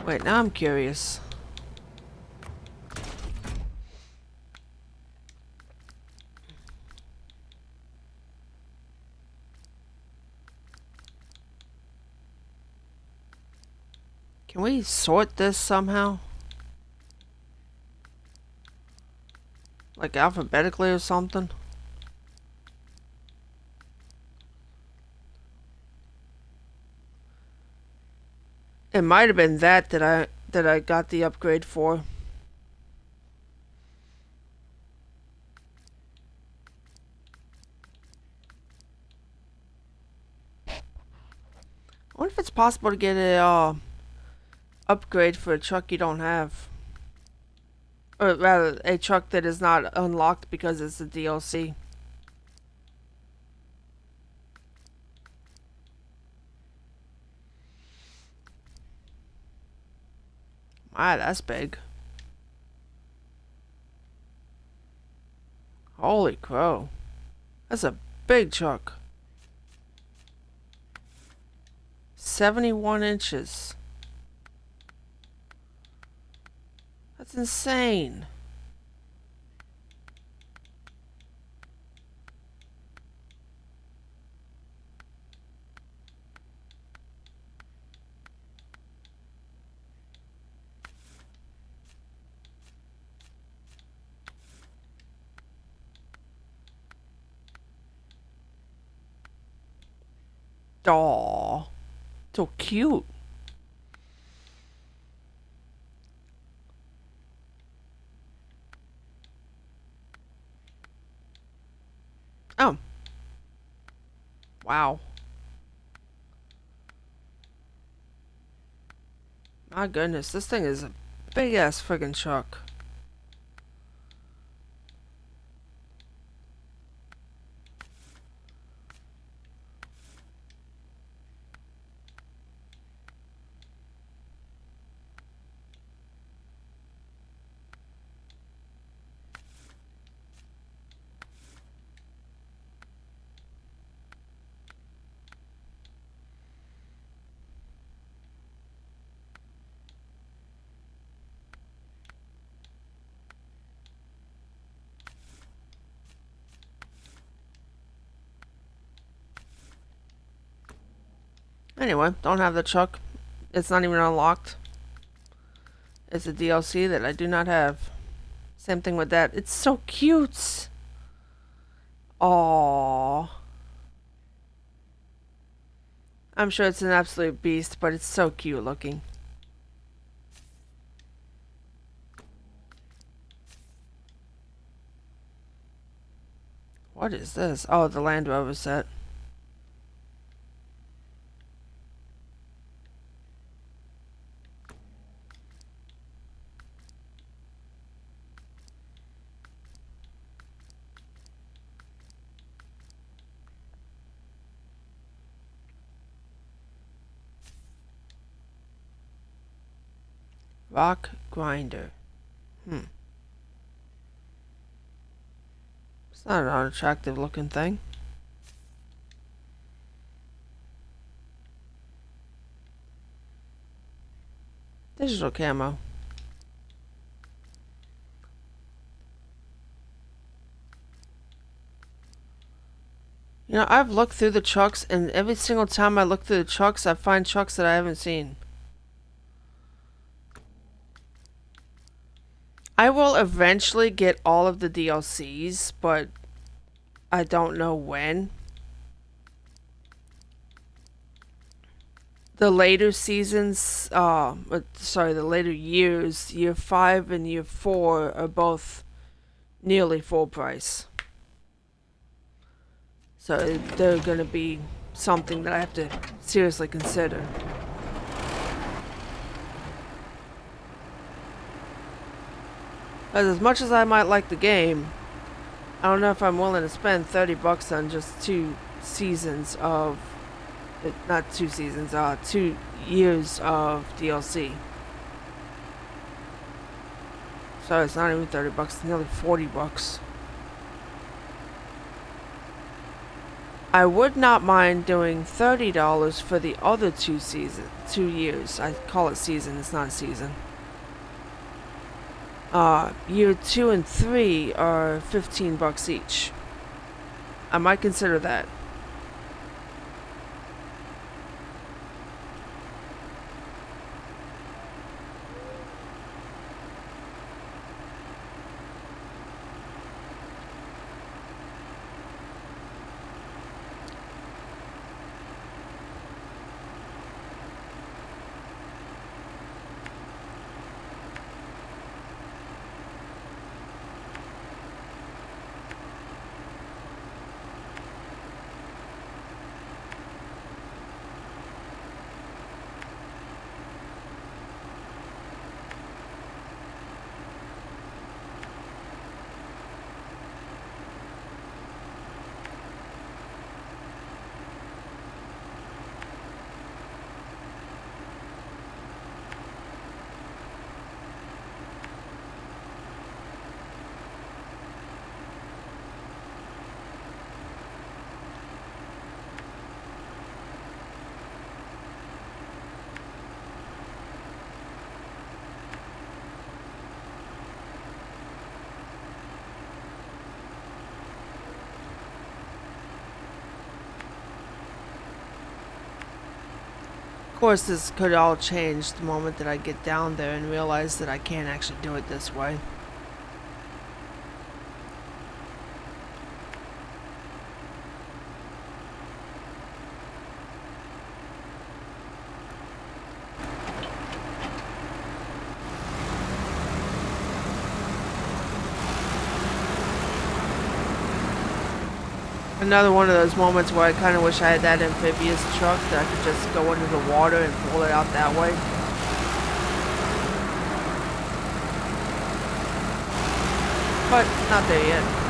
Wait, now I'm curious. Can we sort this somehow? Like alphabetically or something? It might have been that I got the upgrade for. I wonder if it's possible to get a upgrade for a truck you don't have. Or rather, a truck that is not unlocked because it's a DLC. My, that's big. Holy crow. That's a big truck. 71 inches. That's insane. Aww. So cute. Oh. Wow. My goodness, this thing is a big ass friggin' truck. Anyway, don't have the truck. It's not even unlocked. It's a DLC that I do not have. Same thing with that. It's so cute. Aww. I'm sure it's an absolute beast, but it's so cute looking. What is this? Oh, the Land Rover set. Rock grinder. It's not an unattractive looking thing. Digital camo. You know, I've looked through the trucks, and every single time I look through the trucks, I find trucks that I haven't seen. I will eventually get all of the DLCs, but I don't know when. The later seasons, the later years, year 5 and year 4 are both nearly full price. So they're gonna be something that I have to seriously consider. As much as I might like the game, I don't know if I'm willing to spend $30 on just 2 seasons of, not 2 seasons, 2 years of DLC. So it's not even $30, it's nearly $40. I would not mind doing $30 for the other 2 years. I call it season, it's not a season. Year 2 and 3 are $15 each. I might consider that. Of course, this could all change the moment that I get down there and realize that I can't actually do it this way. Another one of those moments where I kind of wish I had that amphibious truck that I could just go into the water and pull it out that way. But not there yet.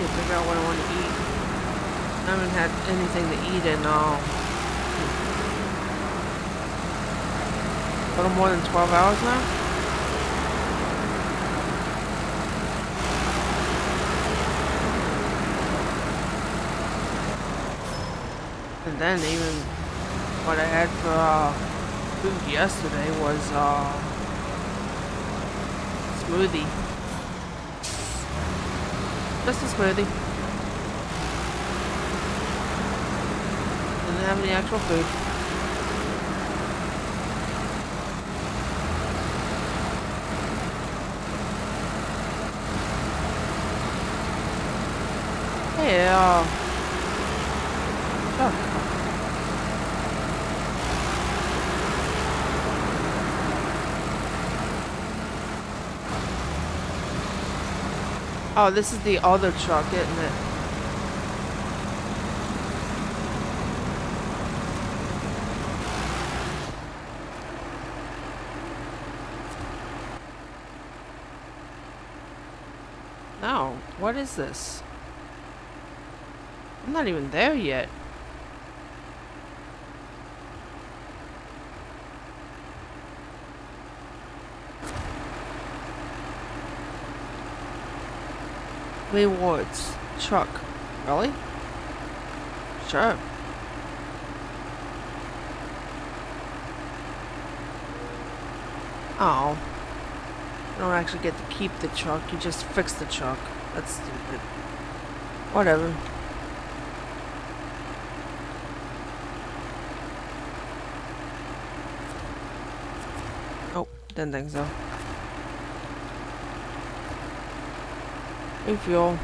Figure out what I want to eat. I haven't had anything to eat in a little more than 12 hours now. And then even what I had for food yesterday was smoothie. Just a smoothie. Didn't have any actual food. Hey, truck. Oh, this is the other truck, isn't it? No, what is this? I'm not even there yet. Rewards. Truck. Really? Sure. Oh. You don't actually get to keep the truck, you just fix the truck. That's stupid. Whatever. Oh, didn't think so. Refuel.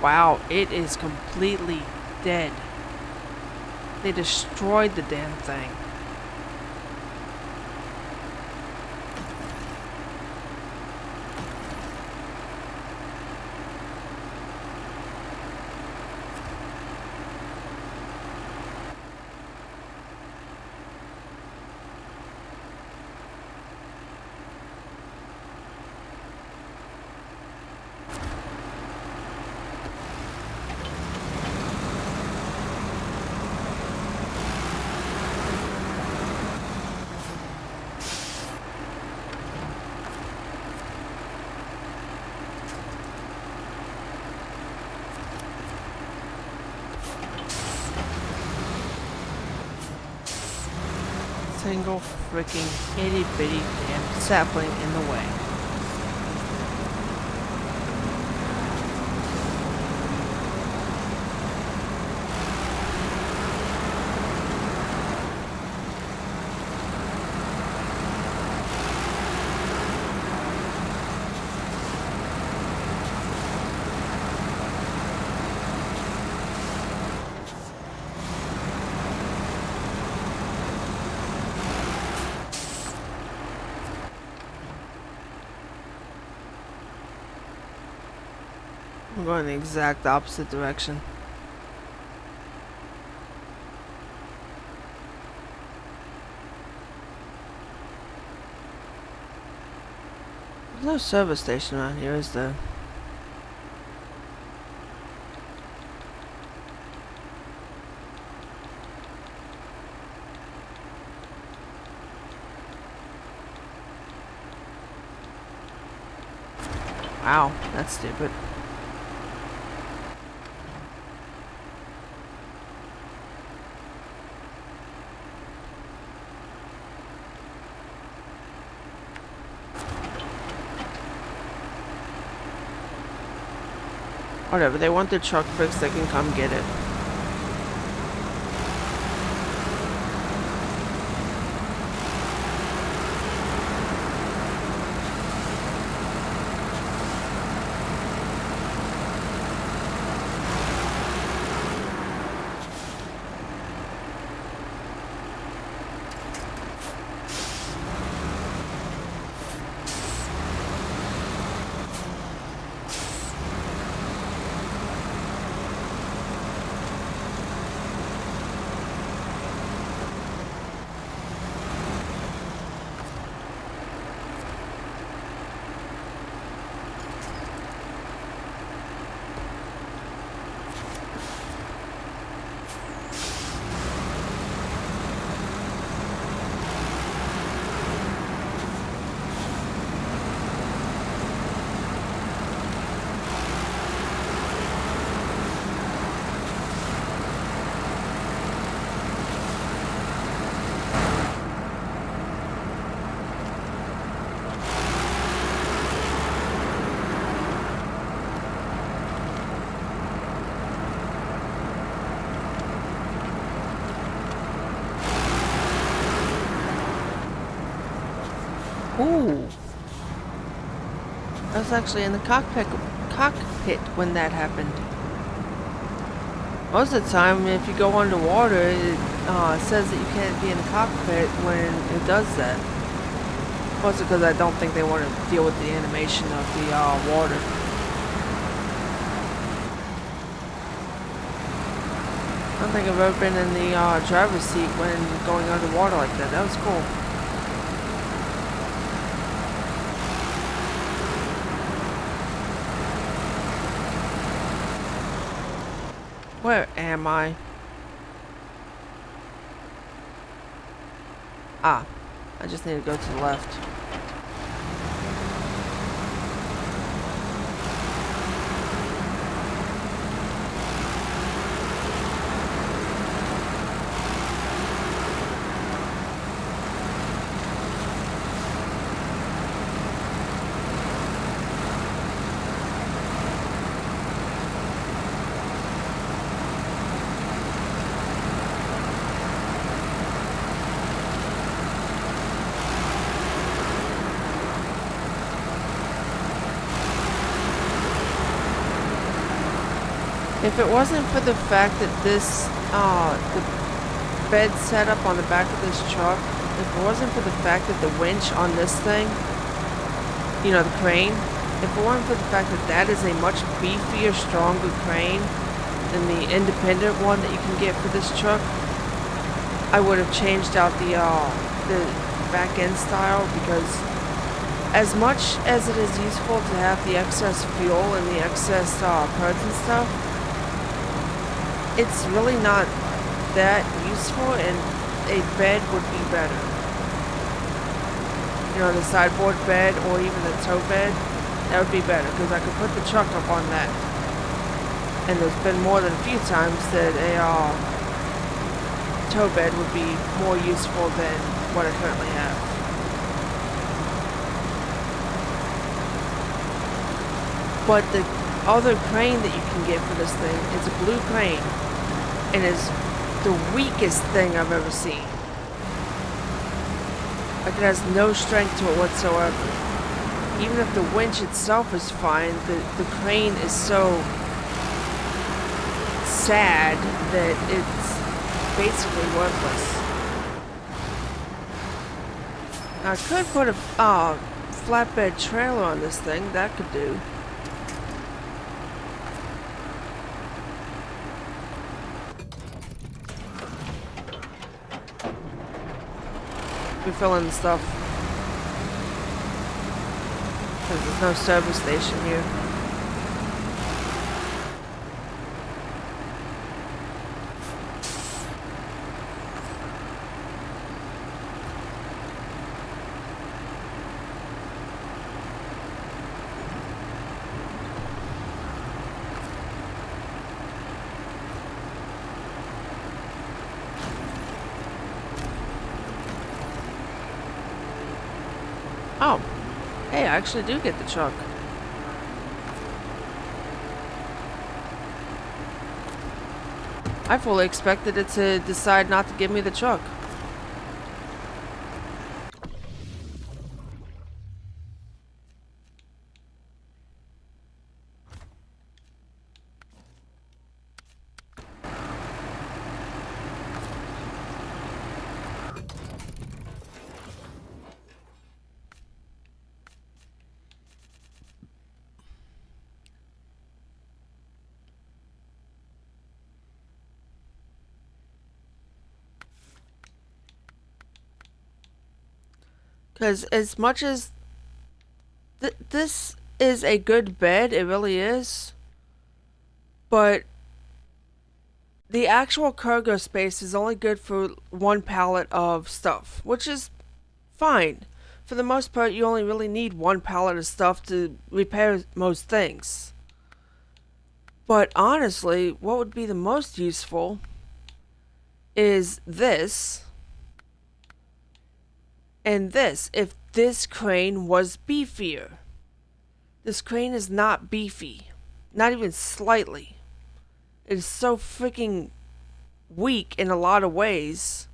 Wow, it is completely dead. They destroyed the damn thing. Single freaking itty bitty damn sapling in the way. I'm going the exact opposite direction. There's no service station around here, is there? Wow, that's stupid. Whatever, they want their truck fixed, they can come get it. Ooh. I was actually in the cockpit when that happened. Most of the time, if you go underwater, it says that you can't be in the cockpit when it does that. Mostly because I don't think they want to deal with the animation of the water. I don't think I've ever been in the driver's seat when going underwater like that. That was cool. Where am I? Ah, I just need to go to the left. If it wasn't for the fact that this, the bed setup on the back of this truck, if it wasn't for the fact that the winch on this thing, you know, the crane, if it weren't for the fact that that is a much beefier, stronger crane than the independent one that you can get for this truck, I would have changed out the back end style, because as much as it is useful to have the excess fuel and the excess parts and stuff, it's really not that useful, and a bed would be better. You know, the sideboard bed or even the tow bed, that would be better, because I could put the truck up on that. And there's been more than a few times that a tow bed would be more useful than what I currently have. But the other crane that you can get for this thing is a blue crane, and is the weakest thing I've ever seen. Like, it has no strength to it whatsoever. Even if the winch itself is fine, the crane is so sad that it's basically worthless. Now, I could put a flatbed trailer on this thing. That could do. Refilling the stuff. Because there's no service station here. Oh, hey, I actually do get the truck. I fully expected it to decide not to give me the truck. Because as much as this is a good bed, it really is. But the actual cargo space is only good for one pallet of stuff, which is fine. For the most part, you only really need one pallet of stuff to repair most things. But honestly, what would be the most useful is this. And this, if this crane was beefier. This crane is not beefy. Not even slightly. It is so freaking weak in a lot of ways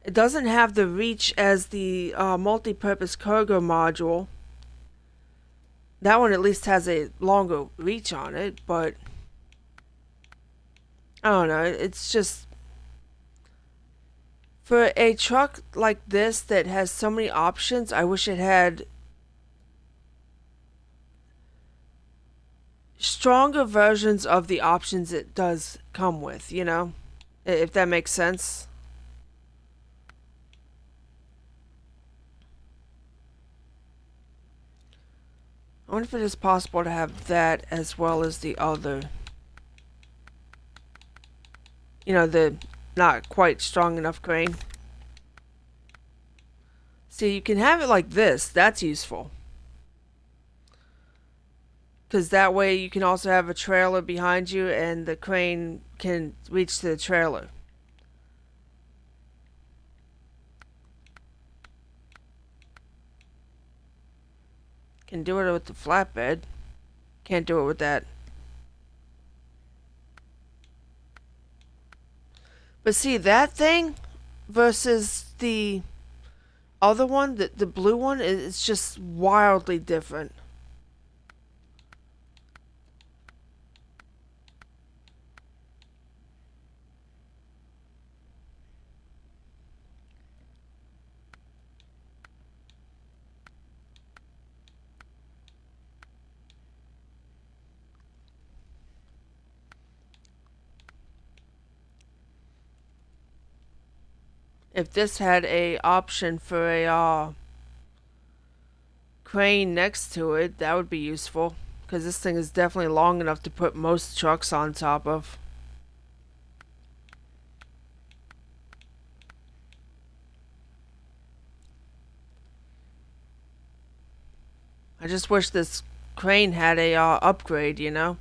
It doesn't have the reach as the multi-purpose cargo module. That one at least has a longer reach on it, but I don't know. It's just for a truck like this that has so many options, I wish it had stronger versions of the options it does come with, you know? If that makes sense. I wonder if it is possible to have that as well as the other. You know, the not quite strong enough crane. See, you can have it like this. That's useful. Because that way you can also have a trailer behind you and the crane can reach to the trailer. Can do it with the flatbed. Can't do it with that. But see, that thing versus the other one, the blue one, is just wildly different. If this had a option for a crane next to it, that would be useful. Because this thing is definitely long enough to put most trucks on top of. I just wish this crane had a upgrade, you know?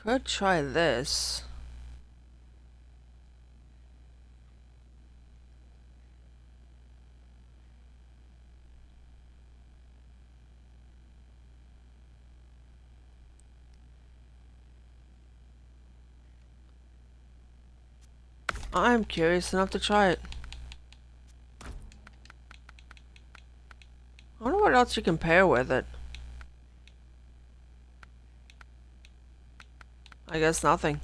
Could try this. I'm curious enough to try it. I wonder what else you can pair with it. I guess nothing.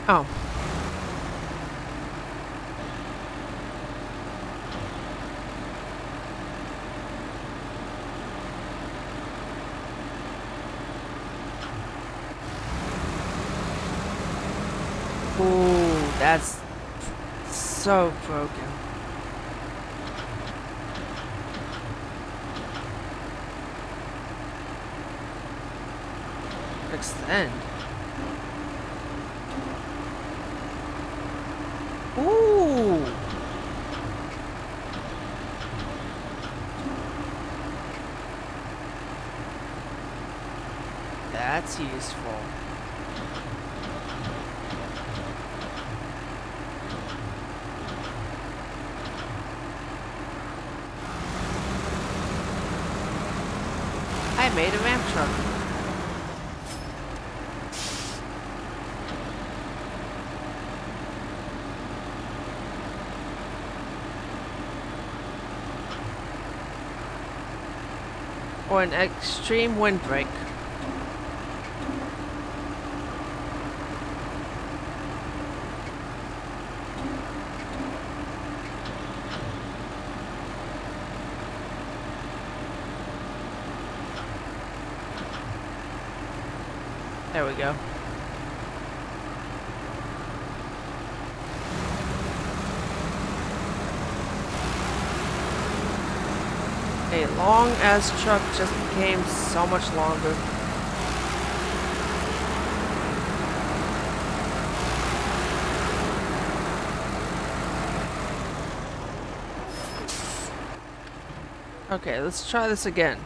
Oh. Ooh, that's so broken. Extend. Ooh. That's useful. I made a ramp truck. or an extreme windbreak. There we go. A long-ass truck just became so much longer. Okay, let's try this again.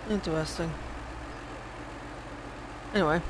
Interesting. Anyway.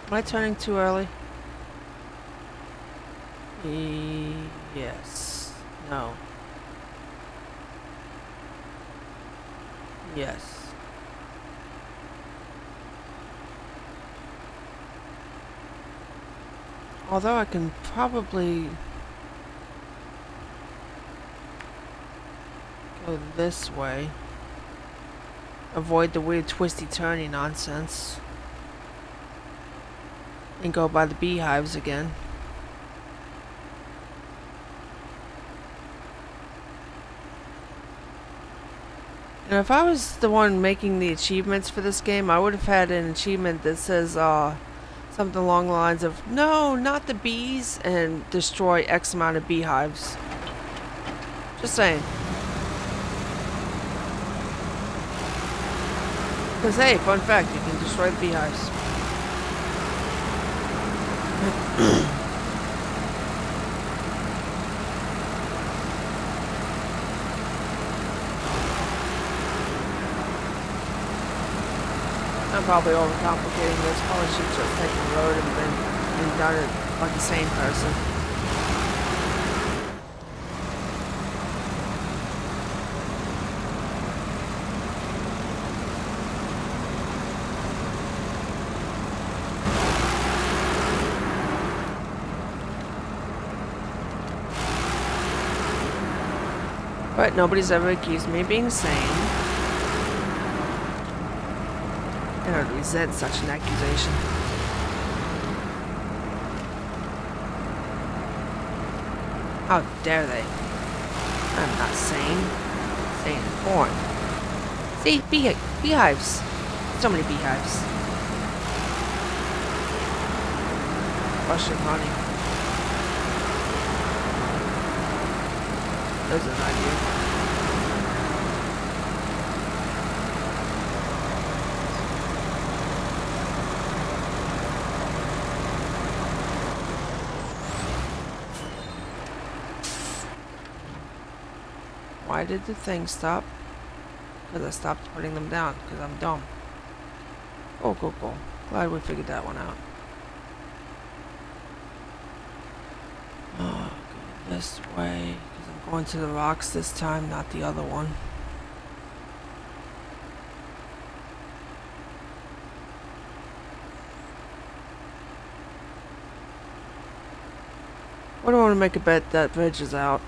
Am I turning too early? Yes. No. Yes. Although I can probably go this way. Avoid the weird twisty turny nonsense. And go by the beehives again. And if I was the one making the achievements for this game, I would have had an achievement that says something along the lines of, no, not the bees, and destroy X amount of beehives. Just saying. Because hey, fun fact, you can destroy the beehives. I'm probably overcomplicating this. Probably should just take the road and done it like a sane person. But nobody's ever accused me of being sane. And I resent such an accusation. How dare they? I'm not sane. Sane and born. See, beehives. So many beehives. Russian honey. There's an idea. Why did the thing stop? Because I stopped putting them down, because I'm dumb. Oh, cool, cool. Glad we figured that one out. Oh, go this way, because I'm going to the rocks this time, not the other one. I don't want to make a bet that bridge is out.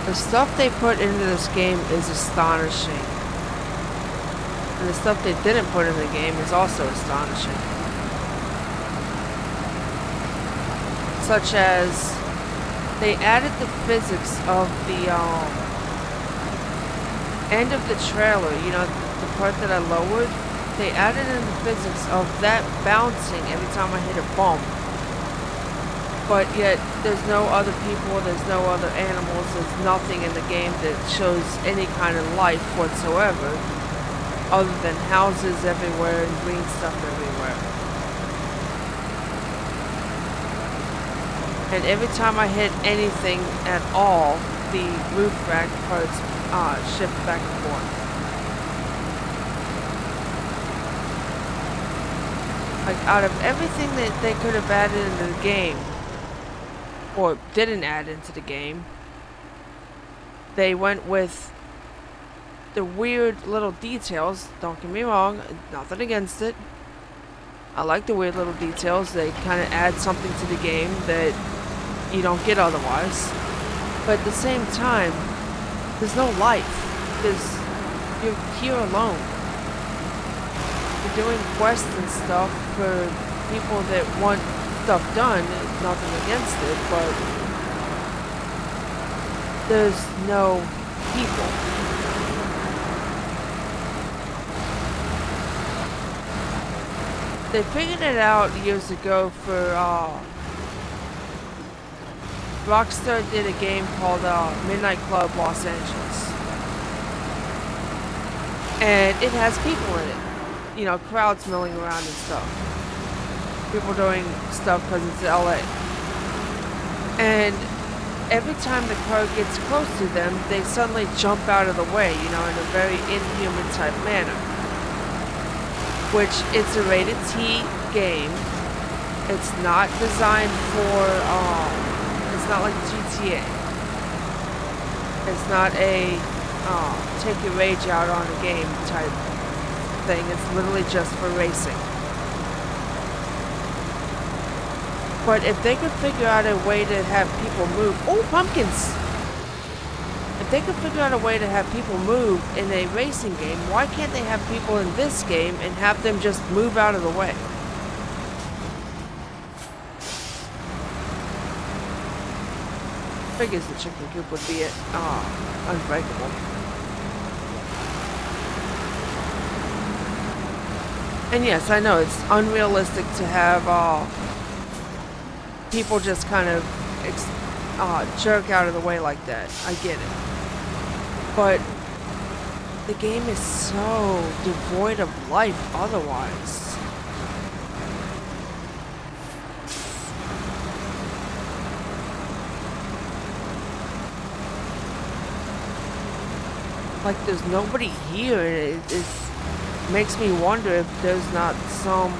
The stuff they put into this game is astonishing. And the stuff they didn't put in the game is also astonishing. Such as, they added the physics of the end of the trailer, you know, the part that I lowered. They added in the physics of that bouncing every time I hit a bump. But yet, there's no other people, there's no other animals, there's nothing in the game that shows any kind of life whatsoever, other than houses everywhere and green stuff everywhere. And every time I hit anything at all, the roof rack parts shift back and forth. Like, out of everything that they could have added into the game, or didn't add into the game, they went with the weird little details. Don't get me wrong, nothing against it. I like the weird little details. They kind of add something to the game that you don't get otherwise. But at the same time, there's no life. You're here alone. You're doing quests and stuff for people that want stuff done. Nothing against it, but there's no people. They figured it out years ago for Rockstar did a game called Midnight Club Los Angeles, and it has people in it, you know, crowds milling around and stuff. People doing stuff because it's LA. And every time the car gets close to them, they suddenly jump out of the way, you know, in a very inhuman type manner. Which, it's a rated T game. It's not designed for, it's not like GTA. It's not a, take your rage out on a game type thing. It's literally just for racing. But if they could figure out a way to have people move... Oh, pumpkins! If they could figure out a way to have people move in a racing game, why can't they have people in this game and have them just move out of the way? Figures the chicken coop would be unbreakable. And yes, I know it's unrealistic to have people just kind of jerk out of the way like that. I get it. But the game is so devoid of life otherwise. Like, there's nobody here. It makes me wonder if there's not some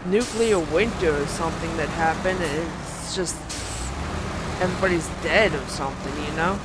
nuclear winter or something that happened, and it's just everybody's dead or something, you know?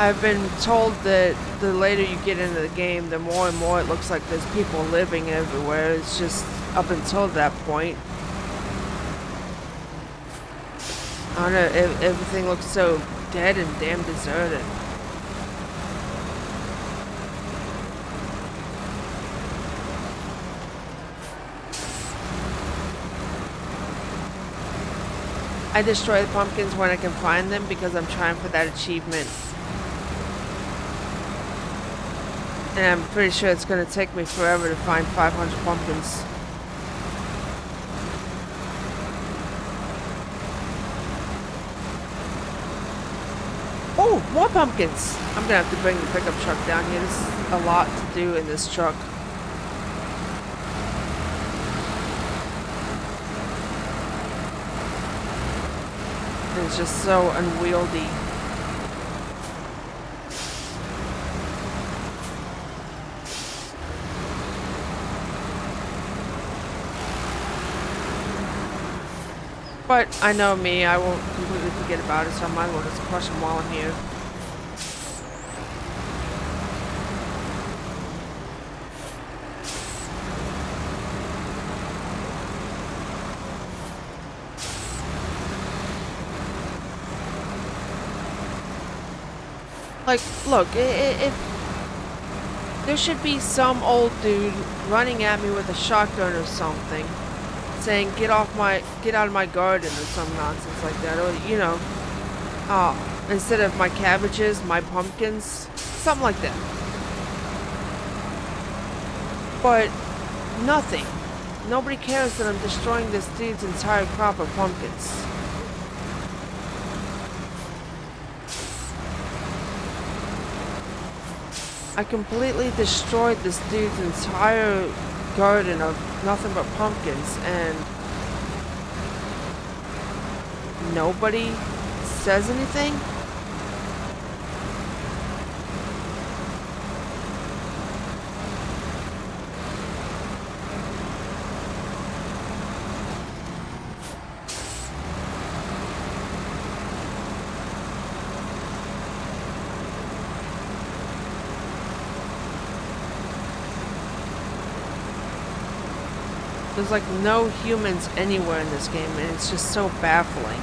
I've been told that the later you get into the game, the more and more it looks like there's people living everywhere. It's just up until that point. I don't know, everything looks so dead and damn deserted. I destroy the pumpkins when I can find them because I'm trying for that achievement. And I'm pretty sure it's going to take me forever to find 500 pumpkins. Oh, more pumpkins! I'm going to have to bring the pickup truck down here. This is a lot to do in this truck. It's just so unwieldy. But I know me, I won't completely forget about it, so I might as well just crush them while I'm here. Like, look, if there should be some old dude running at me with a shotgun or something, saying get out of my garden or some nonsense like that, or you know, instead of my cabbages, my pumpkins, something like that. But nothing. Nobody cares that I'm destroying this dude's entire crop of pumpkins. I completely destroyed this dude's entire garden of nothing but pumpkins, and nobody says anything? There's like no humans anywhere in this game, and it's just so baffling.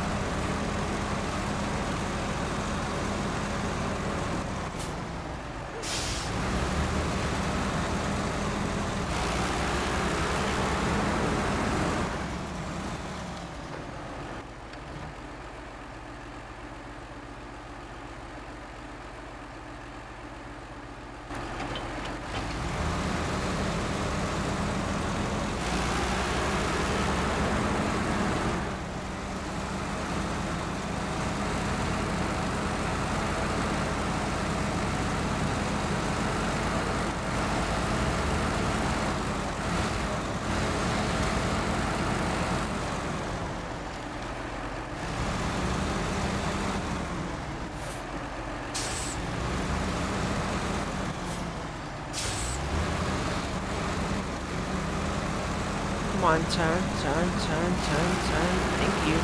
Come on, turn. Thank you.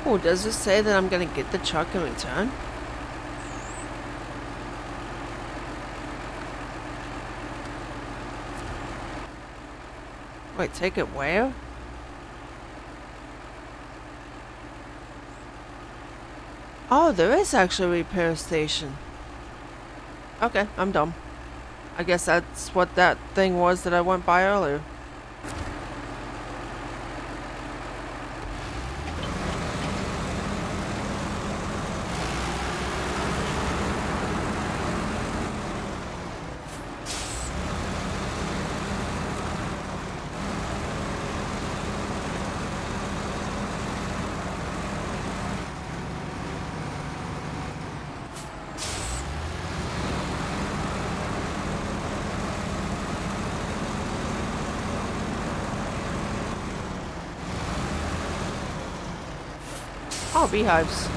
Oh, does it say that I'm gonna get the truck in return? Wait, take it where? Oh, there is actually a repair station. Okay, I'm dumb. I guess that's what that thing was that I went by earlier. Oh, beehives.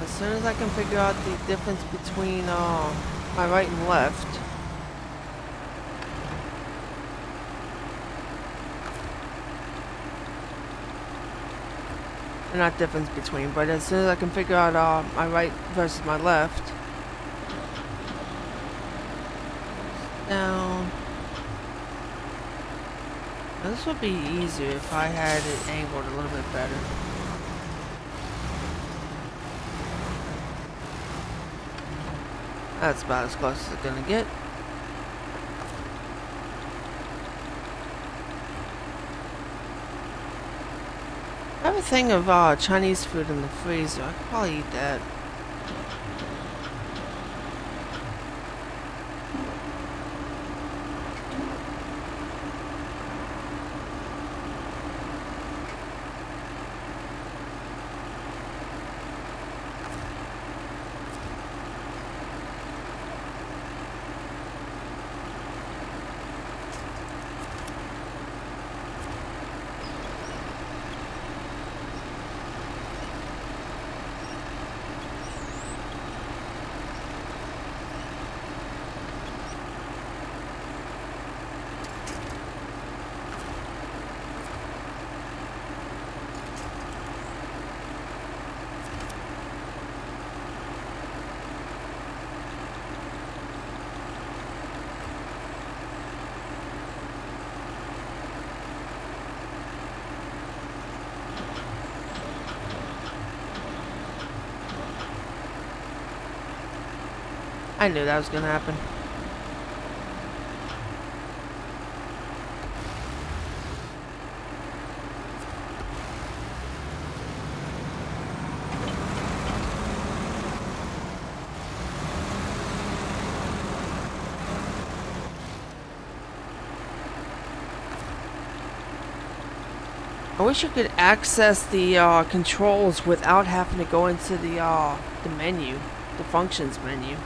As soon as I can figure out the difference between my right and left. Or not difference between, but as soon as I can figure out my right versus my left. Down. Now, this would be easier if I had it angled a little bit better. That's about as close as it's gonna get. I have a thing of Chinese food in the freezer. I could probably eat that. I knew that was gonna happen. I wish you could access the controls without having to go into the menu, the functions menu.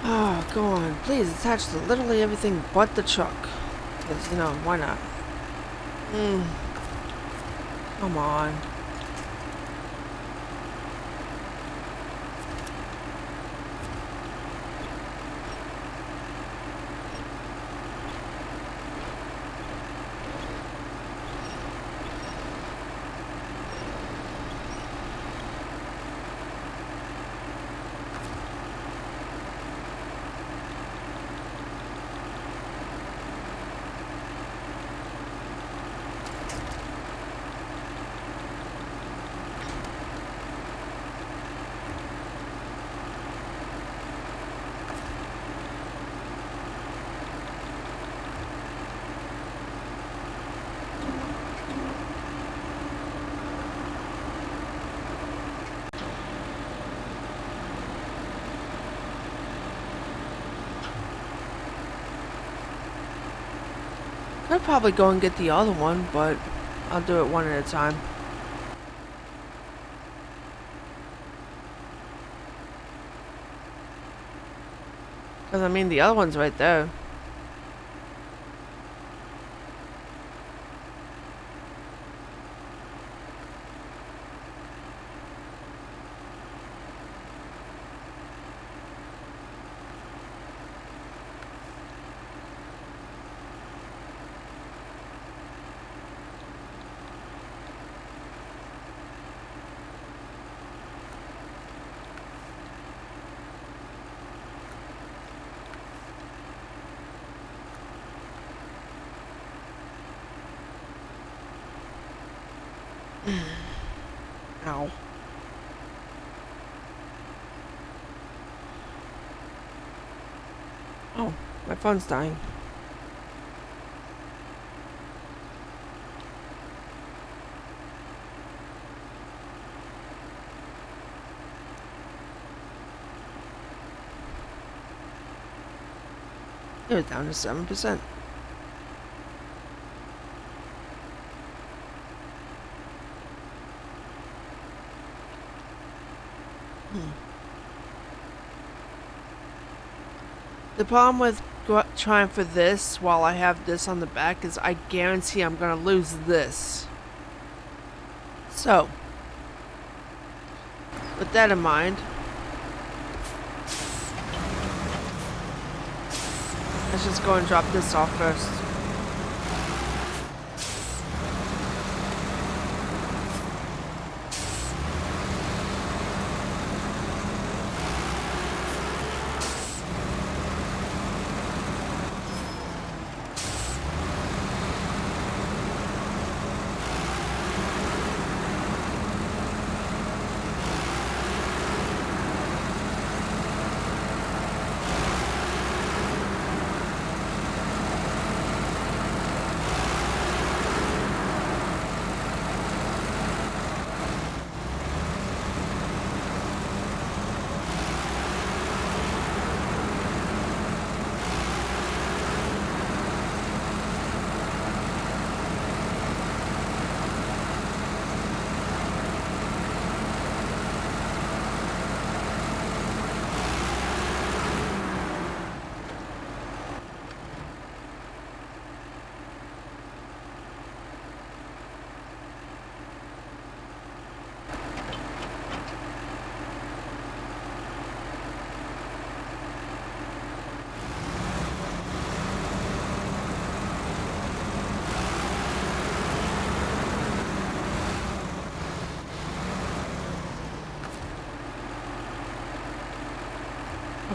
Oh, go on. Please attach to literally everything but the truck. Because, you know, why not? Come on. I'd probably go and get the other one, but I'll do it one at a time. Because, I mean, the other one's right there. Ow. Oh, my phone's dying. It was down to 7%. The problem with trying for this while I have this on the back is I guarantee I'm going to lose this. So, with that in mind, let's just go and drop this off first.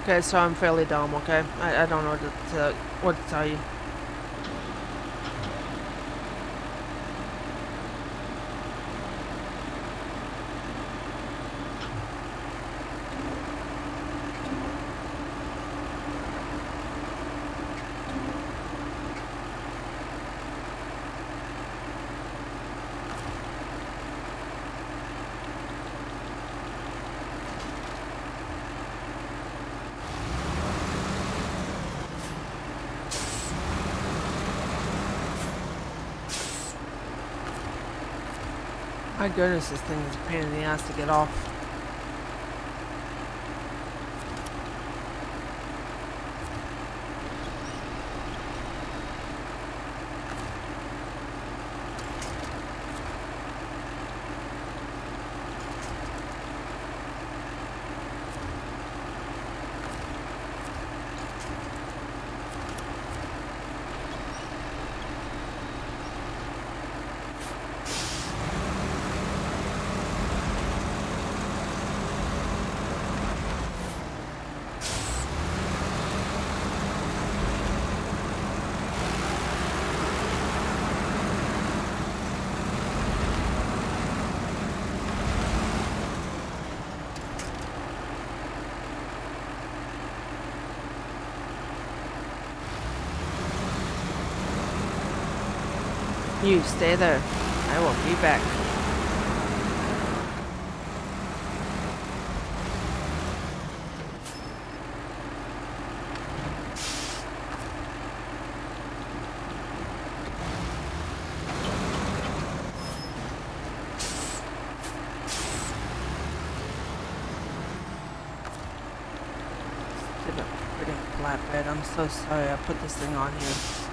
Okay, so I'm fairly dumb, okay? I don't know what to tell you. My goodness, this thing is a pain in the ass to get off. You stay there. I will be back. Stupid freaking flatbed. I'm so sorry I put this thing on here.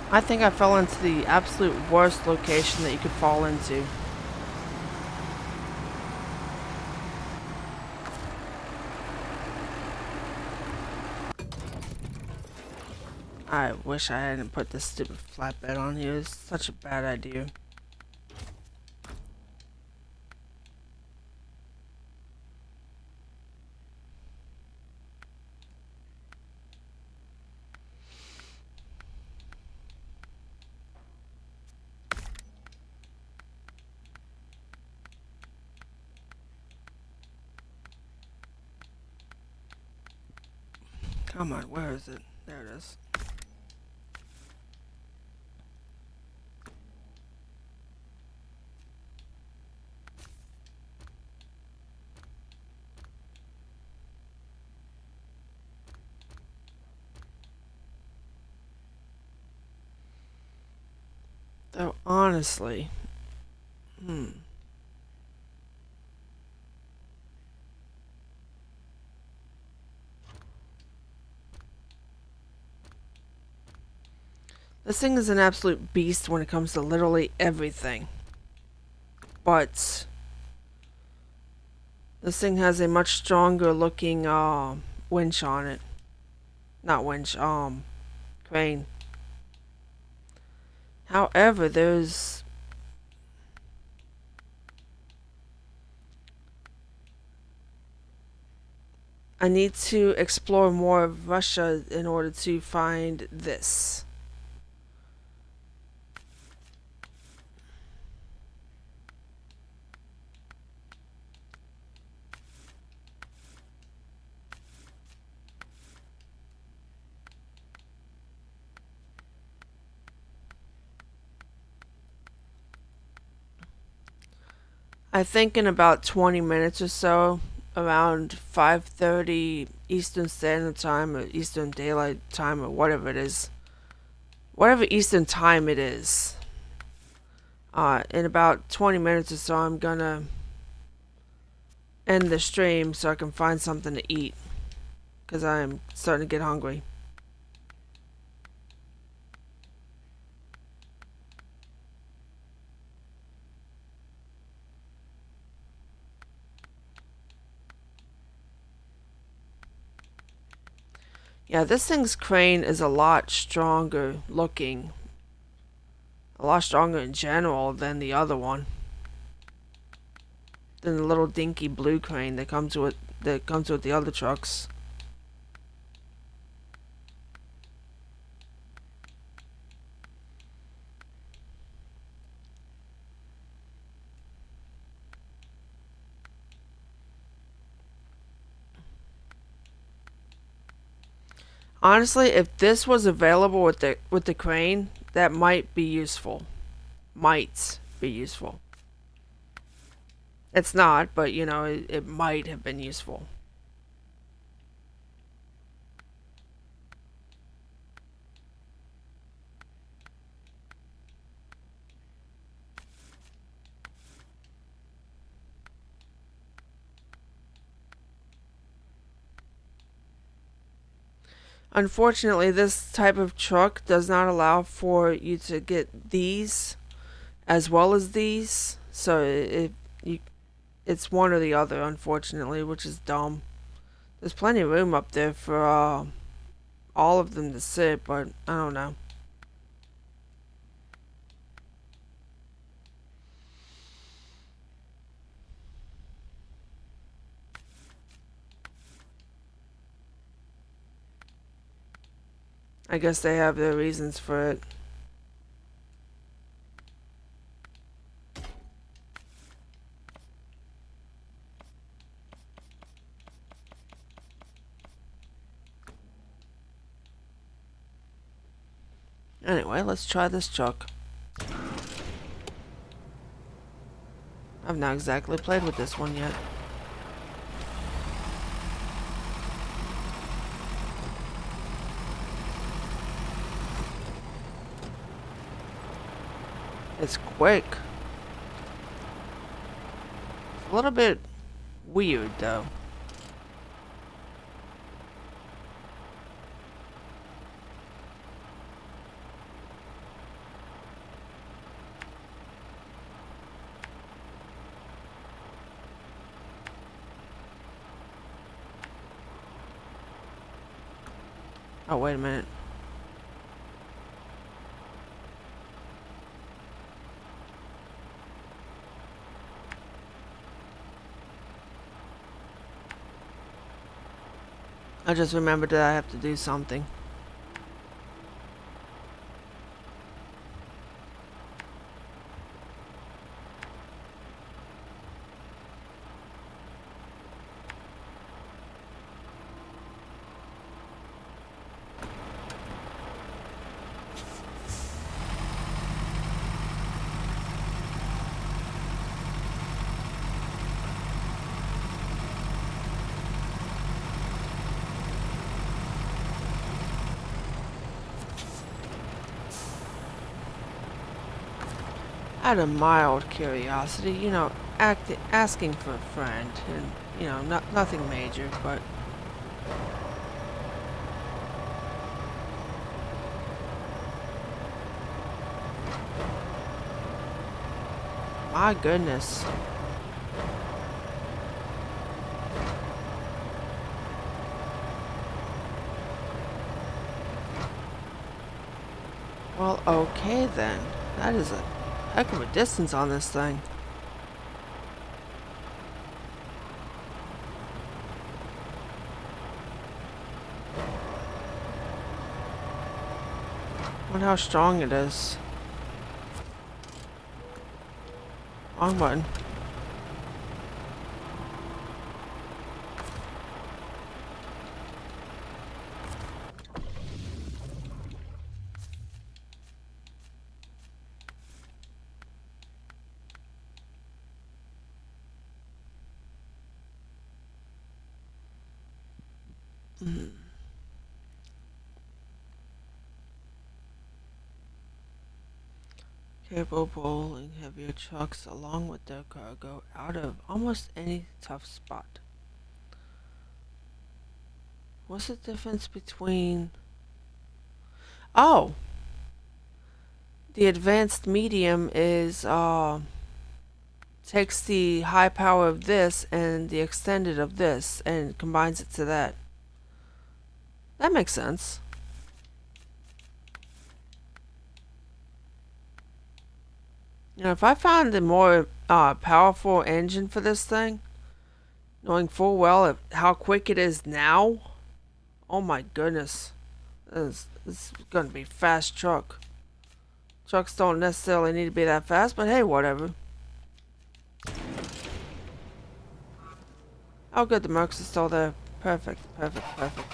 I think I fell into the absolute worst location that you could fall into. I wish I hadn't put this stupid flatbed on here. It's such a bad idea. Come on, where is it? There it is. Though honestly, this thing is an absolute beast when it comes to literally everything. But this thing has a much stronger looking winch on it. Not winch, crane. However, I need to explore more of Russia in order to find this. I think in about 20 minutes or so, around 5:30 Eastern Standard Time or Eastern Daylight Time or whatever it is, whatever Eastern Time it is, in about 20 minutes or so, I'm gonna end the stream so I can find something to eat because I'm starting to get hungry. Yeah, this thing's crane is a lot stronger looking, a lot stronger in general than the other one, than the little dinky blue crane that comes with the other trucks. Honestly, if this was available with the crane, that might be useful. Might be useful. It's not, but you know, it might have been useful. Unfortunately, this type of truck does not allow for you to get these as well as these. So it's one or the other, unfortunately, which is dumb. There's plenty of room up there for all of them to sit, but I don't know. I guess they have their reasons for it. Anyway, let's try this truck. I've not exactly played with this one yet. It's quick. It's a little bit weird though. Oh, wait a minute. I just remembered that I have to do something. Out of mild curiosity, asking for a friend, and nothing major, but my goodness. Well, okay then. That is a heck of a distance on this thing. Wonder how strong it is. Wrong button. Capable of rolling heavier trucks along with their cargo out of almost any tough spot. What's the difference between... Oh! The advanced medium is, takes the high power of this and the extended of this and combines it to that. That makes sense. If I found a more powerful engine for this thing, knowing full well how quick it is now, oh my goodness, this is going to be a fast truck. Trucks don't necessarily need to be that fast, but hey, whatever. Oh good, the Mercs are still there. Perfect, perfect, perfect.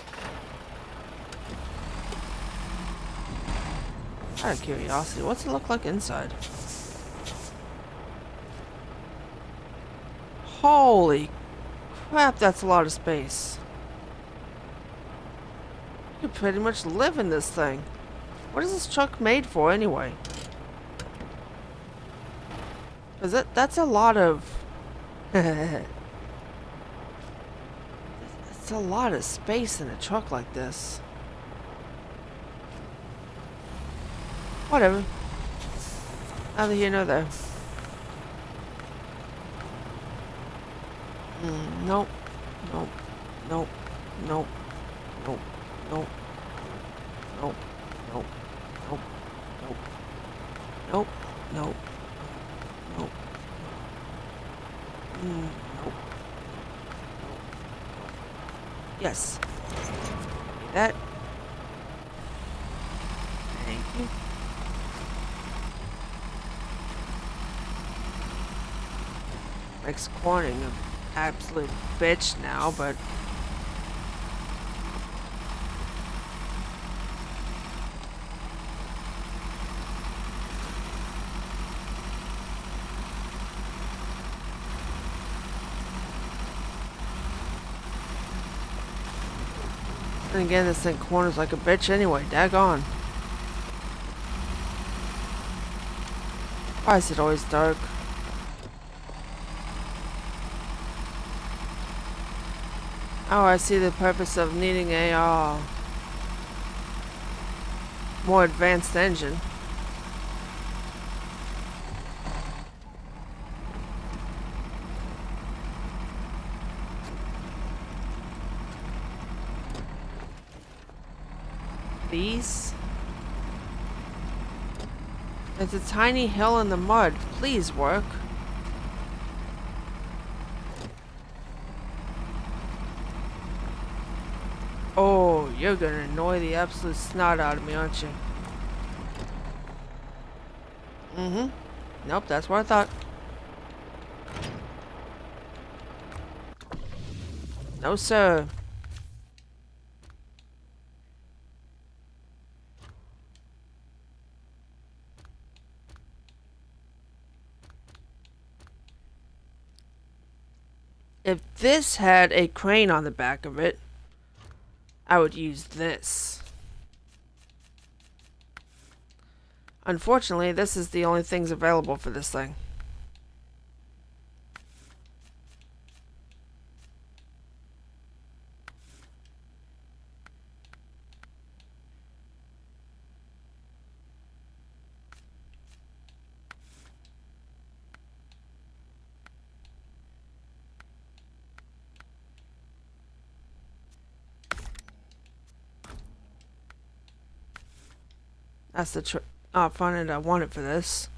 Out of curiosity, what's it look like inside? Holy crap, that's a lot of space. You could pretty much live in this thing. What is this truck made for anyway? Because that's a lot of... It's a lot of space in a truck like this. Whatever. Neither here nor there. Nope. Nope. Nope. Nope. Nope. Nope. Nope. Nope. Nope. Nope. Nope. Nope. Nope. Nope. Yes. That. Thank you. Makes corning an absolute bitch now, but and again, this thing corners like a bitch anyway. Daggone. Why is it always dark? Oh, I see the purpose of needing a more advanced engine. These? It's a tiny hill in the mud. Please work. Oh, you're gonna annoy the absolute snot out of me, aren't you? Mm-hmm. Nope, that's what I thought. No, sir. If this had a crane on the back of it, I would use this. Unfortunately, this is the only things available for this thing. That's the fun and I want it for this.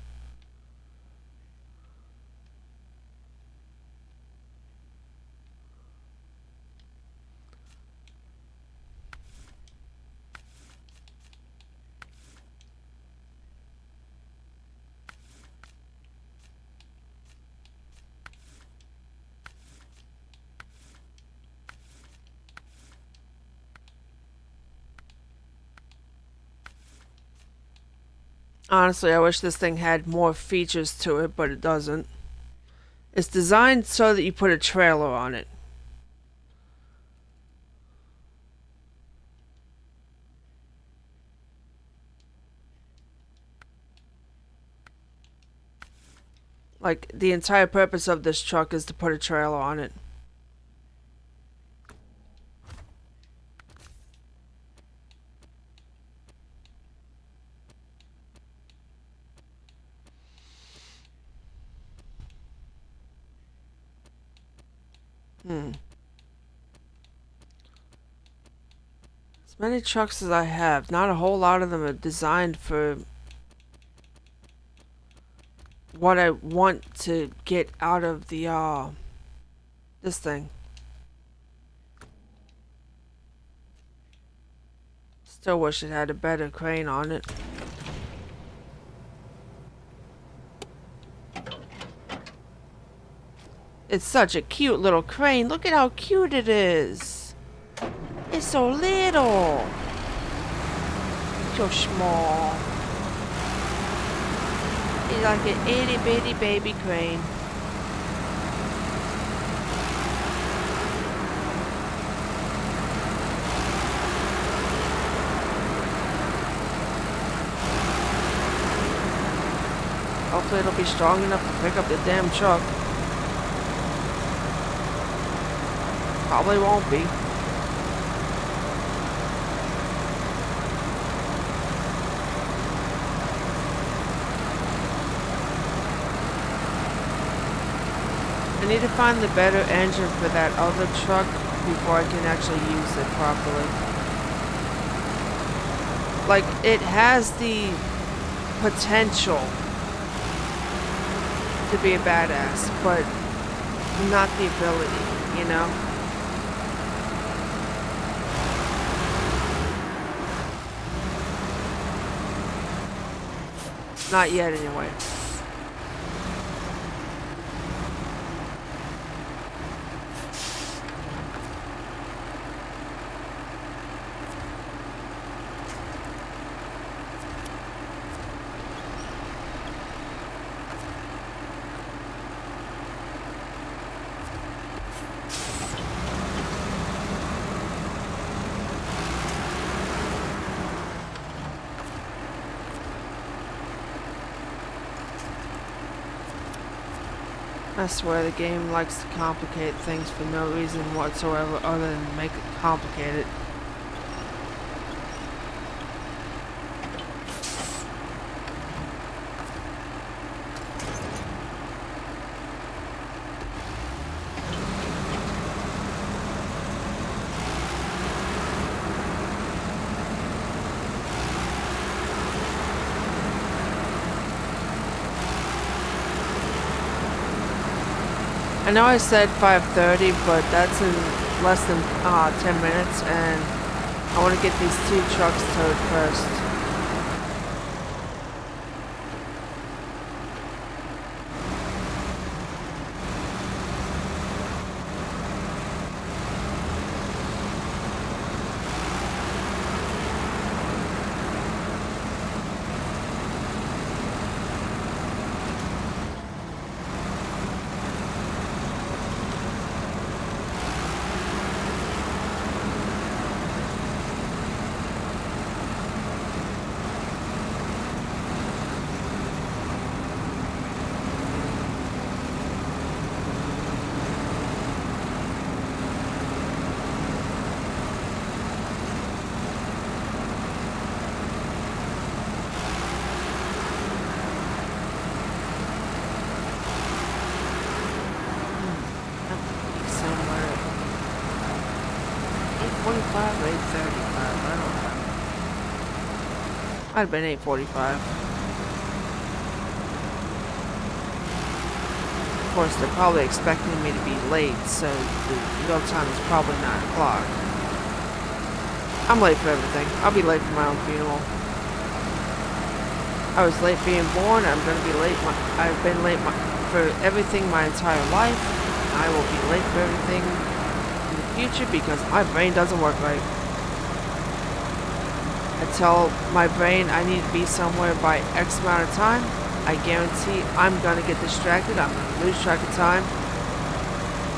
Honestly, I wish this thing had more features to it, but it doesn't. It's designed so that you put a trailer on it. Like, the entire purpose of this truck is to put a trailer on it. As many trucks as I have, not a whole lot of them are designed for what I want to get out of the, this thing. Still wish it had a better crane on it. It's such a cute little crane. Look at how cute it is. It's so little. So small. It's like an itty bitty baby crane. Hopefully it'll be strong enough to pick up the damn truck. Probably won't be. I need to find the better engine for that other truck before I can actually use it properly. Like, it has the potential to be a badass, but not the ability, you know? Not yet, anyway. I swear the game likes to complicate things for no reason whatsoever other than make it complicated. I know I said 5:30, but that's in less than 10 minutes, and I want to get these 2 trucks towed first. Might have been 8:45. Of course, they're probably expecting me to be late, so the go time is probably 9 o'clock. I'm late for everything. I'll be late for my own funeral. I was late being born. I'm going to be late. I've been late for everything my entire life. I will be late for everything in the future because my brain doesn't work right. I tell my brain I need to be somewhere by X amount of time. I guarantee I'm going to get distracted. I'm going to lose track of time.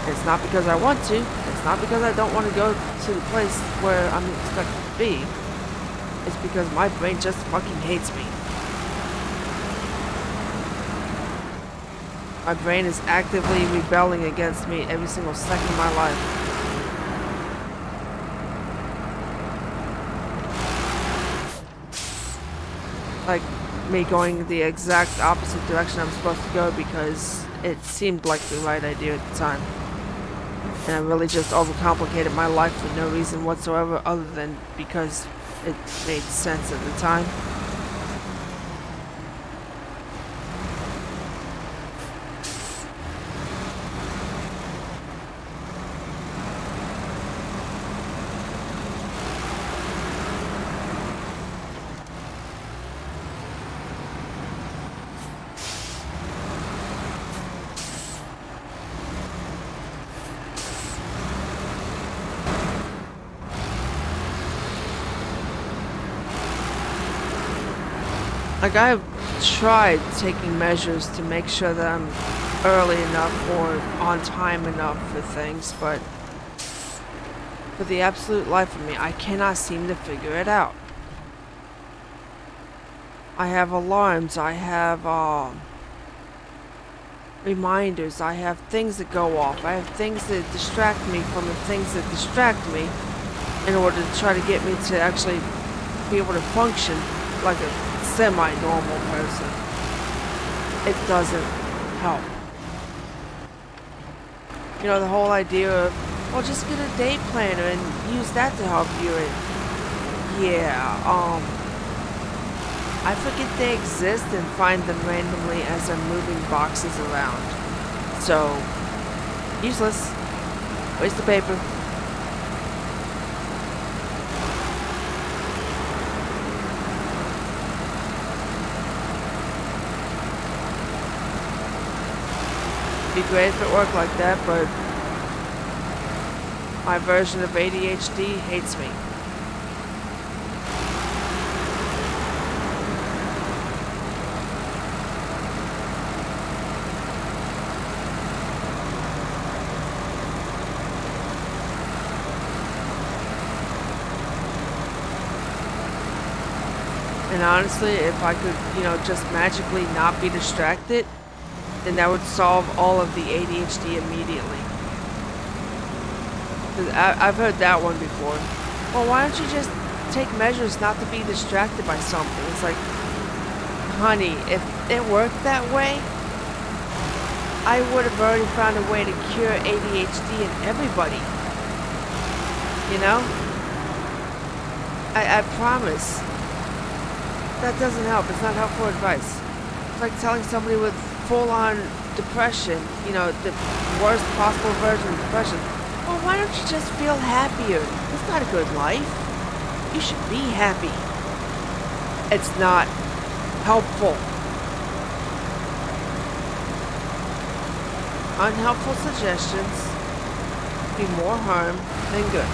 It's not because I want to. It's not because I don't want to go to the place where I'm expected to be. It's because my brain just fucking hates me. My brain is actively rebelling against me every single second of my life. Like me going the exact opposite direction I'm supposed to go because it seemed like the right idea at the time. And I really just overcomplicated my life for no reason whatsoever other than because it made sense at the time. Like, I've tried taking measures to make sure that I'm early enough or on time enough for things, but for the absolute life of me, I cannot seem to figure it out. I have alarms, I have reminders, I have things that go off, I have things that distract me from the things that distract me in order to try to get me to actually be able to function like a semi-normal person. It doesn't help. You know, the whole idea of, well, just get a day planner and use that to help you. And yeah, I forget they exist and find them randomly as I'm moving boxes around. So, useless. Waste of paper. Be great if it worked like that, but my version of ADHD hates me. And honestly, if I could, you know, just magically not be distracted, then that would solve all of the ADHD immediately. 'Cause I've heard that one before. Well, why don't you just take measures not to be distracted by something? It's like, honey, if it worked that way, I would have already found a way to cure ADHD in everybody. You know? I promise. That doesn't help. It's not helpful advice. It's like telling somebody with full-on depression, you know, the worst possible version of depression, well, why don't you just feel happier? It's not a good life. You should be happy. It's not helpful. Unhelpful suggestions do more harm than good.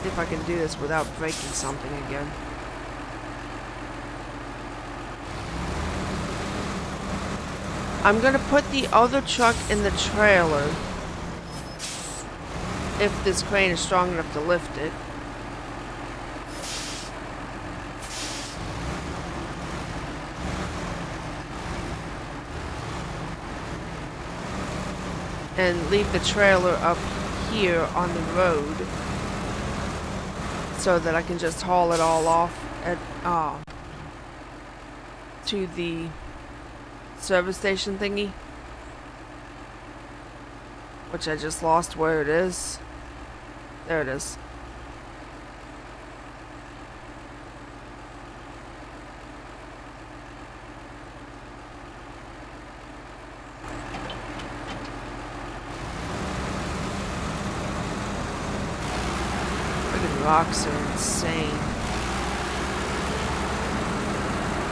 See if I can do this without breaking something again. I'm gonna put the other truck in the trailer if this crane is strong enough to lift it. And leave the trailer up here on the road so that I can just haul it all off at to the service station thingy, which I just lost where it is. There it is. Friggin' rocks are insane.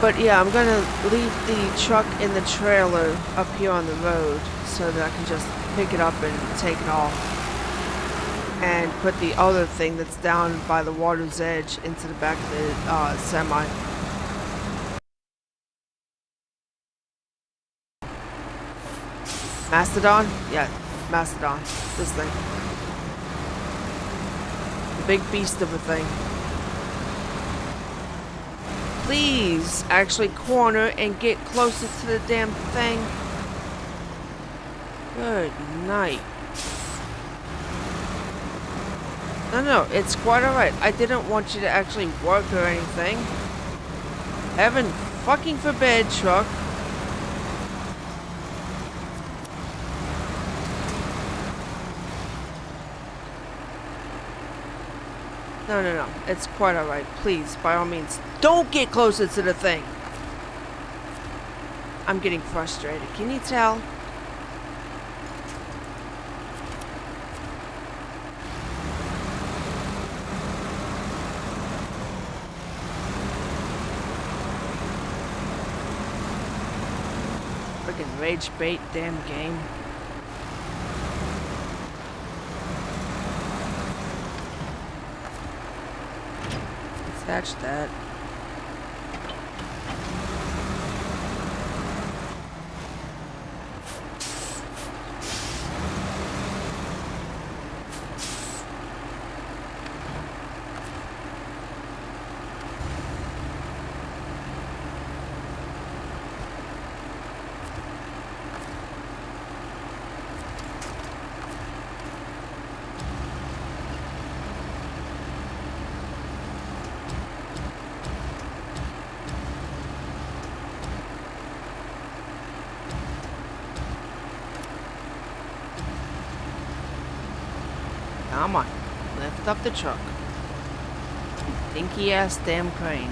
But yeah, I'm gonna leave the truck in the trailer up here on the road so that I can just pick it up and take it off. And put the other thing that's down by the water's edge into the back of the semi. Mastodon? Yeah, Mastodon. This thing. The big beast of a thing. Please actually corner and get closer to the damn thing. Good night. No, it's quite alright. I didn't want you to actually work or anything. Heaven fucking forbid, truck. No. It's quite alright. Please, by all means, don't get closer to the thing. I'm getting frustrated. Can you tell? Freaking rage bait damn game. Attach that. Come on. Lift up the truck. Dinky ass damn crane.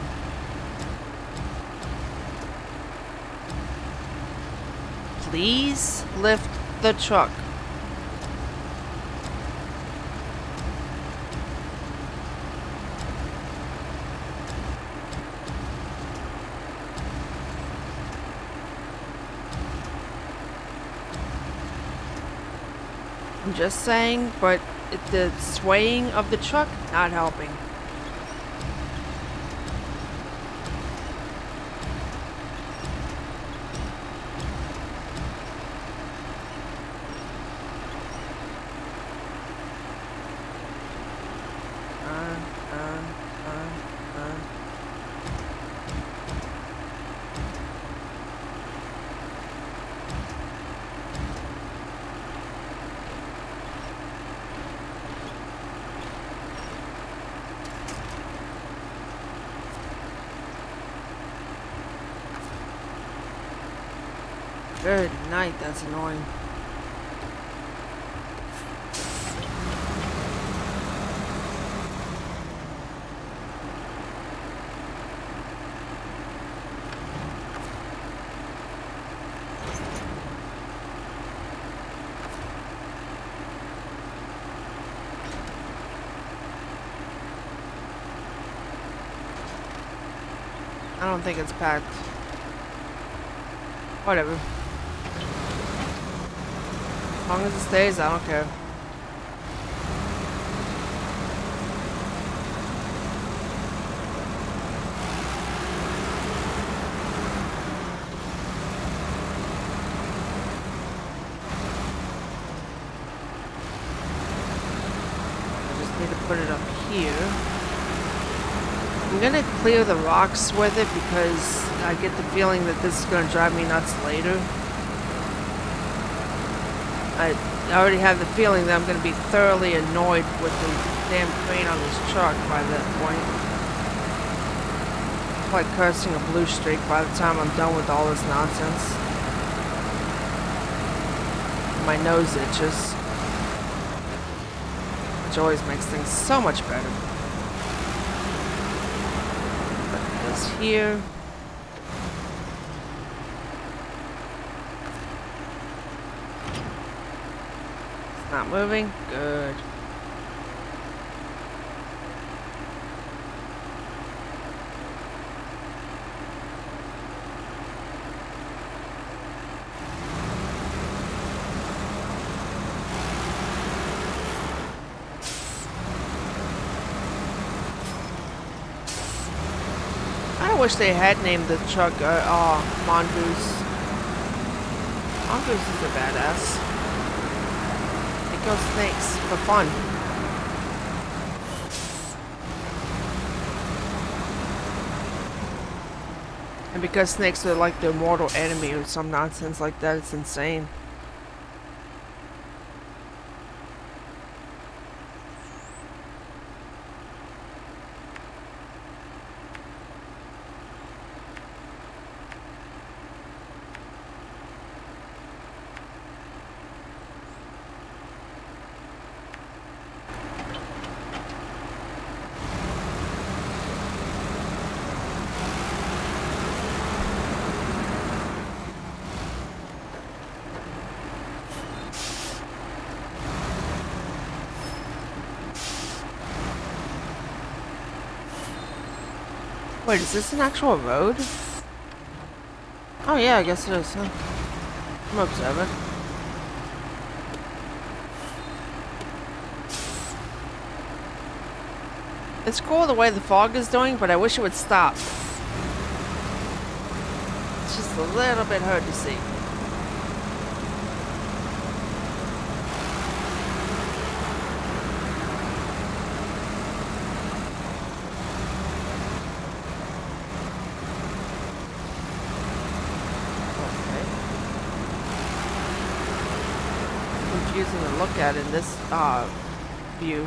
Please lift the truck. I'm just saying, but the swaying of the truck not helping. Good night, that's annoying. I don't think it's packed. Whatever. As long as it stays, I don't care. I just need to put it up here. I'm gonna clear the rocks with it because I get the feeling that this is gonna drive me nuts later. I already have the feeling that I'm going to be thoroughly annoyed with the damn crane on this truck by that point. It's like cursing a blue streak by the time I'm done with all this nonsense. My nose itches. Which always makes things so much better. Put this here. Not moving? Good. I wish they had named the truck Mongoose. Mongoose is a badass. Go snakes for fun. And because snakes are like their mortal enemy or some nonsense like that, it's insane. Wait, is this an actual road? Oh yeah, I guess it is, huh? I'm observant. It's cool the way the fog is doing, but I wish it would stop. It's just a little bit hard to see. Confusing to look at in this view.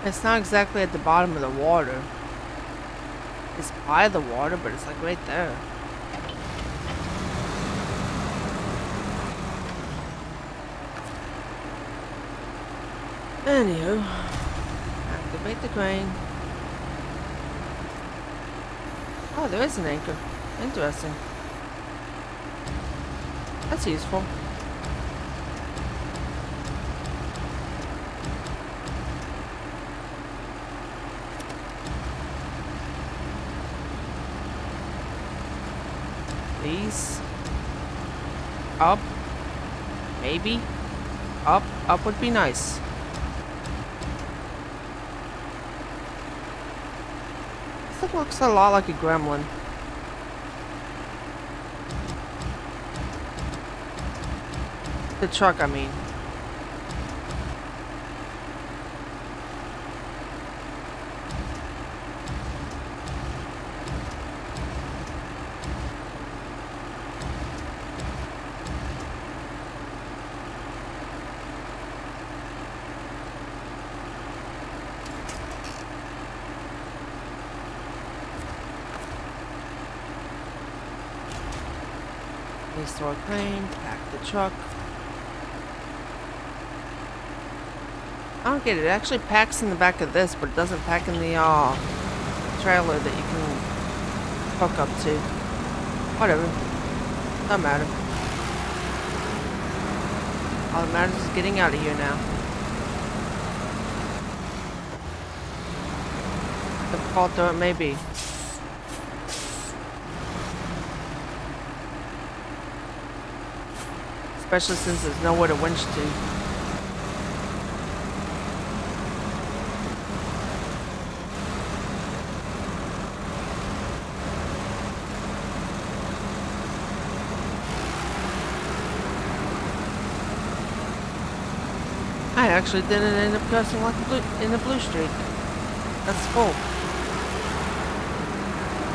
It's not exactly at the bottom of the water. It's by the water, but it's like right there. Anywho, activate the crane. Oh, there is an anchor. Interesting. That's useful. Please. Up. Maybe. Up. Up would be nice. This thing looks a lot like a gremlin. The truck, I mean. Store crane, pack the truck. I don't get it. It actually packs in the back of this, but it doesn't pack in the trailer that you can hook up to. Whatever. Doesn't matter. All that matters is getting out of here now. Difficult though it may be. Especially since there's nowhere to winch to. I actually didn't end up crossing like in the blue streak. That's cool.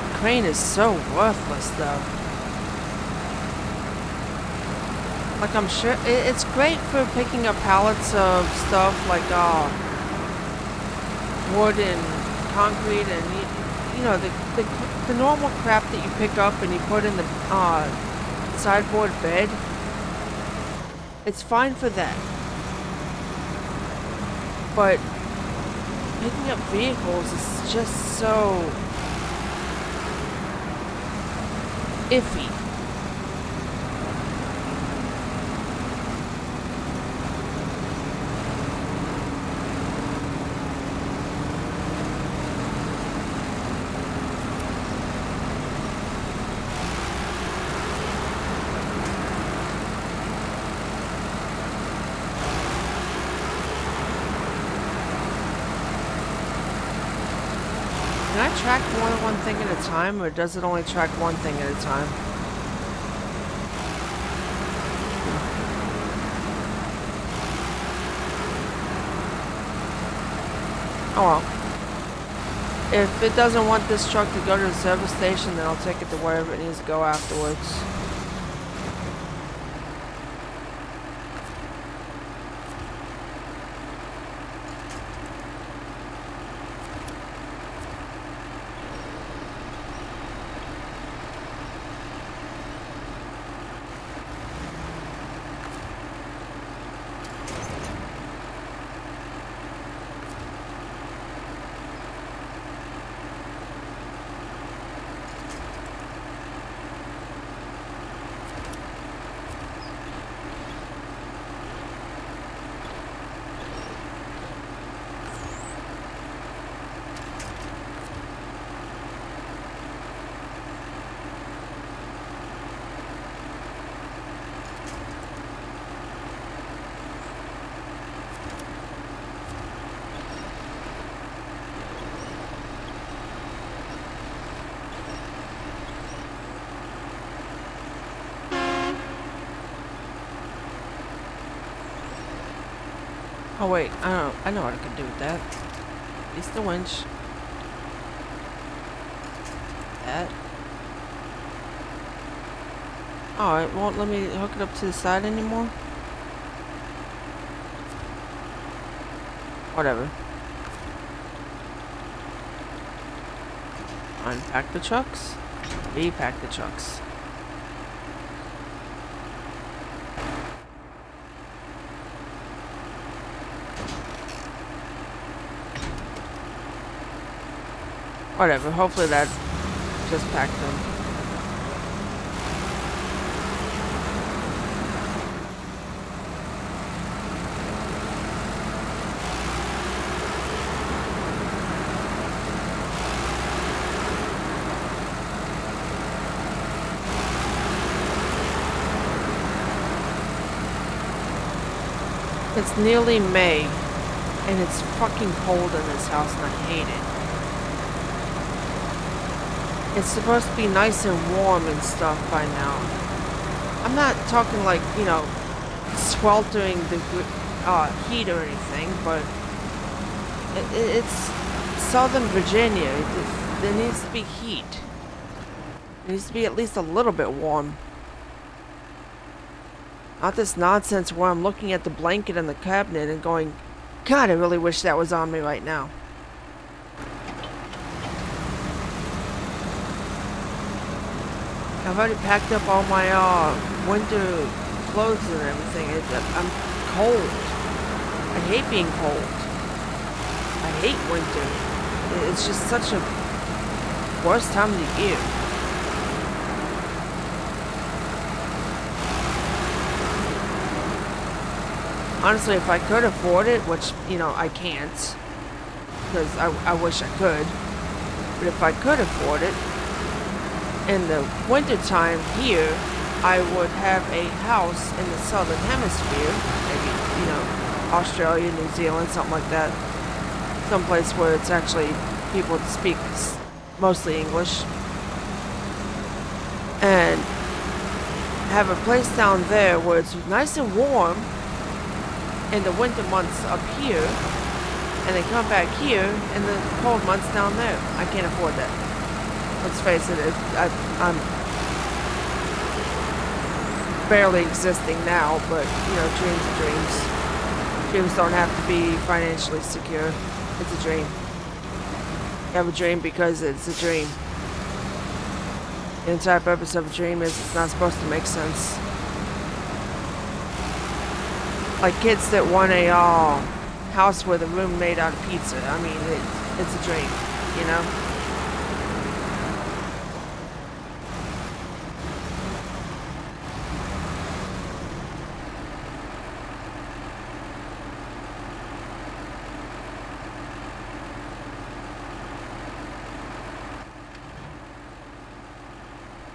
The crane is so worthless though. Like, I'm sure it's great for picking up pallets of stuff like wood and concrete and you know the normal crap that you pick up and you put in the sideboard bed. It's fine for that, but picking up vehicles is just so iffy. Can I track more than one thing at a time, or does it only track one thing at a time? Oh well. If it doesn't want this truck to go to the service station, then I'll take it to wherever it needs to go afterwards. Oh wait, I know what I can do with that. At least the winch. That. Oh, it won't let me hook it up to the side anymore? Whatever. Unpack the trucks. Repack the trucks. Whatever, hopefully that just packed them. It's nearly May, and it's fucking cold in this house, and I hate it. It's supposed to be nice and warm and stuff by now. I'm not talking like, you know, sweltering the heat or anything, but it's Southern Virginia. There needs to be heat. It needs to be at least a little bit warm. Not this nonsense where I'm looking at the blanket in the cabinet and going, God, I really wish that was on me right now. I've already packed up all my winter clothes and everything. I'm cold. I hate being cold. I hate winter. It's just such a worst time of the year. Honestly, if I could afford it, which, you know, I can't, because I wish I could, but if I could afford it, in the wintertime here, I would have a house in the southern hemisphere, maybe, you know, Australia, New Zealand, something like that, someplace where it's actually people speak mostly English, and have a place down there where it's nice and warm in the winter months up here, and then come back here in the cold months down there. I can't afford that. Let's face it, I'm barely existing now, but, you know, dreams are dreams. Dreams don't have to be financially secure. It's a dream. You have a dream because it's a dream. The entire purpose of a dream is it's not supposed to make sense. Like kids that want a house with a room made out of pizza. I mean, it's a dream, you know?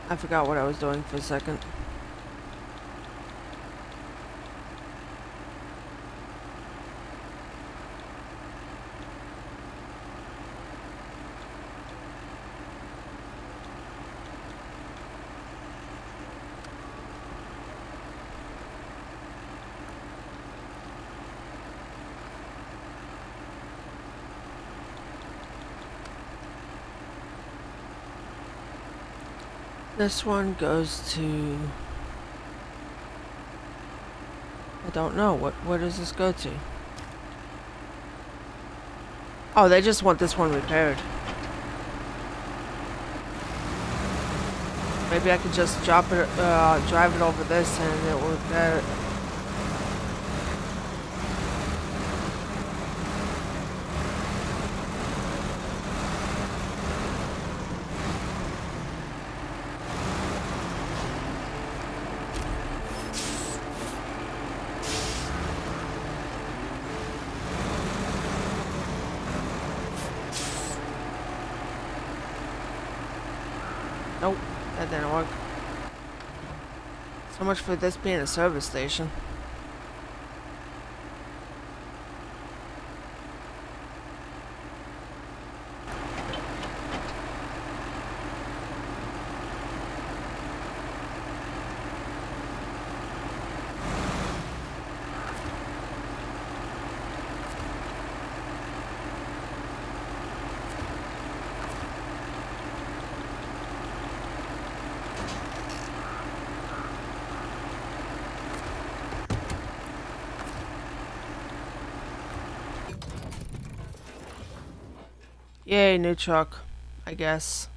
I forgot what I was doing for a second. This one goes to... I don't know. What does this go to? Oh, they just want this one repaired. Maybe I could just drive it over this and it will repair it. Nope, that didn't work. So much for this being a service station. Yay, new truck, I guess.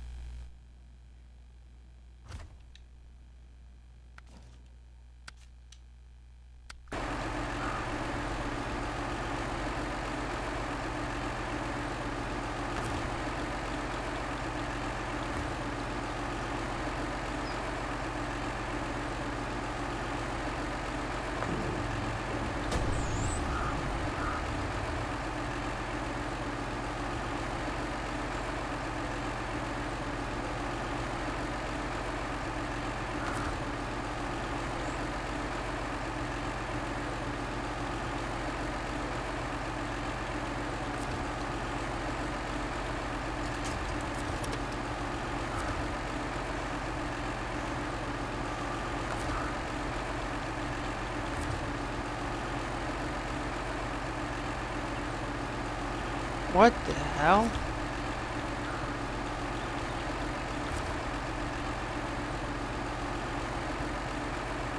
What the hell?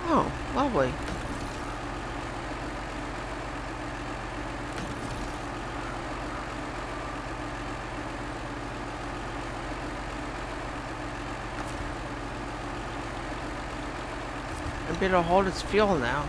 Oh, lovely. Maybe it'll hold its fuel now.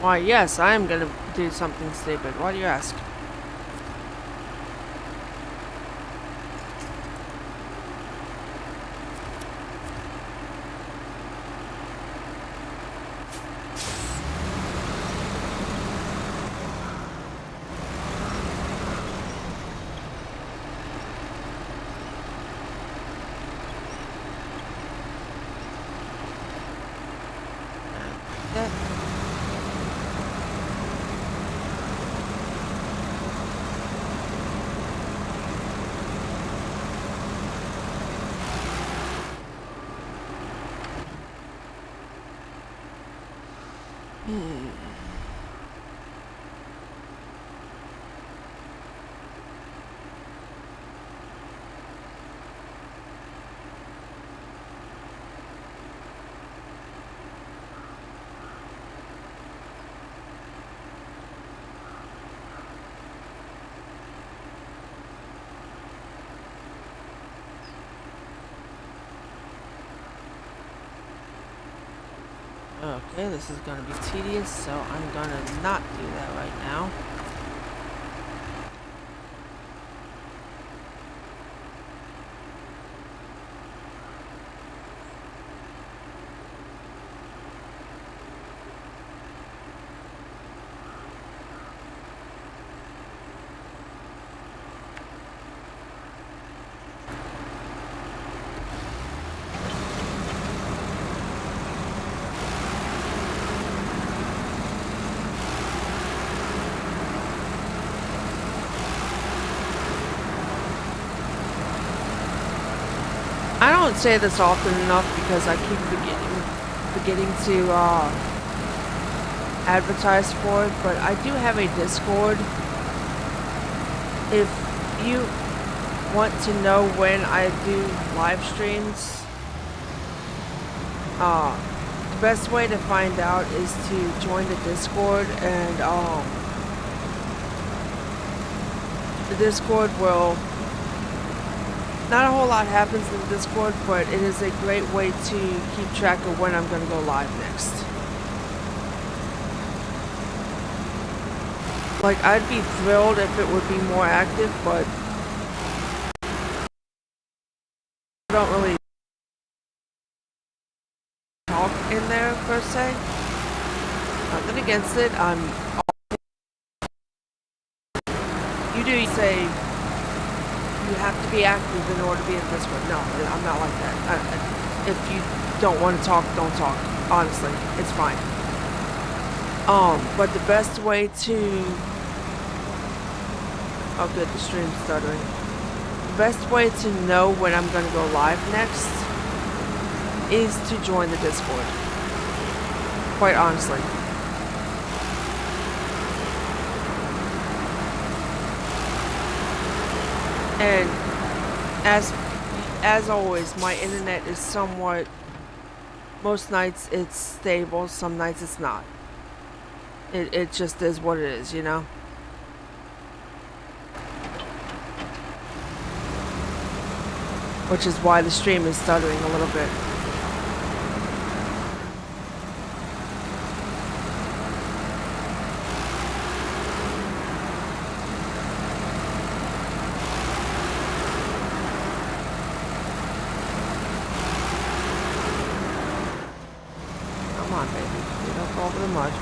Why, yes, I am gonna do something stupid. Why do you ask? Okay, this is gonna be tedious, so I'm gonna not do that right now. I don't say this often enough because I keep forgetting to advertise for it, but I do have a Discord. If you want to know when I do live streams, the best way to find out is to join the Discord, and the Discord will. Not a whole lot happens in the Discord, but it is a great way to keep track of when I'm going to go live next. Like, I'd be thrilled if it would be more active, but I don't really talk in there, per se. Nothing against it. You do say you have to be active in order to be in Discord. No, I'm not like that. If you don't want to talk, don't talk. Honestly, it's fine. But the best way to... Oh good, the stream's stuttering. The best way to know when I'm going to go live next is to join the Discord. Quite honestly. And as always, my internet is somewhat, most nights it's stable, some nights it's not. It just is what it is, you know? which is why the stream is stuttering a little bit. Come on, baby. Get up over the mud.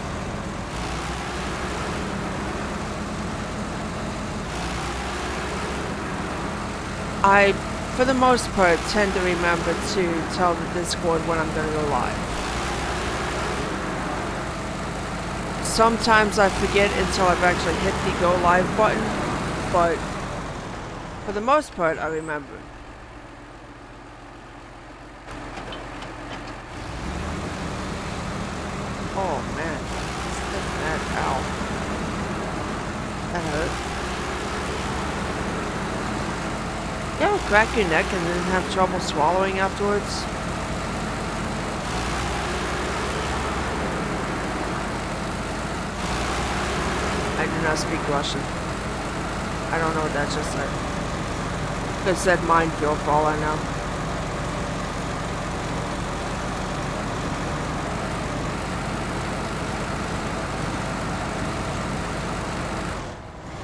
I, for the most part, tend to remember to tell the Discord when I'm gonna go live. Sometimes I forget until I've actually hit the go live button, but for the most part, I remember. Oh man, that, ow. That hurt. You ever crack your neck and then have trouble swallowing afterwards? I do not speak Russian. I don't know what that just said. Could have said minefield for all I know.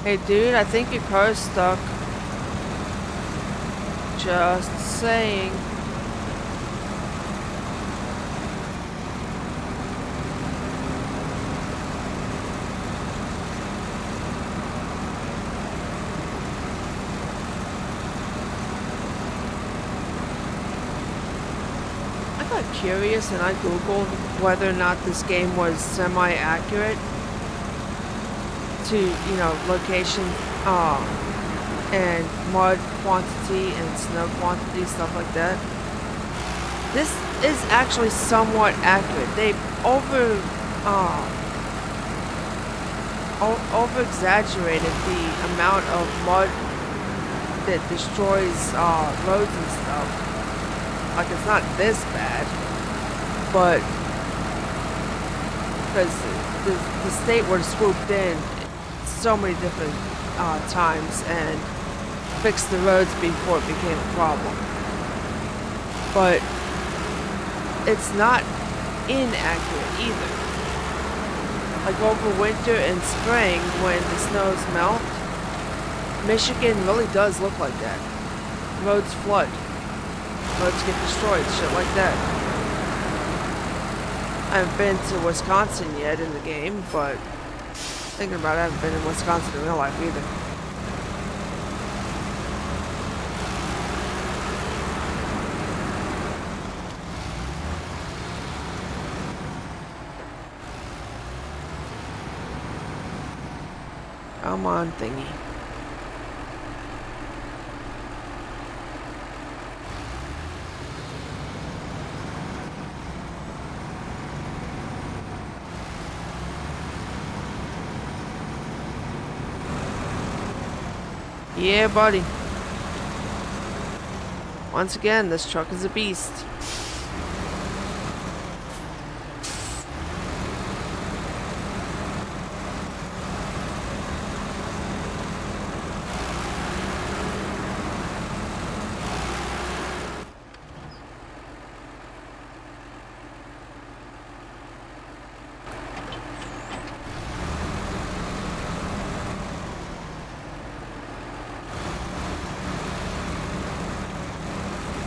Hey dude, I think your car's stuck. Just saying. I got curious and I googled whether or not this game was semi-accurate to, you know, location, and mud quantity and snow quantity, stuff like that. This is actually somewhat accurate. They over-exaggerated the amount of mud that destroys roads and stuff. Like, it's not this bad, but because the state would have swooped in so many different times and fix the roads before it became a problem. But it's not inaccurate either. Like over winter and spring when the snows melt, Michigan really does look like that. Roads flood. Roads get destroyed, shit like that. I haven't been to Wisconsin yet in the game, but thinking about it, I haven't been in Wisconsin in real life either. Come on, thingy. Yeah, buddy. Once again, this truck is a beast.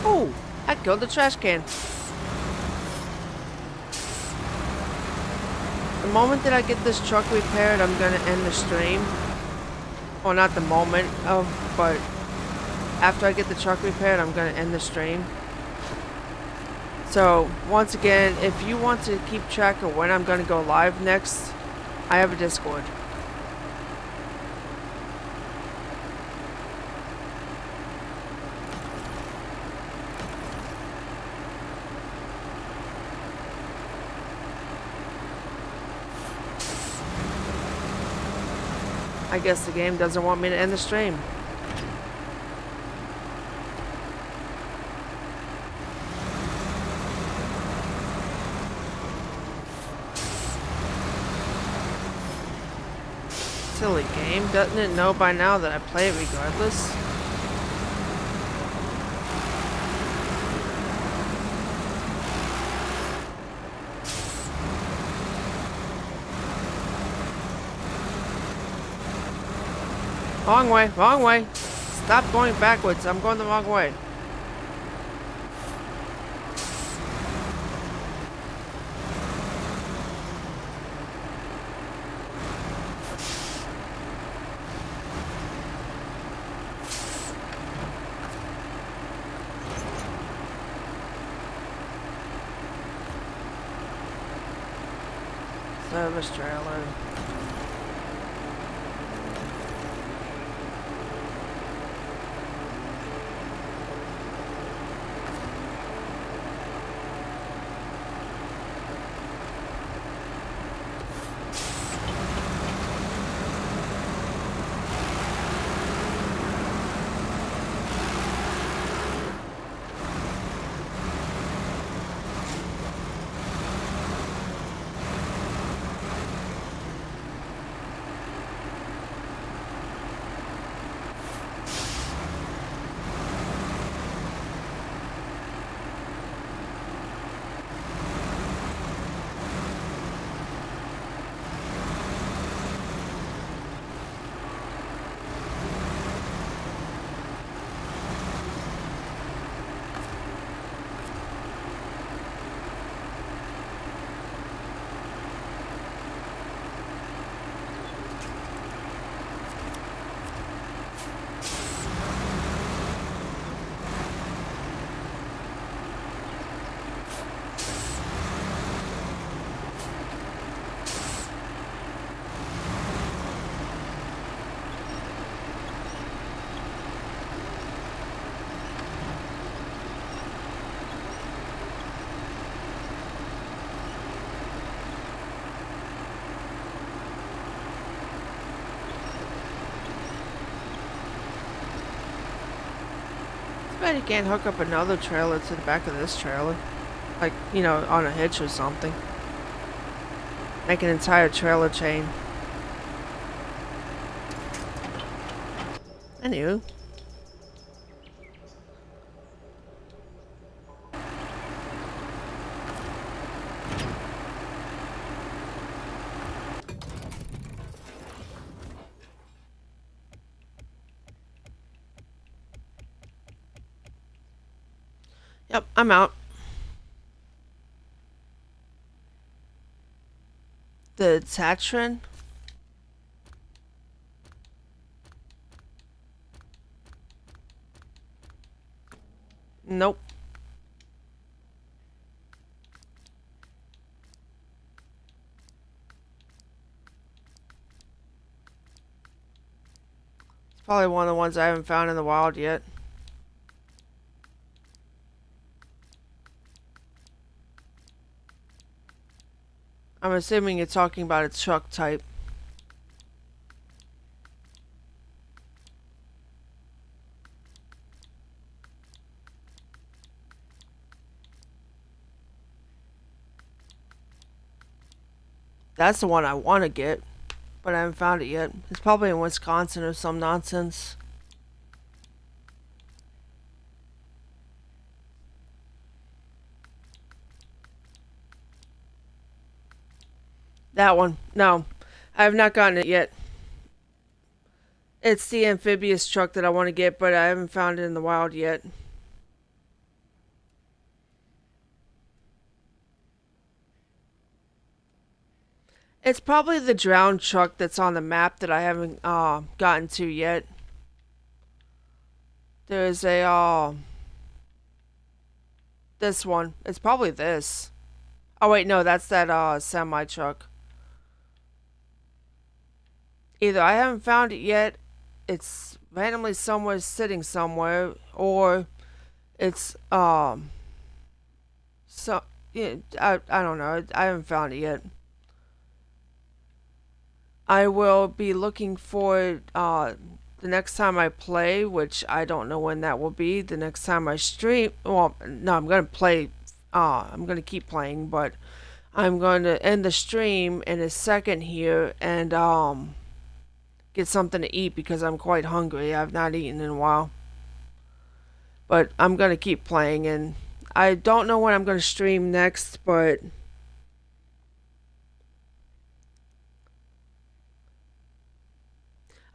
Oh, I killed the trash can. The moment that I get this truck repaired, I'm gonna end the stream. Well, not the moment but after I get the truck repaired, I'm gonna end the stream. So, once again, if you want to keep track of when I'm gonna go live next, I have a Discord. I guess the game doesn't want me to end the stream. Silly game. Doesn't it know by now that I play it regardless? Wrong way, wrong way. Stop going backwards. I'm going the wrong way. Service trailer. But you can't hook up another trailer to the back of this trailer. Like, you know, on a hitch or something. Make an entire trailer chain. Anywho. Yep, I'm out. The Tatran? Nope. It's probably one of the ones I haven't found in the wild yet. I'm assuming you're talking about its truck type. That's the one I want to get, but I haven't found it yet. It's probably in Wisconsin or some nonsense. That one. No, I have not gotten it yet. It's the amphibious truck that I want to get, but I haven't found it in the wild yet. It's probably the drowned truck that's on the map that I haven't gotten to yet. There's a this one. It's probably this. Oh wait, no, that's that semi truck. Either I haven't found it yet, it's randomly somewhere sitting somewhere, or it's so yeah, I don't know. I haven't found it yet. I will be looking for the next time I play, which I don't know when that will be. The next time I stream, well, no, I'm gonna play. I'm gonna keep playing, but I'm going to end the stream in a second here and get something to eat because I'm quite hungry. I've not eaten in a while, but I'm gonna keep playing, and I don't know when I'm gonna stream next, but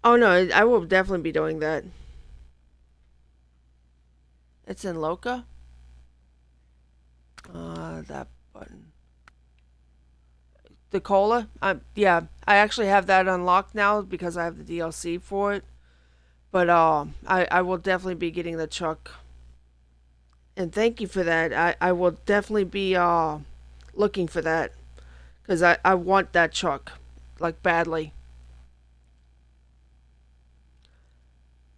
Oh no, I will definitely be doing that. It's in Loca. That button. The cola. Yeah, I actually have that unlocked now because I have the DLC for it. But I will definitely be getting the truck. And thank you for that. I will definitely be looking for that because I want that truck like badly.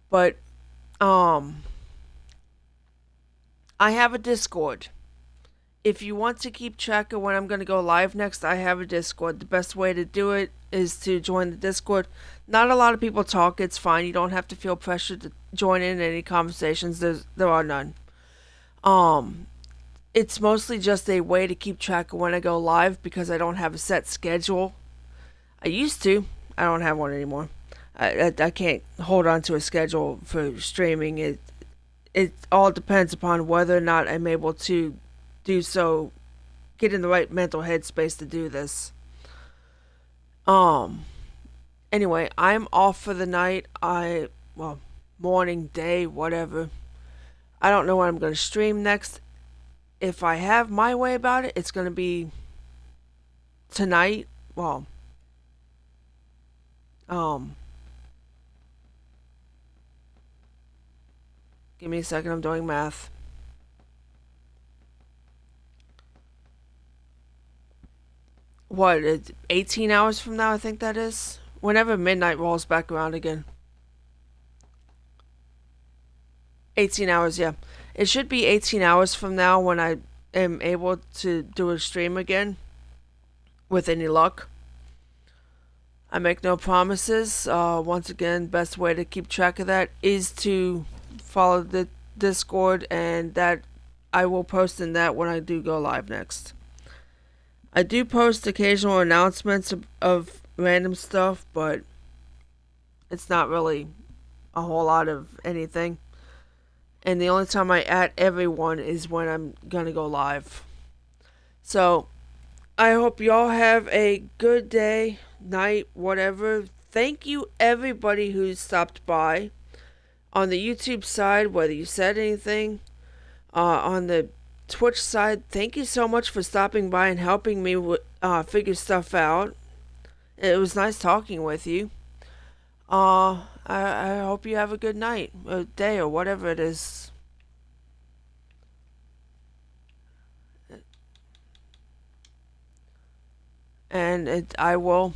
But um, I have a Discord. If you want to keep track of when I'm going to go live next, I have a Discord. The best way to do it is to join the Discord. Not a lot of people talk. It's fine. You don't have to feel pressured to join in any conversations. There are none. Um, it's mostly just a way to keep track of when I go live because I don't have a set schedule. I used to. I don't have one anymore. I can't hold on to a schedule for streaming. It all depends upon whether or not I'm able to do so, get in the right mental headspace to do this. Um. Anyway, I'm off for the night. Well, morning, day, whatever. I don't know what I'm going to stream next. If I have my way about it, it's going to be tonight. Well, um, give me a second. I'm doing math. What? It's 18 hours from now, I think that is. Whenever midnight rolls back around again. 18 hours, yeah. It should be 18 hours from now when I am able to do a stream again with any luck. I make no promises. Once again, best way to keep track of that is to follow the Discord, and that I will post in that when I do go live next. I do post occasional announcements of random stuff, but it's not really a whole lot of anything. And the only time I add everyone is when I'm gonna go live. So I hope y'all have a good day, night, whatever. Thank you everybody who stopped by on the YouTube side, whether you said anything. On the Twitch side, thank you so much for stopping by and helping me figure stuff out. It was nice talking with you. I hope you have a good night, or day, or whatever it is. And I will